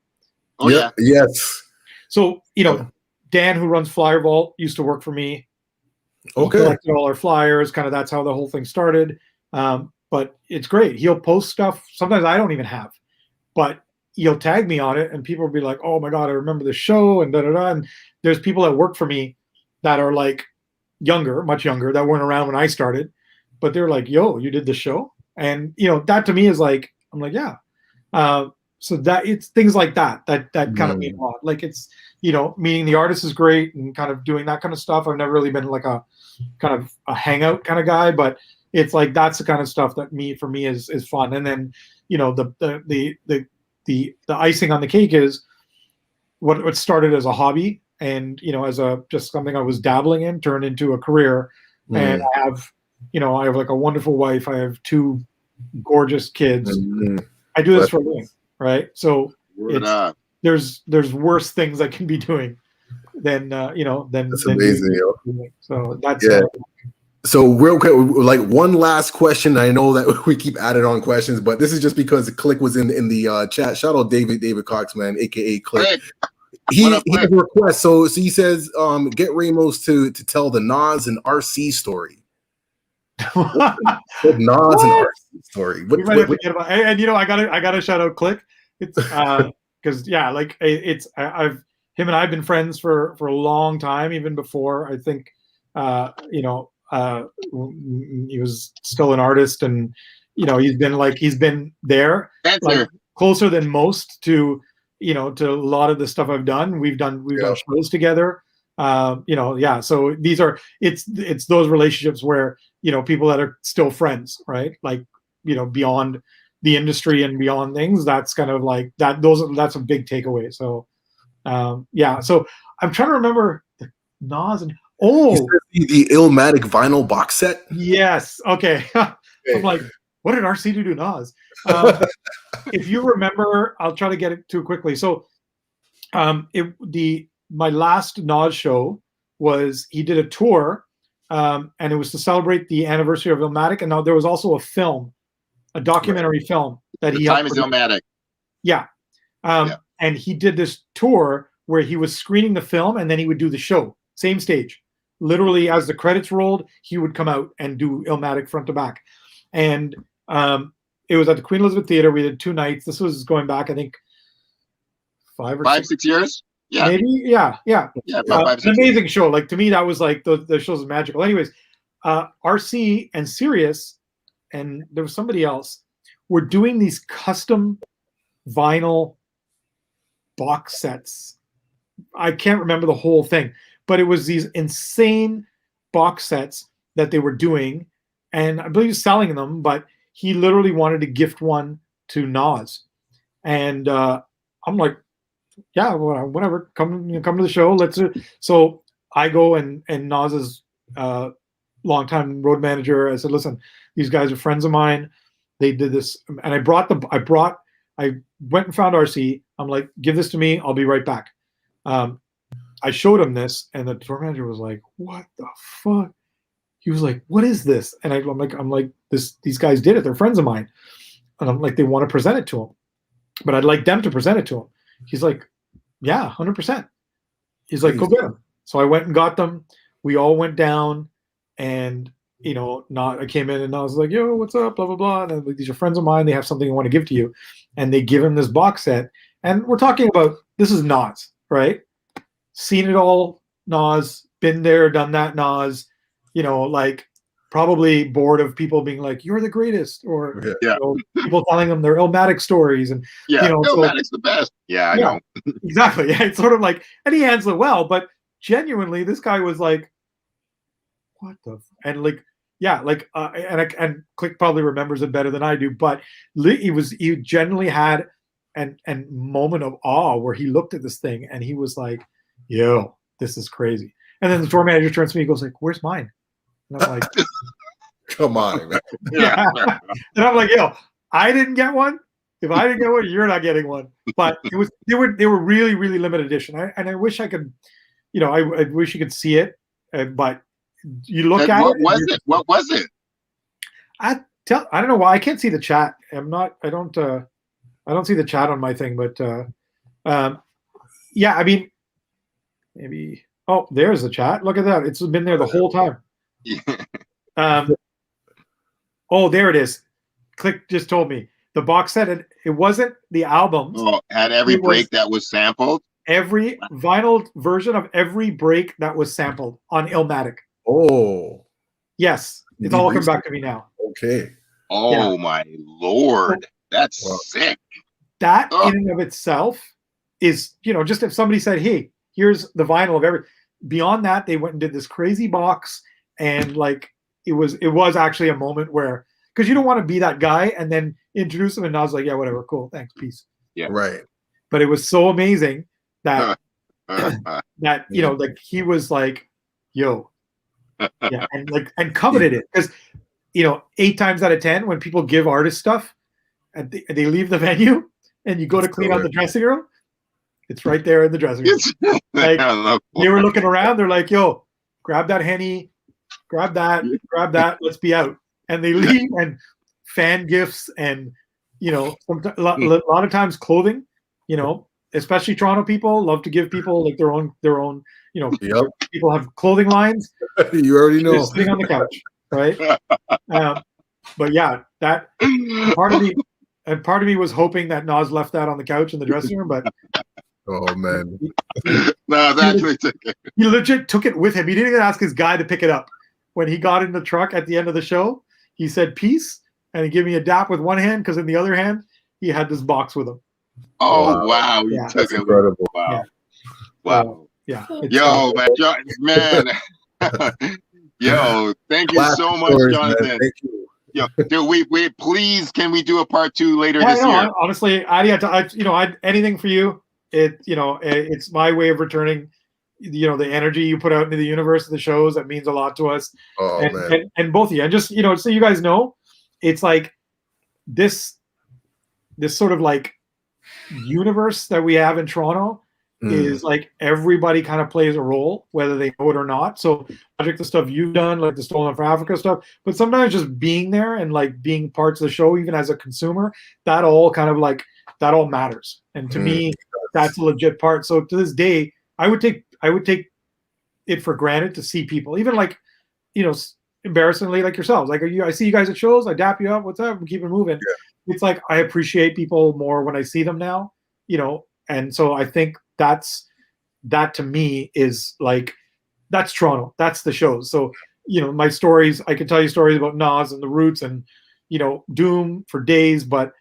Oh yeah. Yes. So, Dan, who runs Flyer Vault, used to work for me. Okay. He collected all our flyers. Kind of that's how the whole thing started. But it's great. He'll post stuff. Sometimes I don't even have, but he'll tag me on it, and people will be like, "Oh my God, I remember the show," and And there's people that work for me that are like younger, much younger, that weren't around when I started, but they're like, "Yo, you did the show," and that to me is like, I'm like, yeah. So that it's things like that kind of mean a lot. Like it's meeting the artist is great and kind of doing that kind of stuff. I've never really been like a kind of a hangout kind of guy, but it's like that's the kind of stuff that for me is fun. And then the icing on the cake is what started as a hobby and as a just something I was dabbling in turned into a career. And I have like a wonderful wife. I have 2 gorgeous kids. I do this for a living, right? So there's worse things I can be doing than than that's amazing. So that's So real quick, like one last question. I know that we keep adding on questions, but this is just because Click was in the chat. Shout out David Cox, man, aka Click. He has a request. So he says, get Ramos to tell the Nas and RC story. Nas and RC story. And I gotta shout out Click. It's because like it's him and I've been friends for a long time, even before I think he was still an artist, and he's been there like closer than most to to a lot of the stuff I've done. We've done shows together. So it's those relationships where people that are still friends, right? Like beyond the industry and beyond things. That's kind of like that. That's a big takeaway. So so I'm trying to remember the Nas and the Illmatic vinyl box set. Yes. Okay. I'm like, what did RC do to Nas? If you remember, I'll try to get it too quickly. So, my last Nas show was he did a tour, and it was to celebrate the anniversary of Illmatic, and now there was also a documentary film that The Time is Illmatic. Yeah. And he did this tour where he was screening the film, and then he would do the show, same stage. Literally, as the credits rolled, he would come out and do Illmatic front to back. And it was at the Queen Elizabeth Theatre. We did 2 nights. This was going back, I think, 6 years. Yeah, maybe. Yeah. About 5, 6 an amazing years. Show. Like to me, that was like the shows are magical. Anyways, RC and Sirius, and there was somebody else, were doing these custom vinyl box sets. I can't remember the whole thing, but it was these insane box sets that they were doing, and I believe he was selling them, but he literally wanted to gift one to Nas. And I'm like, yeah, whatever, come to the show. Let's do. So I go and Nas's longtime road manager, I said, listen, these guys are friends of mine. They did this, and I went and found RC. I'm like, give this to me. I'll be right back. I showed him this, and the tour manager was like, what the fuck? He was like, what is this? And I'm like, these guys did it. They're friends of mine. And I'm like, they want to present it to him, but I'd like them to present it to him. He's like, yeah, 100%. He's like, go get them. So I went and got them. We all went down, and I came in and I was like, yo, what's up? Blah, blah, blah. And like, these are friends of mine. They have something I want to give to you. And they give him this box set. And we're talking about, this is Nas, right? Seen it all, Nas, been there, done that, Nas, like probably bored of people being like, you're the greatest, or people telling them their Illmatic stories. And Illmatic's the best. Yeah, I know. Exactly. Yeah, it's sort of like, and he handles it well, but genuinely, this guy was like, what the, and like, yeah, like, and Click probably remembers it better than I do, but he genuinely had an moment of awe where he looked at this thing and he was like, yo, this is crazy. And then the tour manager turns to me, he goes like, where's mine? And I'm like, come on, man. Yeah. And I'm like, yo, I didn't get one. If I didn't get one, you're not getting one. But they were really, really limited edition. I wish I could, I wish you could see it, but you look at it. What was it? I don't know why I can't see the chat. I don't see the chat on my thing, but yeah, I mean, maybe. Oh, there's the chat. Look at that. It's been there the whole time. Oh, there it is. Click just told me the box set. It wasn't the albums. Oh, had every break that was sampled. Every vinyl version of every break that was sampled on Illmatic. Oh, yes, it's all coming back to me now. Okay. Oh my Lord, that's sick. That in and of itself is, just if somebody said, "Hey, here's the vinyl of every." Beyond that, they went and did this crazy box, and like it was actually a moment where, because you don't want to be that guy and then introduce him, and I was like, yeah, whatever, cool, thanks, peace. Yeah, right. But it was so amazing that that, you know, like he was like, yo, yeah, and coveted it because, you know, 8 times out of 10 when people give artists stuff and they leave the venue and you go to clean out the dressing room, it's right there in the dressing room. Like they were looking around, they're like, yo, grab that Henny, grab that, let's be out. And they leave, and fan gifts and, you know, a lot of times clothing, you know, especially Toronto people love to give people like their own, you know, people have clothing lines. You already know. Sitting on the couch, right? But yeah, that part of me was hoping that Nas left that on the couch in the dressing room, but oh man, no, actually took it. He legit took it with him. He didn't even ask his guy to pick it up. When he got in the truck at the end of the show, he said peace, and he gave me a dap with one hand because in the other hand he had this box with him. Oh wow, yeah. Took it. Incredible! Wow, yeah. Wow, yeah. Yo, man, yo, thank you so much, Jonathan. Man. Thank you. Yo, dude, we please, can we do a part 2 later this year? Honestly, anything for you. It's my way of returning, you know, the energy you put out into the universe of the shows. That means a lot to us. Oh, man. And both of you, and just, you know, so you guys know, it's like this sort of like universe that we have in Toronto is like everybody kind of plays a role, whether they know it or not. So Project, the stuff you've done, like the Stolen for Africa stuff, but sometimes just being there and like being parts of the show, even as a consumer, that all matters. And to me, that's a legit part. So to this day, I would take it for granted to see people, even like, you know, embarrassingly like yourselves. Like, I see you guys at shows, I dap you up, what's up? We keep it moving. Yeah. It's like I appreciate people more when I see them now, you know, and so I think that to me is like, that's Toronto, that's the shows. So, you know, my stories, I can tell you stories about Nas and the Roots and, you know, Doom for days, but,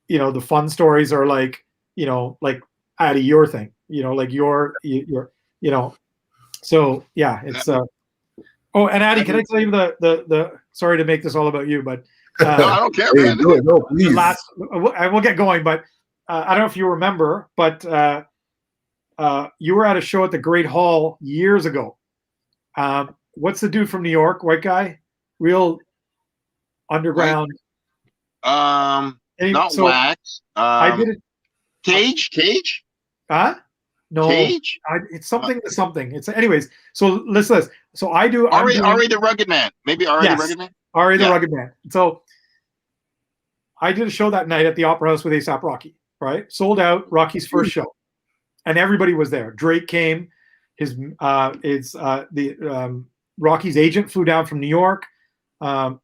you know, the fun stories are like, you know, like Addy, your thing, you know, like your, you know, so yeah, it's oh, and Addy, can I tell you the sorry to make this all about you, but no, I don't care, man. No, please. I will get going, but I don't know if you remember, but you were at a show at the Great Hall years ago. What's the dude from New York, white guy, real underground? Not Wax. I did it. Cage? Huh? No. Cage? It's something. It's anyways. So listen. So I do. Ari the Rugged Man. Maybe Ari the Rugged Man. Ari the Rugged Man. So I did a show that night at the Opera House with A$AP Rocky. Right, sold out. Rocky's first show, and everybody was there. Drake came. Rocky's agent flew down from New York. You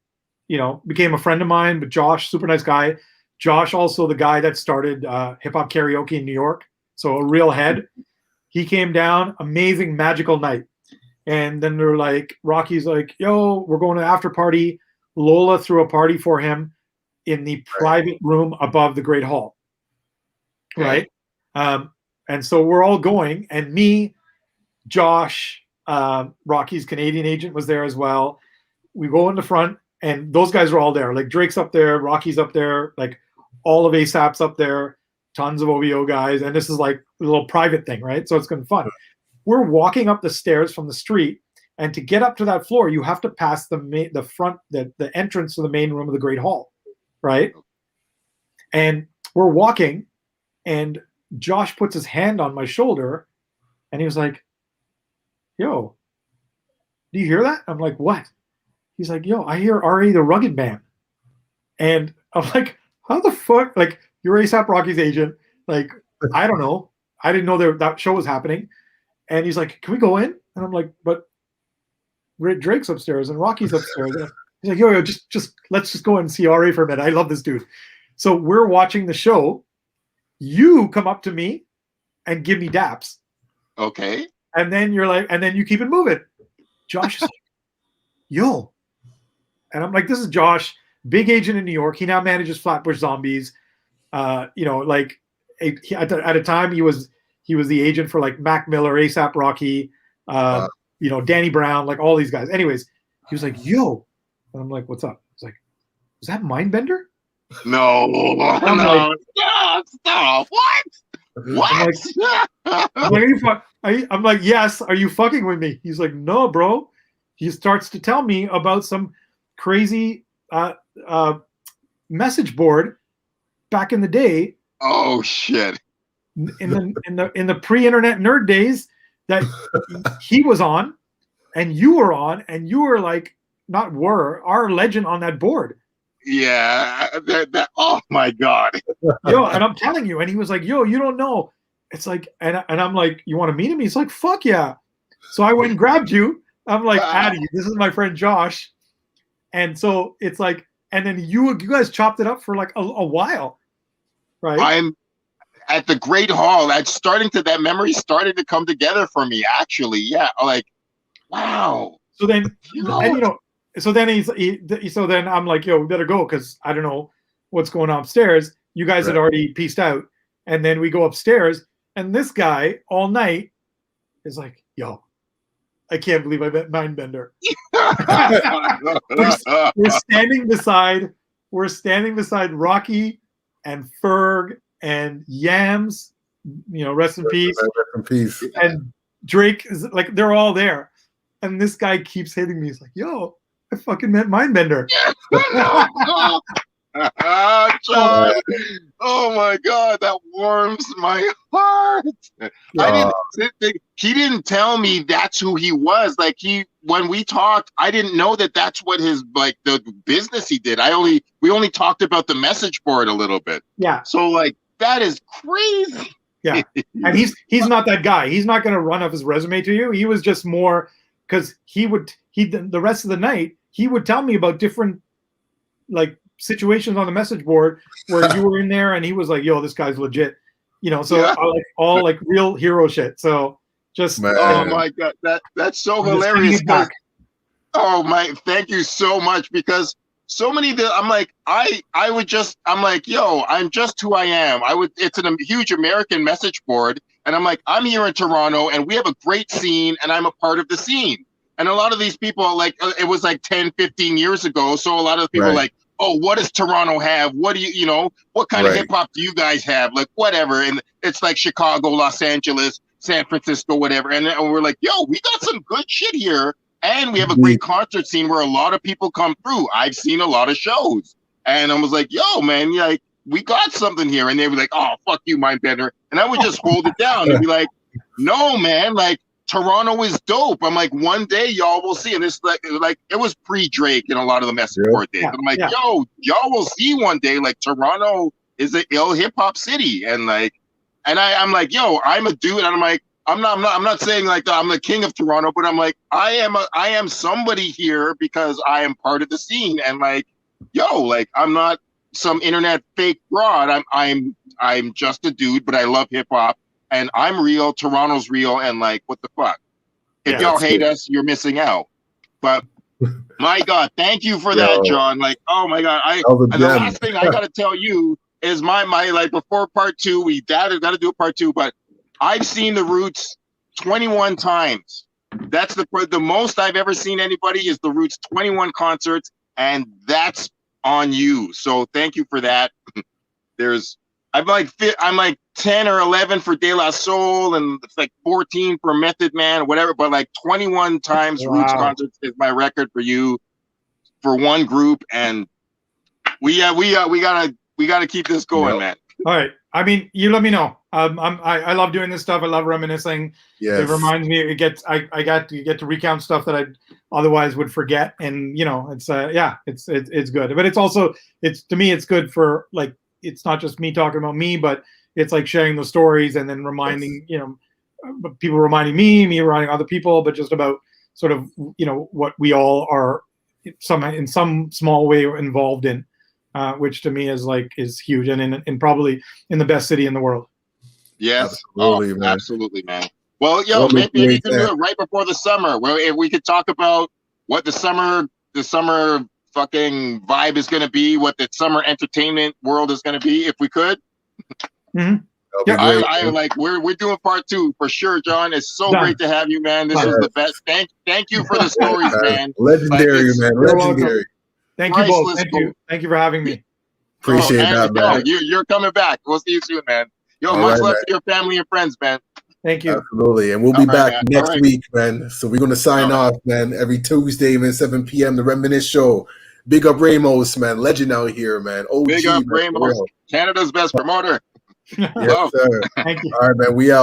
know, became a friend of mine. But Josh, super nice guy. Josh, also the guy that started hip hop karaoke in New York. So a real head. He came down, amazing, magical night. And then they're like, Rocky's like, yo, we're going to after party. Lola threw a party for him in the private room above the Great Hall. Right. And so we're all going, and me, Josh, Rocky's Canadian agent was there as well. We go in the front, and those guys are all there. Like Drake's up there, Rocky's up there, like all of A$AP's up there, tons of OVO guys, and this is like a little private thing, right? So it's gonna be fun. We're walking up the stairs from the street, and to get up to that floor, you have to pass the entrance to the main room of the Great Hall, right? And we're walking, and Josh puts his hand on my shoulder, and he was like, yo, do you hear that? I'm like, what? He's like, yo, I hear Ari the Rugged Man. And I'm like, how the fuck? Like, you're A$AP Rocky's agent. Like, I don't know. I didn't know that show was happening. And he's like, can we go in? And I'm like, but Drake's upstairs and Rocky's upstairs. And he's like, yo, just let's just go and see Ari for a minute. I love this dude. So we're watching the show. You come up to me and give me daps. Okay. And then you're like, and then you keep it moving. Josh is like, yo. And I'm like, this is Josh, big agent in New York. He now manages Flatbush Zombies. You know, like at a time he was the agent for like Mac Miller, A$AP Rocky, you know, Danny Brown, like all these guys. Anyways, he was like, yo. And I'm like, what's up? He's like, is that Mindbender? No, no, like, stop. What? I'm like, I'm like, yes. Are you fucking with me? He's like, no, bro. He starts to tell me about some crazy message board back in the day. Oh shit! In the pre-internet nerd days that he was on, and you were on, and you were like, not were, our legend on that board. Yeah. Oh my god. Yo, and I'm telling you, and he was like, yo, you don't know. It's like, and I'm like, you want to meet him? He's like, fuck yeah. So I went and grabbed you. I'm like, Addy, this is my friend Josh. And so it's like, and then you guys chopped it up for like a while, right? I'm at the Great Hall. That memory started to come together for me, actually. Yeah, like, wow. So then, so then I'm like, yo, we better go because I don't know what's going on upstairs. You guys had already pieced out. And then we go upstairs, and this guy all night is like, yo, I can't believe I met Mindbender. we're standing beside Rocky and Ferg and Yams, rest in peace. Rest in peace. And Drake is like, they're all there. And this guy keeps hitting me. He's like, yo, I fucking met Mindbender. John. Oh my god, that warms my heart. He didn't tell me that's who he was. Like, when we talked, I didn't know that's what his, like, the business he did. We only talked about the message board a little bit. Yeah. So like, that is crazy. Yeah. And he's not that guy. He's not going to run off his resume to you. He was just more because the rest of the night he would tell me about different like situations on the message board where you were in there and he was like, yo, this guy's legit, so yeah. I like all like real hero shit. So just oh my god, that's so hilarious. Oh my, thank you so much, because so many I'm like, I'm like, yo, I'm just who I am. It's a huge American message board, and I'm like, I'm here in Toronto and we have a great scene and I'm a part of the scene. And a lot of these people, like, it was like 10, 15 years ago. So a lot of people are like, oh, what does Toronto have? What do what kind of hip hop do you guys have? Like, whatever. And it's like Chicago, Los Angeles, San Francisco, whatever. And we're like, yo, we got some good shit here. And we have a great concert scene where a lot of people come through. I've seen a lot of shows. And I was like, yo, man, like, we got something here. And they were like, oh, fuck you, Mindbender. And I would just hold it down and be like, no, man, like, Toronto is dope. I'm like, one day y'all will see. And it's like it was pre-Drake in a lot of the message board days. But I'm like, yo, y'all will see one day, like, Toronto is an ill hip hop city. And like, and I'm like, yo, I'm a dude. And I'm like, I'm not saying like I'm the king of Toronto, but I'm like, I am somebody here because I am part of the scene. And like, yo, like, I'm not some internet fake fraud. I'm just a dude, but I love hip hop. And I'm real, Toronto's real, and like, what the fuck? If y'all hate us, you're missing out. But my God, thank you for that, John. Like, oh my God. And the last thing I gotta tell you is my like, before part two, we gotta do a part two, but I've seen the Roots 21 times. That's the most I've ever seen anybody is the Roots 21 concerts, and that's on you. So thank you for that. I'm like 10 or 11 for De La Soul, and it's like 14 for Method Man or whatever, but like 21 times Roots concerts is my record for you for one group. And we gotta keep this going, man. All right. I mean, you let me know. I love doing this stuff. I love reminiscing. Yes. It reminds me. You get to recount stuff that I otherwise would forget, and it's good. But it's also to me it's good for, like, it's not just me talking about me, but it's like sharing the stories and then reminding people reminding me reminding other people, but just about sort of what we all are in some small way involved in. Which to me is huge, and in probably in the best city in the world. Yes, absolutely, man. Well, maybe we can do it right before the summer, where if we could talk about what the summer fucking vibe is going to be, what the summer entertainment world is going to be, if we could. Mm-hmm. I like we're doing part two for sure, John. It's so great to have you, man. This is the best. Thank you for the stories, man. Legendary, man. Legendary. Thank you both. Thank you for having me. Appreciate that, man. You're coming back. We'll see you soon, man. Much love to your family and friends, man. Thank you. Absolutely. And we'll be back man. next week, man. So we're going to sign off, man, every Tuesday, man, 7 p.m. The Reminisce Show. Big up Ramos, man. Legend out here, man. OG, Big up man, Ramos, Canada's best promoter. Yes, sir. Thank you. All right, man. We out.